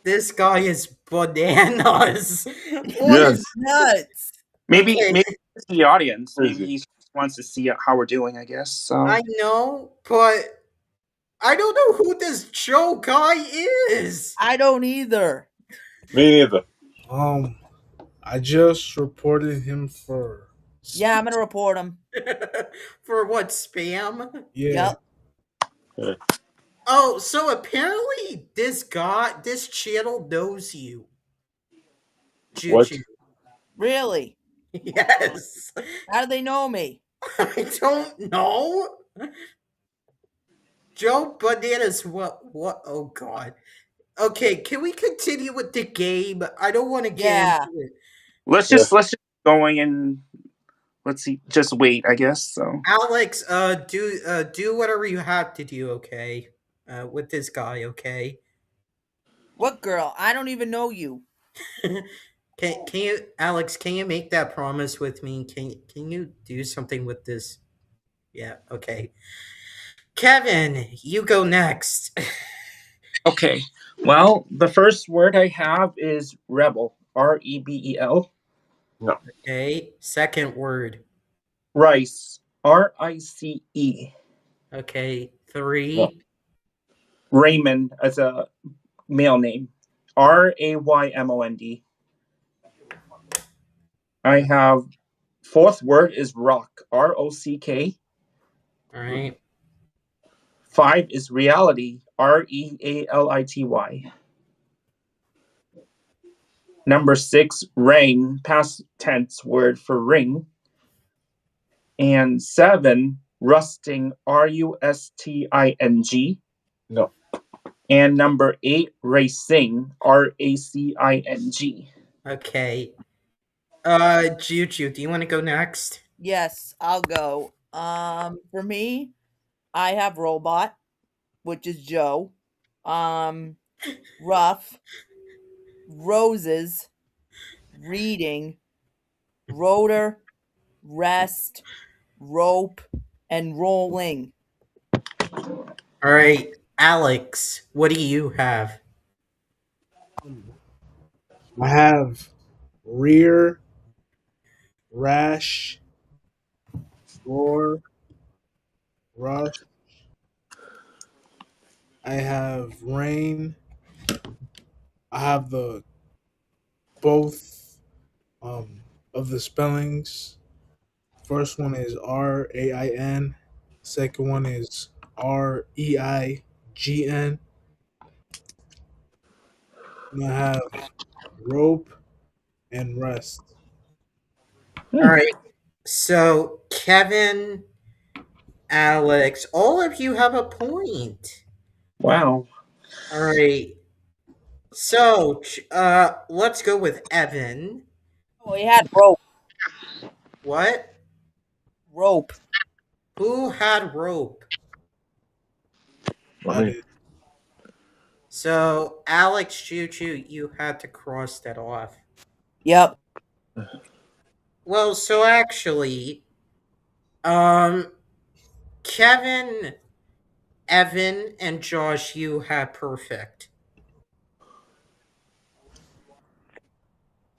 This guy is bananas. What Yes. is Nuts. maybe okay? maybe it's the audience. Crazy. Maybe he just wants to see how we're doing. I guess. So I know, but I don't know who this Joe guy is. I don't either. Me neither. I just reported him for. Yeah, I'm gonna report him. For what, spam? Yeah. Yep. Oh, so apparently this channel knows you. What? Juju. Really? Yes. How do they know me? I don't know. Joe Bananas, what? Oh, God. Okay, can we continue with the game? I don't want to get Yeah. into it. let's just going and let's see. Just wait. I guess. So Alex, do whatever you have to do, okay? With this guy, okay? What girl? I don't even know you. Can you, Alex? Can you make that promise with me? Can you do something with this? Yeah, okay. Kevin, you go next. okay. Well, the first word I have is rebel. REBEL. Okay, second word. Rice. RICE. Okay, 3. No. Raymond as a male name. RAYMOND. I have fourth word is rock. ROCK. All right. 5 is reality, REALITY. Number 6, rain, past tense word for ring. And 7, rusting, RUSTING. No. And number 8, racing, RACING. Okay. Juju, do you want to go next? Yes, I'll go. For me, I have robot, which is Joe. Rough, roses, reading, rotor, rest, rope, and rolling. All right, Alex, what do you have? I have rear, rash, roar, rush. I have rain. I have the both of the spellings. First one is RAIN. Second one is REIGN. And I have rope and rest. All right. So, Kevin, Alex, all of you have a point. Wow. All right. So, let's go with Evan. Oh, he had rope. What? Rope. Who had rope? I did. So, Alex, Juju, you had to cross that off. Yep. Well, so actually, Kevin, Evan, and Josh, you had perfect.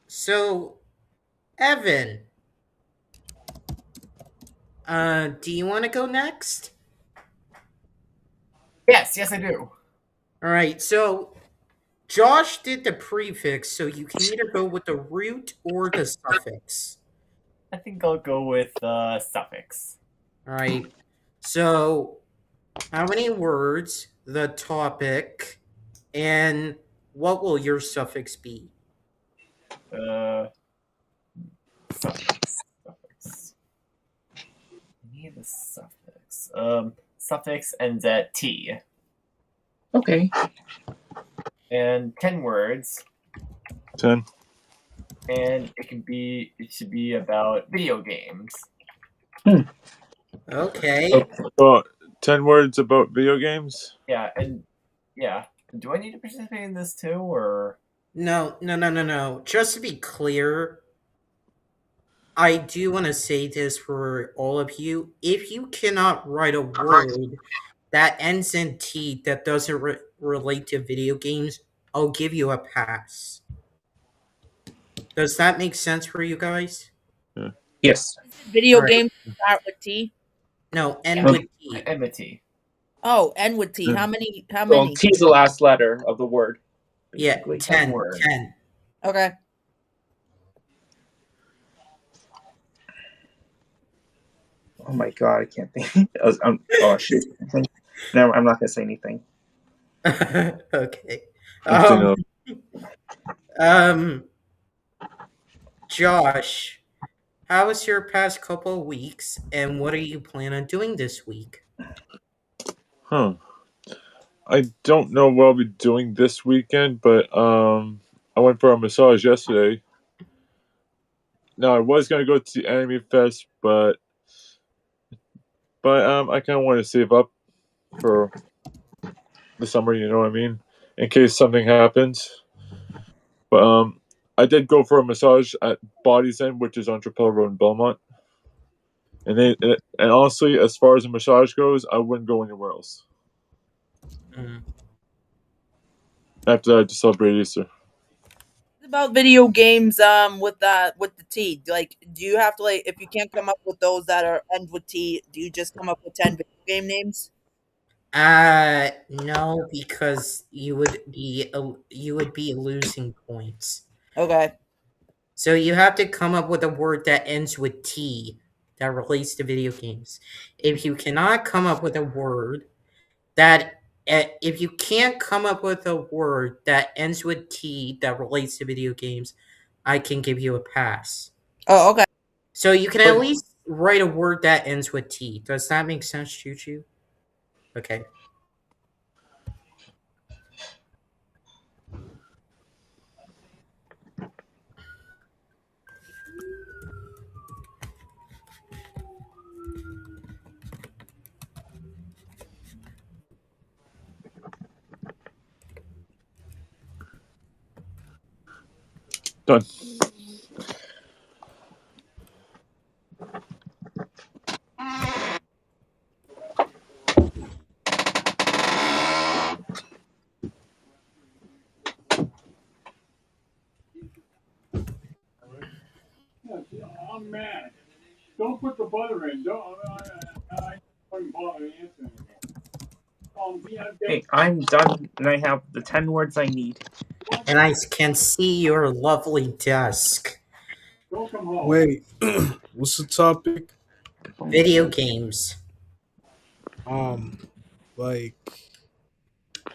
So, Evan, do you want to go next? Yes, I do. All right, so Josh did the prefix, so you can either go with the root or the suffix. I think I'll go with suffix. All right, so how many words, the topic, and what will your suffix be? Suffix. I need the suffix. Suffix ends at T. Okay. And 10 words. 10. And it should be about video games. Okay. Well, 10 words about video games? Yeah, and yeah. Do I need to participate in this too, or? No. Just to be clear, I do want to say this for all of you. If you cannot write a word that ends in T that doesn't relate to video games, I'll give you a pass. Does that make sense for you guys? Yes. Video Alright. games start with T. No, end Yeah. with T. Enmity. Oh, end with T. How many? How Well, many? T is the last letter of the word. Yeah, basically. 10. word. 10. Okay. Oh my god, I can't think. Oh shoot. No, I'm not gonna say anything. Okay. Something Josh, how was your past couple of weeks, and what are you planning on doing this week? Huh. I don't know what I'll be doing this weekend, but I went for a massage yesterday. Now I was gonna go to the Anime Fest, but I kind of want to save up for the summer. You know what I mean, in case something happens. But I did go for a massage at Body's End, which is on Trapella Road in Belmont. And honestly, as far as a massage goes, I wouldn't go anywhere else. Mm. After that, to celebrate Easter. About video games with the T, like, do you have to, like, if you can't come up with those that are end with T, do you just come up with 10 video game names? No, because you would be losing points. Okay. So you have to come up with a word that ends with T that relates to video games. If you cannot come up with a word that if you can't come up with a word that ends with T that relates to video games, I can give you a pass. Oh, okay. So you can at least write a word that ends with T. Does that make sense, Choo? Okay. Done. I'm mad. Don't put the butter in. Don't bother answering. Hey, I'm done, and I have the 10 words I need. And I can see your lovely desk. Don't come home. Wait, what's the topic? Video games. Like,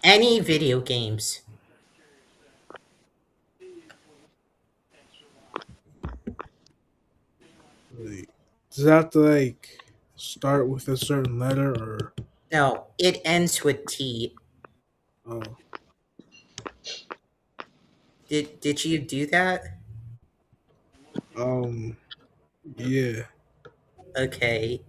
Any video games. does it have to like start with a certain letter or? No, it ends with T. Oh, Did you do that? yeah. Okay.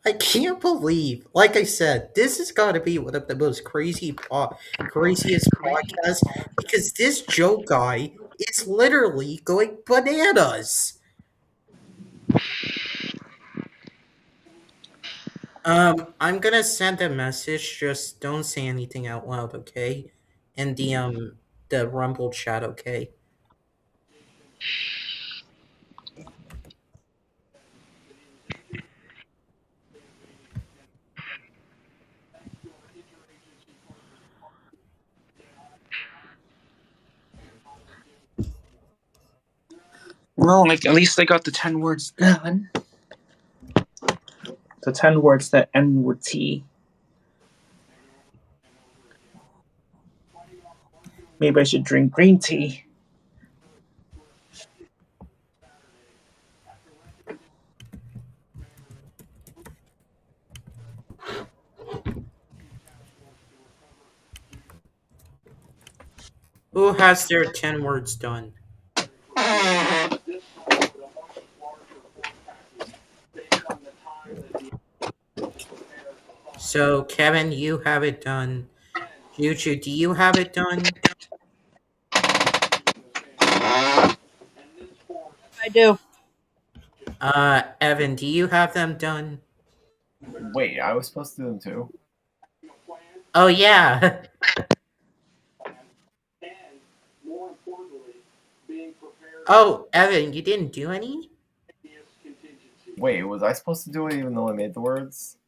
I can't believe, like I said, this has got to be one of the most craziest podcasts because this Joe guy is literally going bananas. I'm gonna send a message. Just don't say anything out loud, okay? In the Rumble chat, okay? Well, like, at least I got the 10 words done. The 10 words that end with T. Maybe I should drink green tea. Who has their 10 words done? So, Kevin, you have it done. Juju, do you have it done? I do. Evan, do you have them done? Wait, I was supposed to do them too. Oh, yeah. Oh, Evan, you didn't do any? Wait, was I supposed to do it even though I made the words?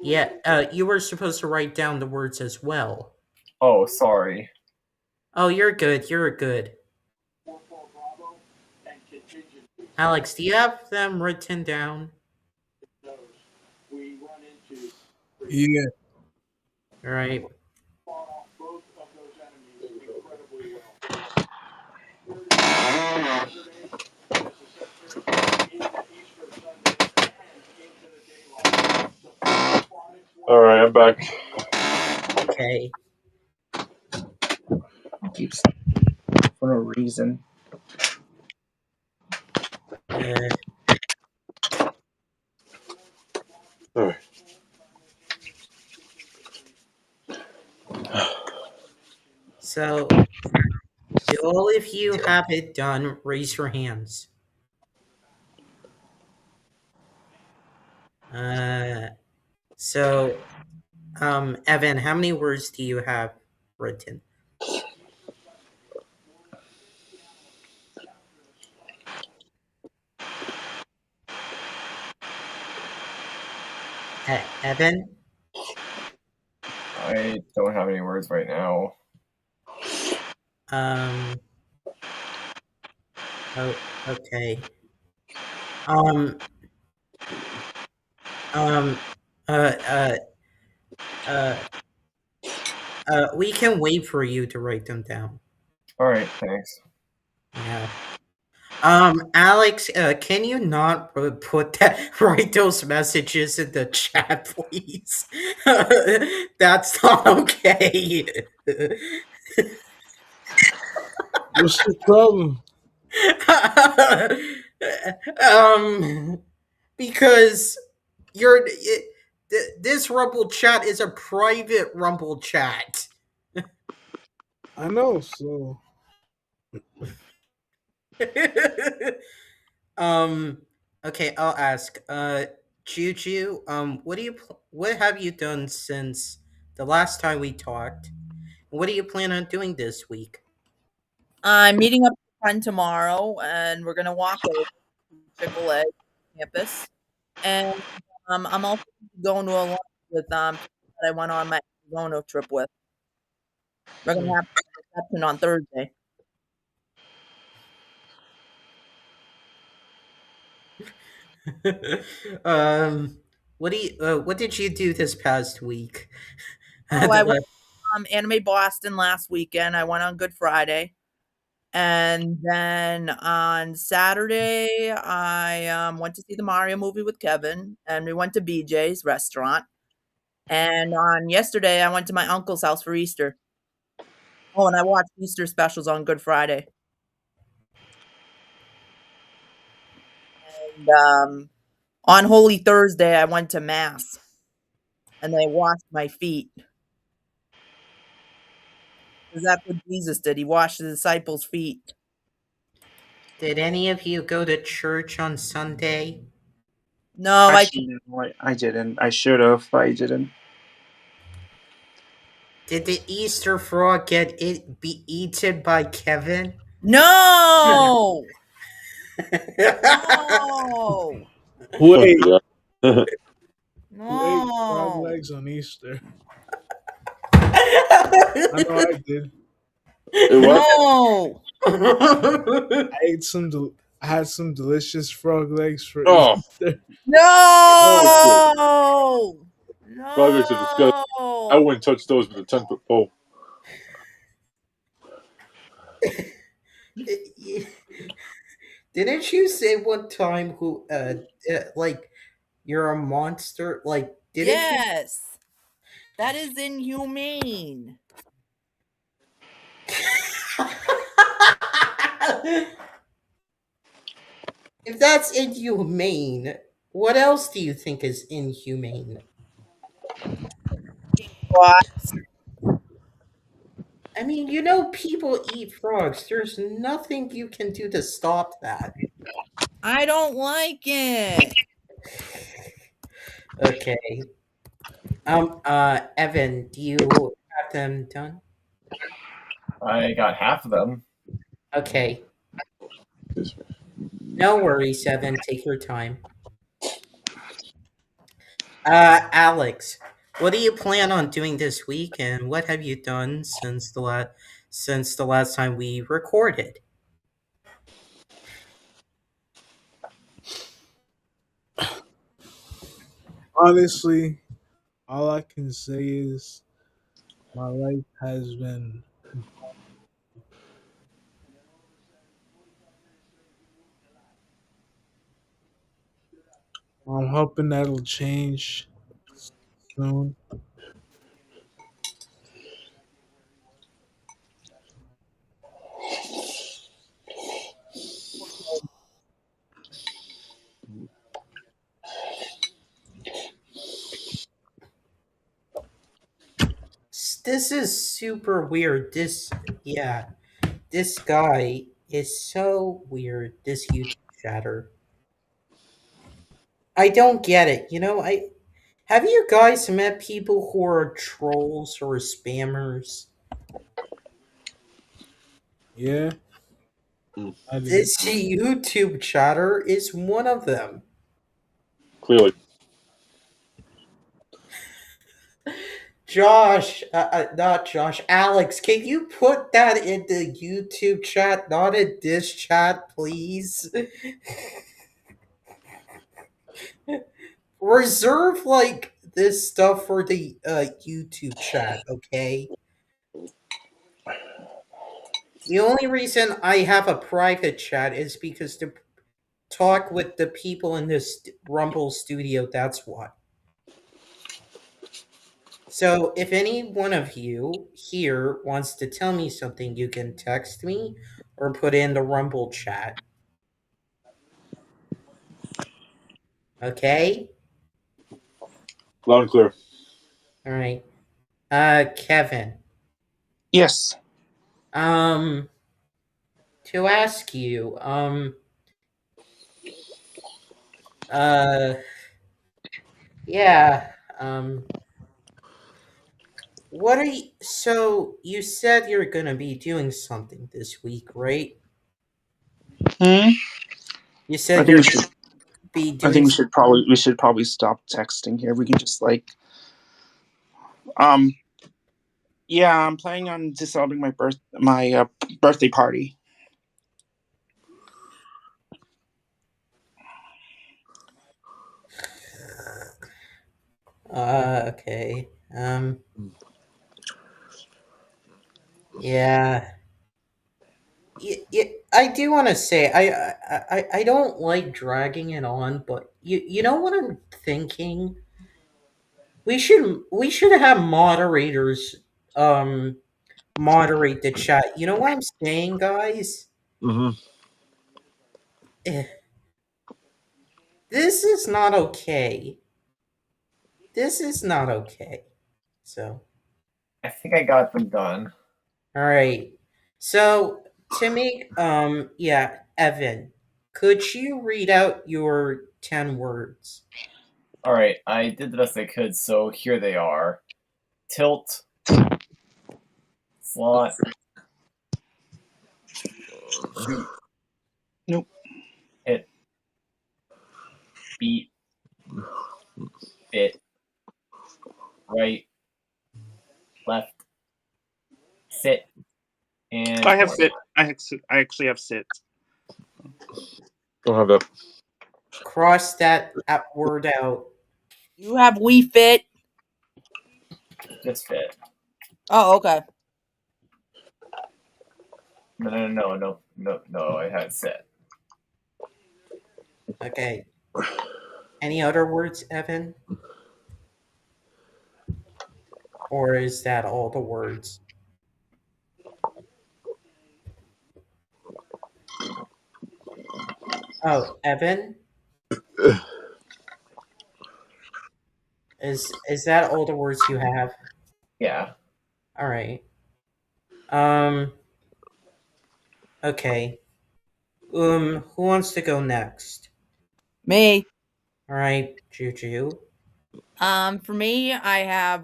Yeah, you were supposed to write down the words as well. Oh, sorry. Oh, you're good. You're good. Alex, do you have them written down? Yeah. All right. All right, I'm back. Okay. Keeps for no reason. All right. So, do all of you have it done? Raise your hands. So, Evan, how many words do you have written? Evan? I don't have any words right now. Oh, okay. Um, um, uh, uh, uh, we can wait for you to write them down. All right, thanks. Yeah. Alex, can you not put that, write those messages in the chat, please? That's not okay. What's the problem? um, because this Rumble chat is a private Rumble chat. I know. So um, okay, I'll ask. Juju, what have you done since the last time we talked? What do you plan on doing this week? I'm meeting up with a friend tomorrow, and we're gonna walk over to Chick-fil-A campus. And I'm also going to a lunch with people that I went on my Arizona trip with. We're gonna have a reception on Thursday. um, what did you do this past week? Oh, I went Anime Boston last weekend. I went on Good Friday. And then on Saturday, I went to see the Mario movie with Kevin, and we went to BJ's restaurant. And on yesterday, I went to my uncle's house for Easter. Oh, and I watched Easter specials on Good Friday. And on Holy Thursday, I went to Mass, and they washed my feet. Because that's what Jesus did. He washed the disciples' feet. Did any of you go to church on Sunday? No, Actually, no, I didn't. I should have. I didn't. Did the Easter frog be eaten by Kevin? No! No! wait, Oh, who ate frog No! legs on Easter? I know I did. No! I ate I had some delicious frog legs for Oh. Easter. No! Frog legs are disgusting. I No! wouldn't touch those with a 10-foot pole. Didn't you say one time like you're a monster? Like, didn't Yes! That is inhumane. you? If that's inhumane, what else do you think is inhumane? What? I mean, people eat frogs. There's nothing you can do to stop that. I don't like it. Okay. Evan, do you have them done? I got half of them. Okay. No worries, Evan. Take your time. Alex, what do you plan on doing this week, and what have you done since the last time we recorded? Honestly, all I can say is my life has been. I'm hoping that'll change soon. This is super weird. This guy is so weird. This YouTube chatter. I don't get it. I have you guys met people who are trolls or spammers? Yeah, I did. This YouTube chatter is one of them. Clearly. Josh, not Josh, Alex, can you put that in the YouTube chat, not in this chat, please? Reserve, like, this stuff for the YouTube chat, okay? The only reason I have a private chat is because to talk with the people in this Rumble studio, that's why. So if any one of you here wants to tell me something, you can text me or put in the Rumble chat. Okay? Loud and clear. All right. Kevin. Yes. To ask you, yeah, what are you, so you said you're gonna be doing something this week, right? Hmm? You I said think you're we should. gonna be I doing think we should probably stop texting here. We can just like. Yeah, I'm planning on just celebrating my birthday party. Okay. Yeah. I do want to say I don't like dragging it on, but you know what I'm thinking? We should have moderators moderate the chat. You know what I'm saying, guys? Mm-hmm. Eh, This is not okay. This is not okay. So, I think I got them done. all right. So, to make yeah, Evan, could you read out your 10 words? All right, I did the best I could, so here they are: tilt, slot, shoot, Nope. hit, beat, bit, right, left, sit, and I have corner. sit. I actually have sit. Don't have that. Cross that word out. You have Wii Fit. Just fit. Oh, okay. No, I had sit. Okay. Any other words, Evan? Or is that all the words? Oh, Evan? Is that all the words you have? Yeah. All right. Okay. Who wants to go next? Me. All right, Juju. For me, I have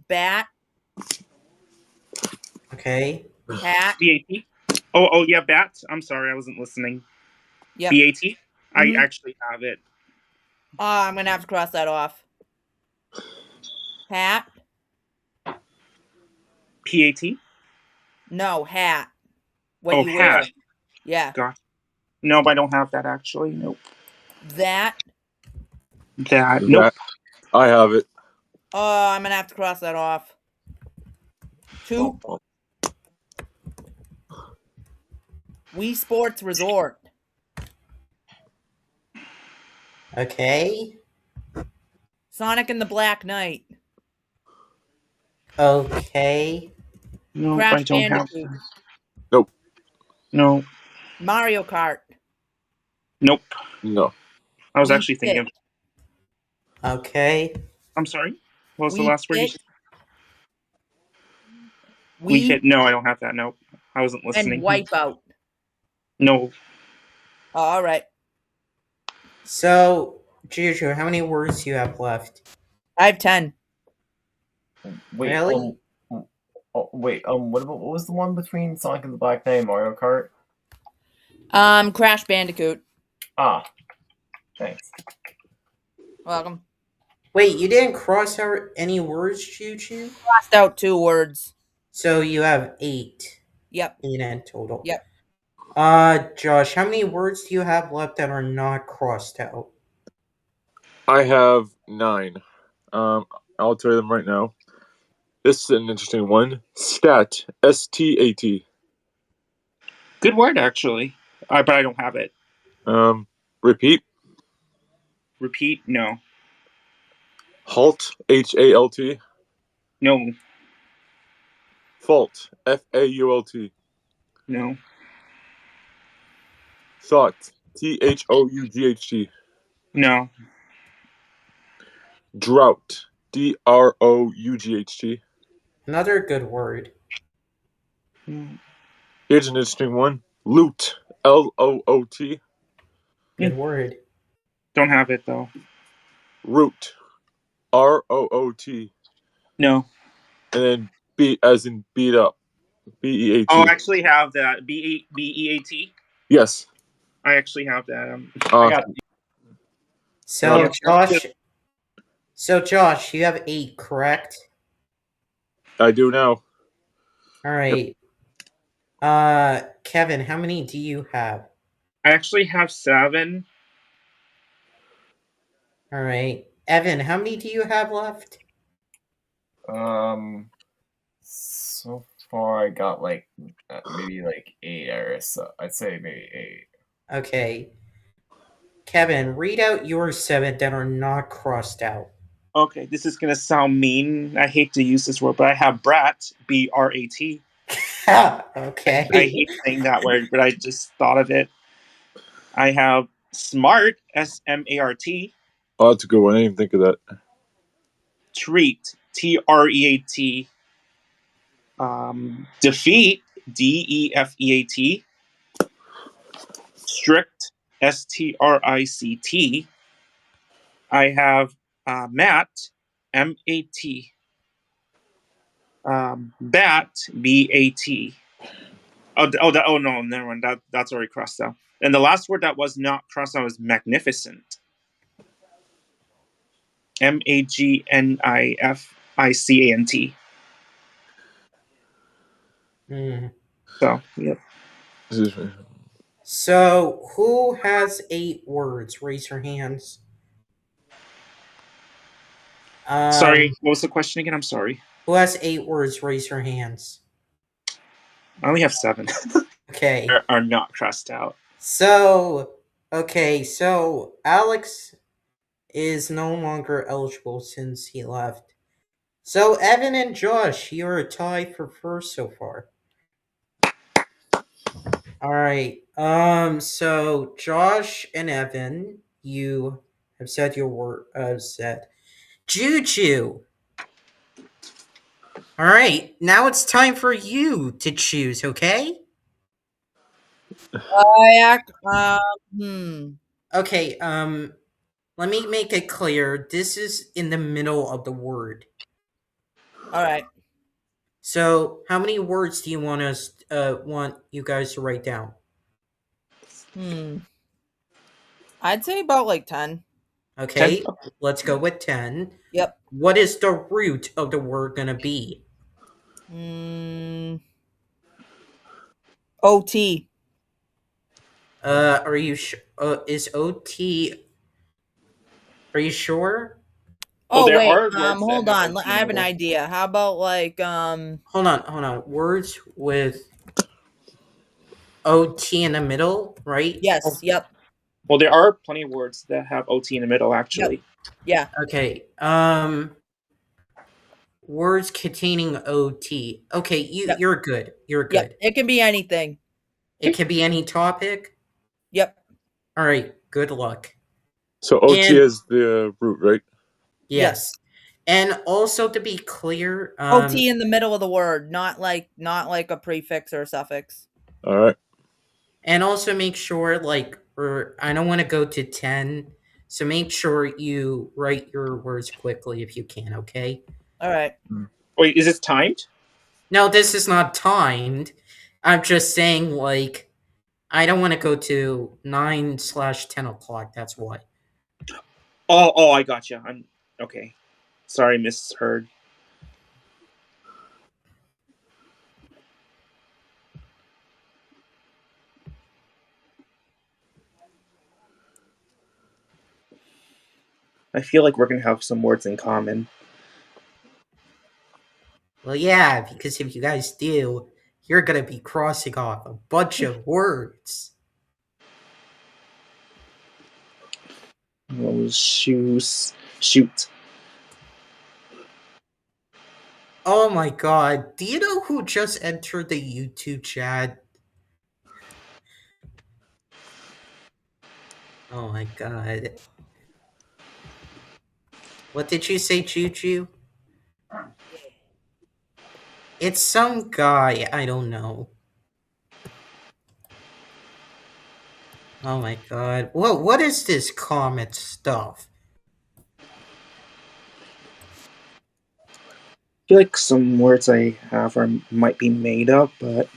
bat, Okay. hat. BAT. Oh yeah, bat. I'm sorry, I wasn't listening. Yep. BAT. I Mhm. actually have it. I'm gonna have to cross that off. Hat. PAT. No, hat. What Oh, you hat. wear. Yeah. Got. Nope, I don't have that actually. Nope. That. That. Nope. I have it. I'm gonna have to cross that off. Two. Wii Sports Resort. Okay. Sonic and the Black Knight. Okay. Nope, Crash I don't have. Bandicoot. Nope. No. Mario Kart. Nope. No. I was Wii actually thinking. Fit. Okay. I'm sorry. What was the Wii last word you Fit. said? We Wii hit. No, I don't have that. Nope. I wasn't and listening. Wipeout. No. Oh, all right. So, Juju, how many words do you have left? I have 10. Wait. Really? Wait. What was the one between Sonic and the Black Knight and Mario Kart? Crash Bandicoot. Ah. Thanks. Welcome. Wait, you didn't cross out any words, Choo Choo? Crossed out 2 words. So you have 8 Yep. in total. Yep. Josh, how many words do you have left that are not crossed out? I have 9. I'll tell you them right now. This is an interesting one. Stat. STAT. Good word, actually. But I don't have it. Repeat. Repeat? No. Halt. HALT. No. Fault. FAULT. No. Thought. THOUGHT. No. Drought. DROUGHT. Another good word. Here's an interesting one. Loot. LOOT. Good word. Don't have it, though. Root. ROOT. No. And then beat as in beat up. BEAT. Oh, I actually have that. BEAT? Yes. I actually have that. Uh, I got So Yeah. Josh, you have 8, correct? I do now. All right. Kevin, how many do you have? I actually have 7. All right. Evan, how many do you have left? So far I got like maybe like 8 or so. I'd say maybe 8. Okay. Kevin, read out your 7 that are not crossed out. Okay, this is going to sound mean. I hate to use this word, but I have brat, BRAT. Okay. I hate saying that word, but I just thought of it. I have smart, SMART. Oh, that's a good one. I didn't even think of that. Treat, TREAT. Defeat, DEFEAT. Strict, STRICT. I have Mat, MAT. Bat, BAT. Oh no, never mind. That's already crossed out. And the last word that was not crossed out was magnificent. MAGNIFICANT. So, yep. So, who has 8 words? Raise your hands. Sorry, what was the question again? I'm sorry. Who has 8 words? Raise your hands. I only have 7. Okay. Are not crossed out. So, Alex is no longer eligible since he left. So, Evan and Josh, you're a tie for first so far. All right. So Josh and Evan, you have said your word. Said Juju. All right. Now it's time for you to choose. Okay. Okay. Let me make it clear. This is in the middle of the word. All right. So, how many words do you want you guys to write down? I'd say about like 10. Okay, 10? Let's go with 10. Yep. What is the root of the word gonna be? OT. Are you is OT? Are you sure? Oh wait, hold on. I have an idea. How about like Hold on. Words with OT in the middle, right? Yes. Yep. Well, there are plenty of words that have OT in the middle, actually. Yep. Yeah. Okay. Words containing OT. Okay, you're good. You're good. Yep. It can be anything. It can be any topic. Yep. All right. Good luck. So OT is the root, right? Yes. And also to be clear, OT in the middle of the word, not like a prefix or a suffix. All right. And also make sure, I don't want to go to 10, so make sure you write your words quickly if you can, okay? All right. Wait, is this timed? No, this is not timed. I'm just saying, I don't want to go to 9/10 o'clock. That's why. Oh, I gotcha. Okay. Sorry, misheard. I feel like we're going to have some words in common. Well, yeah, because if you guys do, you're gonna be crossing off a bunch of words. Oh, shoot. Oh my god, do you know who just entered the YouTube chat? Oh my god. What did you say, Juju? It's some guy, I don't know. Oh my god. What is this comment stuff? I feel like some words I have might be made up, but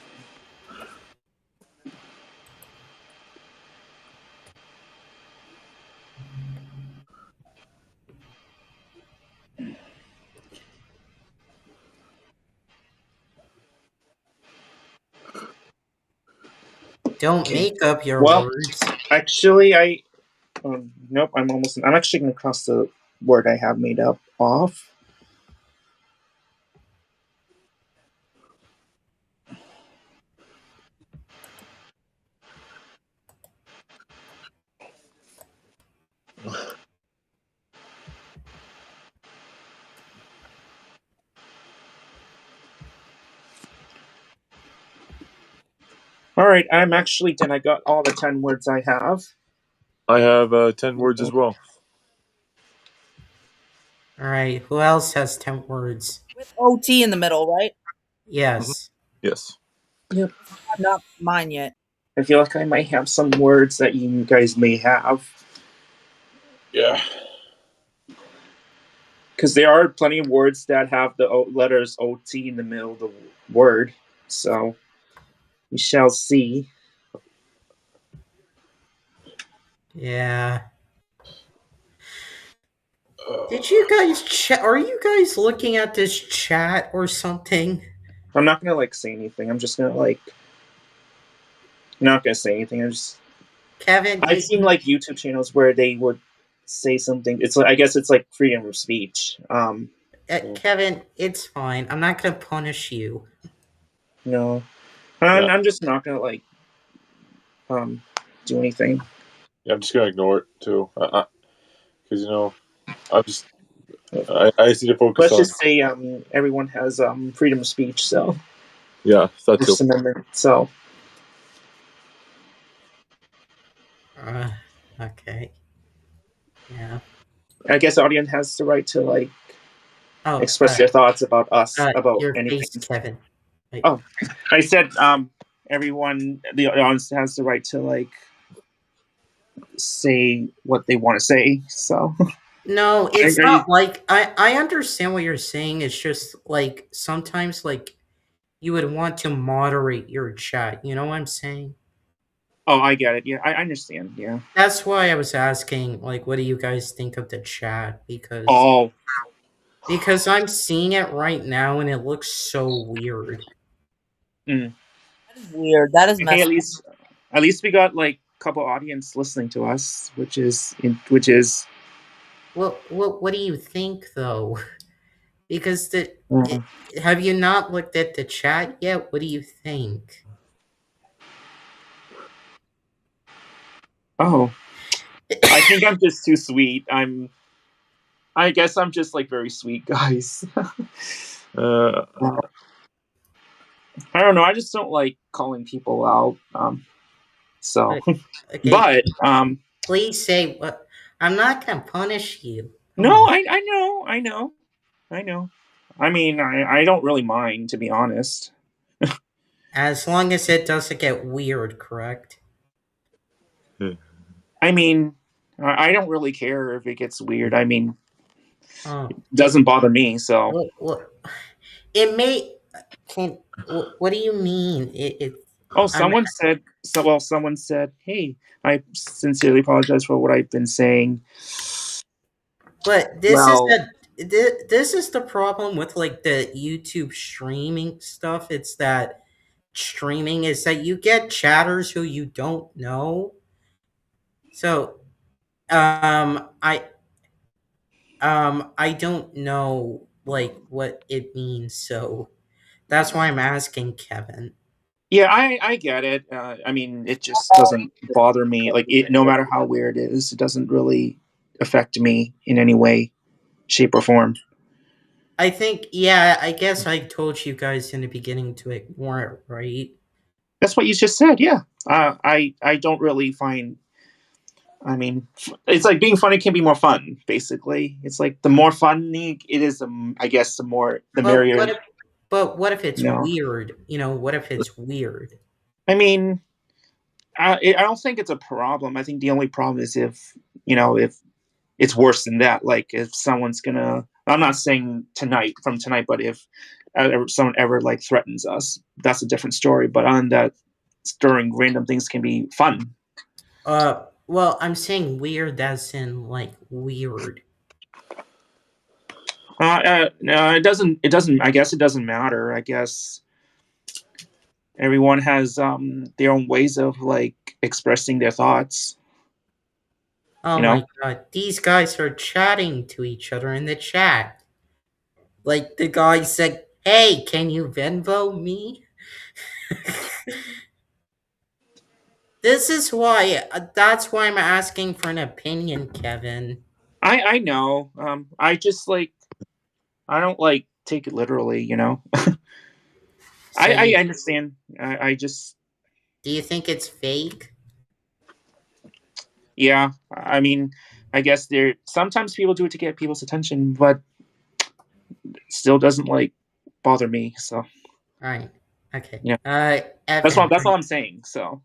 Don't Okay. make up your Well, words. actually, nope, I'm actually going to cross the word I have made up off. All right, I'm actually done. I got all the 10 words I have. I have 10 words as well. Alright, who else has 10 words? With OT in the middle, right? Yes. Yes. Not mine yet. I feel like I might have some words that you guys may have. Yeah. Because there are plenty of words that have the letters OT in the middle of the word. So we shall see. Yeah. Did you guys are you guys looking at this chat or something? I'm not going to say anything. I'm just going to not going to say anything. Kevin, I've seen YouTube channels where they would say something. I guess it's like freedom of speech. Kevin, it's fine. I'm not gonna punish you. No, Yeah. I'm just not gonna do anything. Yeah, I'm just gonna ignore it too, because I just need to focus Let's on. just say everyone has freedom of speech. So Yeah, that too. First Amendment. So Okay. Yeah. I guess the audience has the right to express right. their thoughts about us about your anything. face, Kevin. Oh, I said everyone, the audience has the right to say what they want to say. So No, it's not I understand what you're saying. It's just sometimes you would want to moderate your chat. You know what I'm saying? Oh, I get it. Yeah, I understand. Yeah. That's why I was asking, what do you guys think of the chat? Because I'm seeing it right now and it looks so weird. Mm. That is weird. That is messed Hey, at least we got a couple audience listening to us, which is Well, what do you think though? Because have you not looked at the chat yet? What do you think? Oh, I think I'm just too sweet. I guess I'm just very sweet, guys. I don't know. I just don't like calling people out. Okay. But please say what. I'm not gonna punish you. No, I know. I mean, I don't really mind, to be honest. As long as it doesn't get weird, correct? I mean, I don't really care if it gets weird. I mean, it doesn't bother me. So it may. What do you mean? Someone said, "Hey, I sincerely apologize for what I've been saying." But this Well, is this is the problem with like the YouTube streaming stuff. It's that streaming is that you get chatters who you don't know. So I don't know like what it means. So that's why I'm asking Kevin. yeah, I get it. I mean, it just doesn't bother me. Like, no matter how weird it is, it doesn't really affect me in any way, shape, or form. I think, yeah, I guess I told you guys in the beginning to ignore it, right? That's what you just said. Yeah. I don't really find. I mean, it's like being funny can be more fun. Basically, it's like the more funny it is, I guess the But merrier. what if it's No. weird? You know, what if it's weird? I mean, I don't think it's a problem. I think the only problem is if it's worse than that. Like if someone's gonna, I'm not saying from tonight, but if someone ever like threatens us, that's a different story. But on that, stirring random things can be fun. Well, I'm saying weird as in like weird. No, it doesn't. It doesn't. I guess it doesn't matter. I guess everyone has their own ways of like expressing their thoughts. Oh You know? my god, these guys are chatting to each other in the chat. Like the guy said, "Hey, can you Venmo me?" This is why. That's why I'm asking for an opinion, Kevin. I know. I just like. I don't like take it literally. You know. So I you- understand. I just. Do you think it's fake? Yeah. I mean, I guess sometimes people do it to get people's attention, but it still doesn't like bother me. So. All right. Okay. Yeah. Evan, That's all I'm saying. So.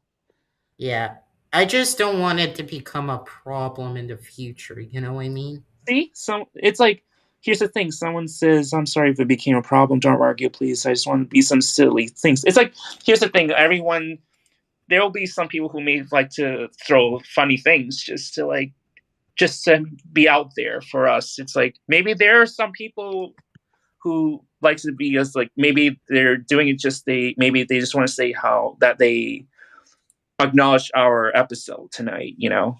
Yeah. I just don't want it to become a problem in the future. You know what I mean? See, it's like, here's the thing. Someone says, "I'm sorry if it became a problem. Don't argue, please. I just want to be some silly things." It's like, here's the thing. There will be some people who may like to throw funny things just to be out there for us. It's like maybe there are some people who like to be as like maybe they're doing it maybe they just want to say how that they acknowledge our episode tonight. Yeah.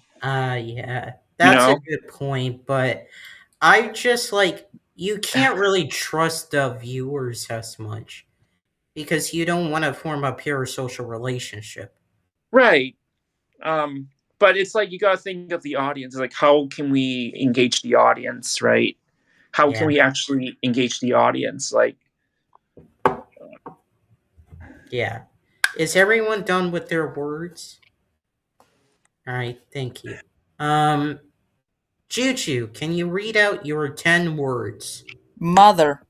That's a good point, but I just like you can't really trust the viewers as much because you don't want to form a parasocial relationship. Right. But it's like you got to think of the audience. Like, how can we engage the audience, right? How can we actually engage the audience? Like, yeah. Is everyone done with their words? All right, thank you. Juju, can you read out your 10 words? Mother.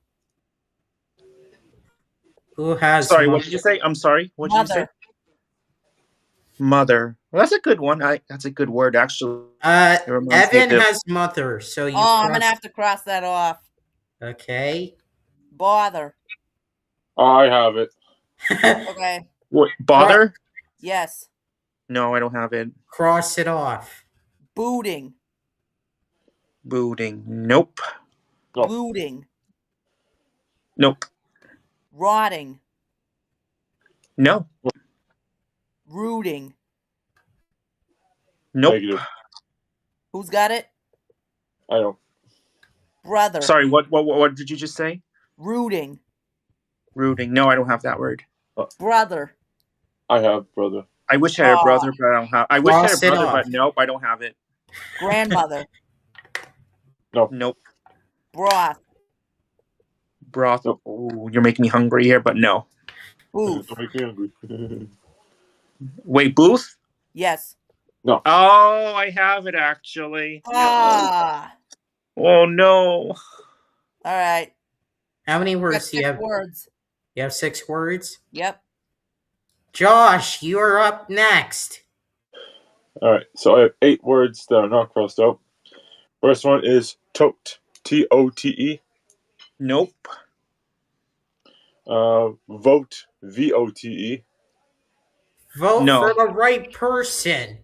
Who has? Sorry, what did you say? I'm sorry. What did you say? Mother. Well, that's a good one. That's a good word, actually. Evan has mother, so you. I'm gonna have to cross that off. Okay. Bother. I have it. Okay. What? Bother? Yes. No, I don't have it. Cross it off. Booting. Booting. Nope. Looting. Nope. Rotting. No. Rooting. Nope. Negative. Who's got it? I don't. Brother. Sorry, what did you just say? Rooting. Rooting. No, I don't have that word. Brother. I have brother. I wish I had a brother, but I don't have. I wish I had a brother, but nope, I don't have it. Grandmother. No. Nope. Broth. Broth. Oh, you're making me hungry here, but no. Booth. Don't make me hungry. Wait, Booth? Yes. No. Oh, I have it actually. Ah. Oh no. All right. How many words do you have? Words. You have 6 words? Yep. Josh, you're up next. All right. So I have 8 words that are not crossed out. First one is tote. T-O-T-E. Nope. Vote. V-O-T-E. Vote for the right person.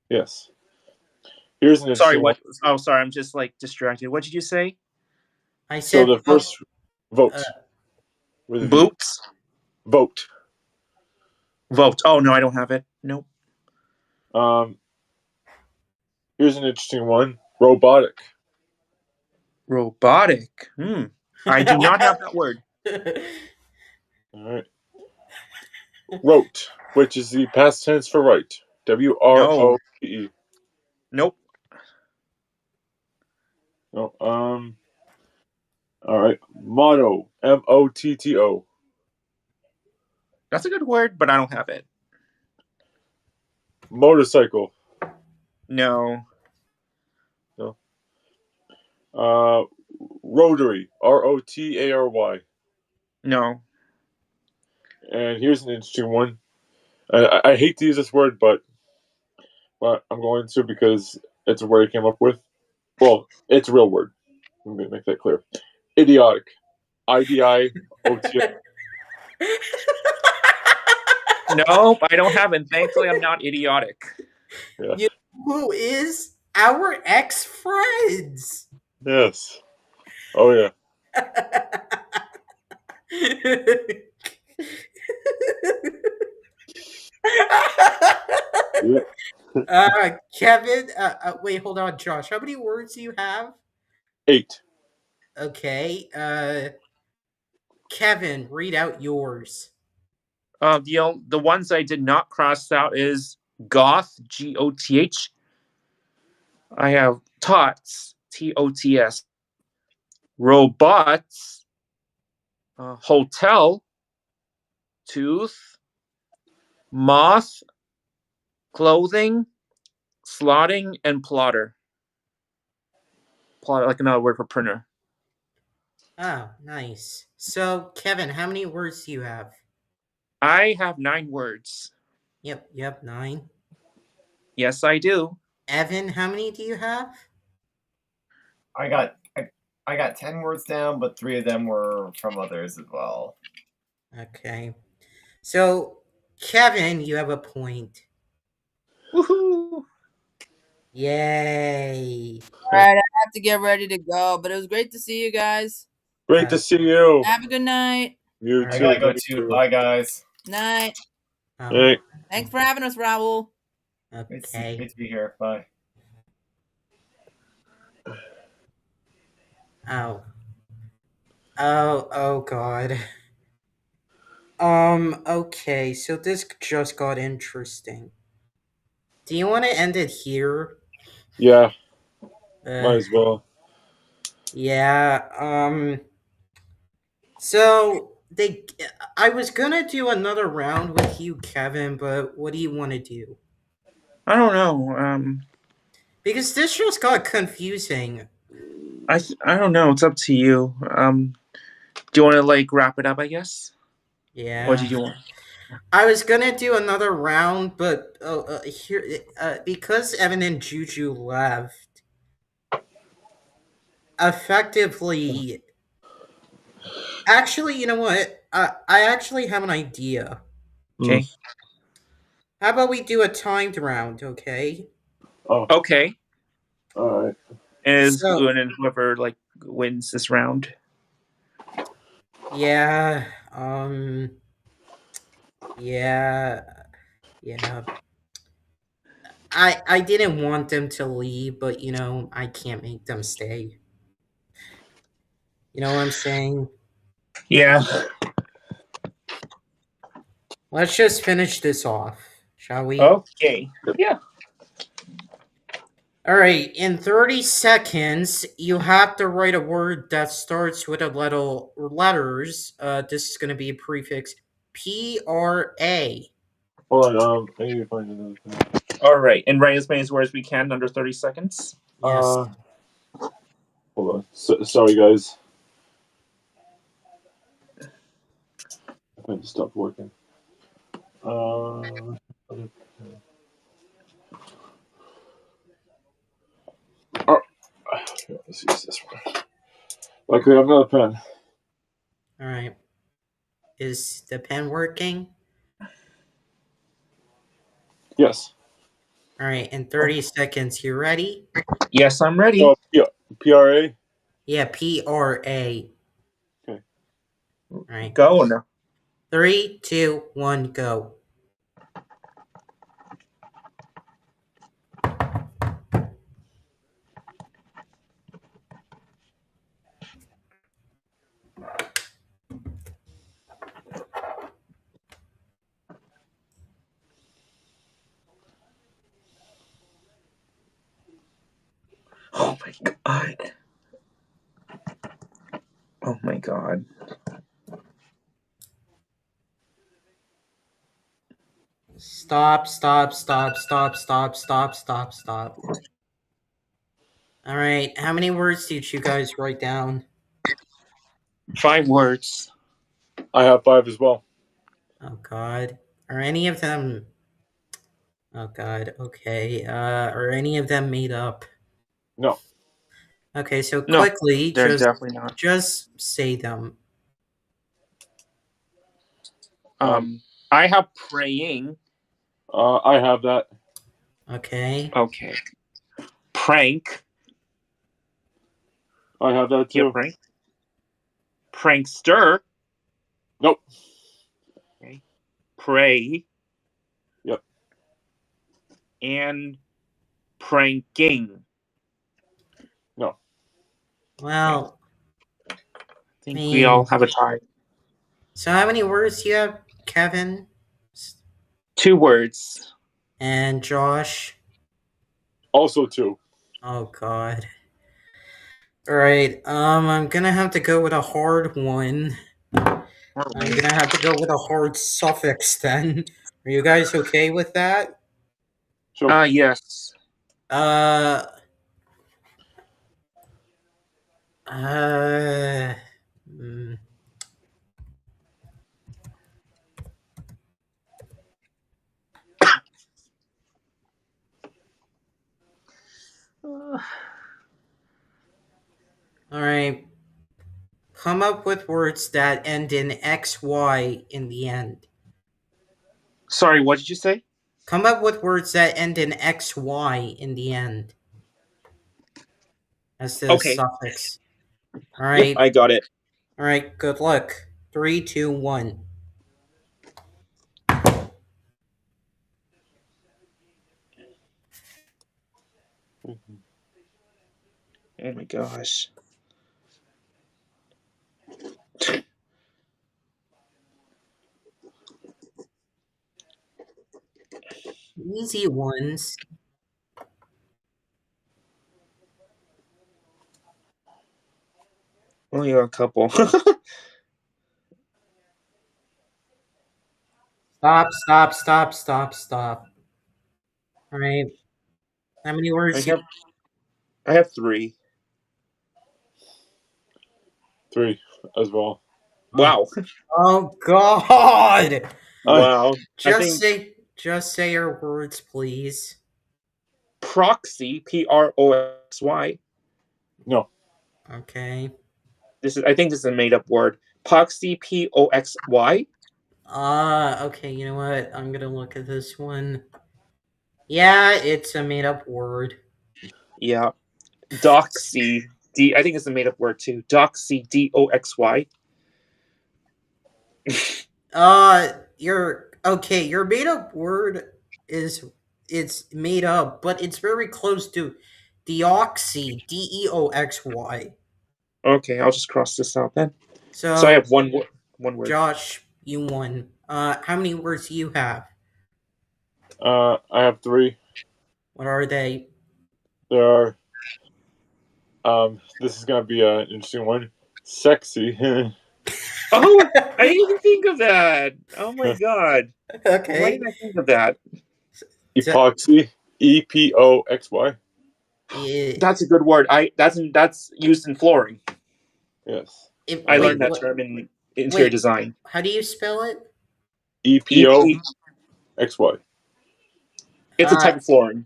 Yes. Here's an interesting Sorry, what? one. Oh, sorry, I'm just like distracted. What did you say? I So said the first vote with a V. Boots? Vote. Vote. Oh no, I don't have it. Nope. Here's an interesting one. Robotic. Robotic. I do not have that word. All right. Wrote, which is the past tense for write. WROTE. Nope. No. All right. Motto. MOTTO. That's a good word, but I don't have it. Motorcycle. No. No. Rotary. ROTARY. No. And here's an interesting one. I hate to use this word, but I'm going to because it's a word I came up with. Well, it's a real word. Let me make that clear. Idiotic. IDIOTIC. Nope, I don't have it. Thankfully, I'm not idiotic. Yeah. You know who is our ex-friends? Yes. Oh, yeah. Yeah. Kevin, wait, hold on, Josh. How many words do you have? 8. Okay, Kevin, read out yours. The ones I did not cross out is goth, GOTH. I have tots, TOTS. Robots, hotel, tooth, moth, clothing, slotting, and plotter. Plotter, like another word for printer. Oh, nice. So, Kevin, how many words do you have? I have 9 words. Yep, 9. Yes, I do. Evan, how many do you have? I got 10 words down, but 3 of them were from others as well. Okay. So, Kevin, you have a point. Woohoo! Yay. All right, I have to get ready to go, but it was great to see you guys. Great to see you. Have a good night. You I I too. gotta go Thank too. you. Bye, guys. Night. Hey. Thanks for having us, Raul. Okay. Great to be here. Bye. Oh god. Okay, so this just got interesting. Do you want to end it here? Yeah. Might as well. Yeah, so I was gonna do another round with you, Kevin, but what do you want to do? I don't know. Because this just got confusing. I don't know. It's up to you. Do you want to like wrap it up? I guess. Yeah. What did you want? I was gonna do another round, but because Evan and Juju left, effectively. Actually, you know what? I actually have an idea. Okay. How about we do a timed round, okay? Oh, Okay. all right. And So- and whoever like wins this round. Yeah, yeah. I didn't want them to leave, but you know, I can't make them stay. You know what I'm saying? Yeah. Let's just finish this off, shall we? Okay. Yeah. All right, in 30 seconds, you have to write a word that starts with a letters. This is going to be a prefix P-R-A. Hold on. I need to find another thing. All right, and write as many words as we can under 30 seconds. Yes. Hold on. Sorry, guys. I think it stopped working. Let's use this one. Luckily, I've got a pen. All right. Is the pen working? Yes. All right, in 30 seconds, you ready? Yes, I'm ready. Oh, PRA. Yeah, PRA. Okay. All right. Go now. 3, 2, 1, go. Oh my god. Oh my god. Stop, stop, stop, stop, stop, stop, stop, stop. All right, how many words did you guys write down? 5 words. I have 5 as well. Oh, God. Are any of them... Oh, God, okay. Are any of them made up? No. Okay, so No, quickly, they're definitely not. just say them. I have praying. I have that. Okay. Okay. Prank. I have that too. Yeah, prank. Prankster. Nope. Okay. Pray. Yep. And pranking. No. Well, I think we all have a tie. so how many words do you have, Kevin? 2 words. And Josh? Also 2. Oh, God. All right, I'm gonna have to go with a hard one. I'm gonna have to go with a hard suffix then. Are you guys okay with that? Sure. Yes. Uh, mm, all right. Come up with words that end in XY in the end. Sorry, what did you say? Come up with words that end in XY in the end. As the Okay. suffix. All right. Yep, I got it. All right. Good luck. 3, 2, 1. Oh my gosh. Easy ones. Only a couple. Stop, stop, stop, stop, stop. All right. How many words? I have 3. 3 as well. Wow. Oh, God. Wow. Just say your words, please. Proxy, Proxy. No. Okay. I think this is a made up word. Proxy, Poxy. Okay, you know what? I'm gonna look at this one. Yeah, it's a made up word. Yeah. Doxy. I think it's a made up word too. Doxy, Doxy. Your made up word it's made up, but it's very close to deoxy, Deoxy. Okay, I'll just cross this out then. So I have one word. Josh, you won. How many words do you have? I have 3. What are they? There are. This is gonna be an interesting one. Sexy. Oh, I didn't even think of that. Oh my god. Why Okay. didn't I think of that? Epoxy. EPOXY. Yeah, That's a good word. That's used in flooring. Yes. I learned that term in interior design. How do you spell it? EPOXY. It's a type of flooring.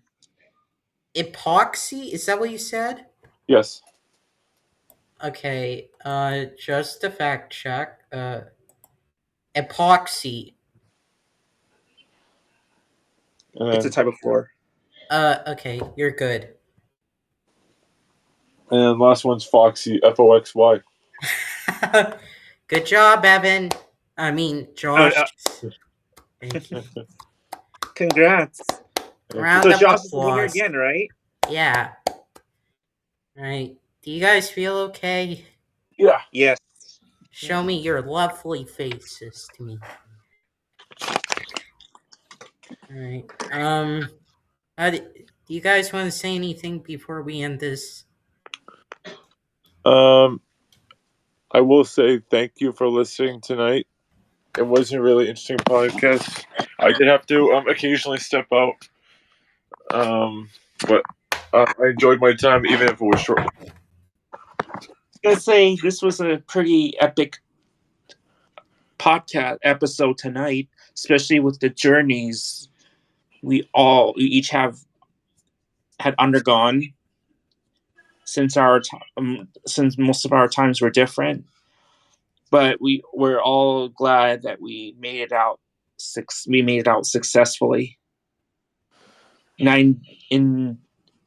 Epoxy? Is that what you said? Yes. Okay. Just to fact check. Epoxy. And It's a type of floor. Okay, you're good. And last one's Foxy, Foxy. Good job, Evan. I mean, Josh. Thank you. Congrats. Round So of Josh is the winner applause. again, right? Yeah. Right. Do you guys feel okay? Yeah. Yes. Show me your lovely faces to me. Alright. Do you guys want to say anything before we end this? I will say thank you for listening tonight. It was a really interesting podcast. I did have to occasionally step out, but I enjoyed my time, even if it was short. I was gonna say this was a pretty epic podcast episode tonight, especially with the journeys we each have had undergone since since most of our times were different. But we're all glad that we made it out. We made it out successfully. And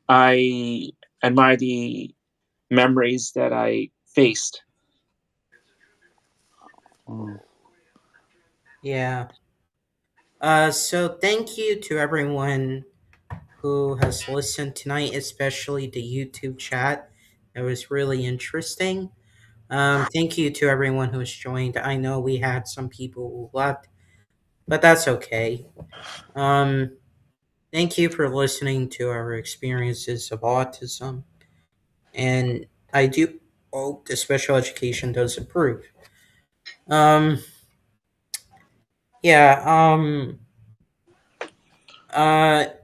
I admire the memories that I faced. Yeah. So thank you to everyone who has listened tonight, especially the YouTube chat. It was really interesting. Thank you to everyone who's joined. I know we had some people who left, but that's okay. Thank you for listening to our experiences of autism. And I do hope the special education does improve. Um, yeah,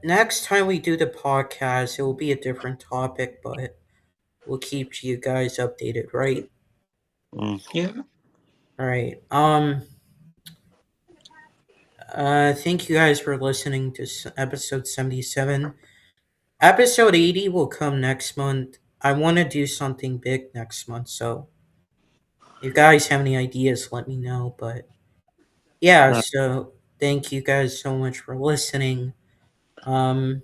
next time we do the podcast, it will be a different topic, but we'll keep you guys updated, right? Yeah. All right. Thank you guys for listening to episode 77. Episode 80 will come next month. I want to do something big next month, so if you guys have any ideas, let me know. But yeah, so thank you guys so much for listening. And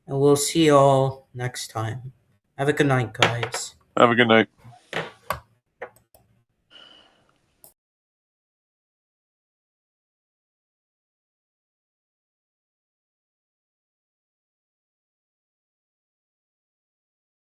we'll see you all next time. Have a good night, guys. Have a good night.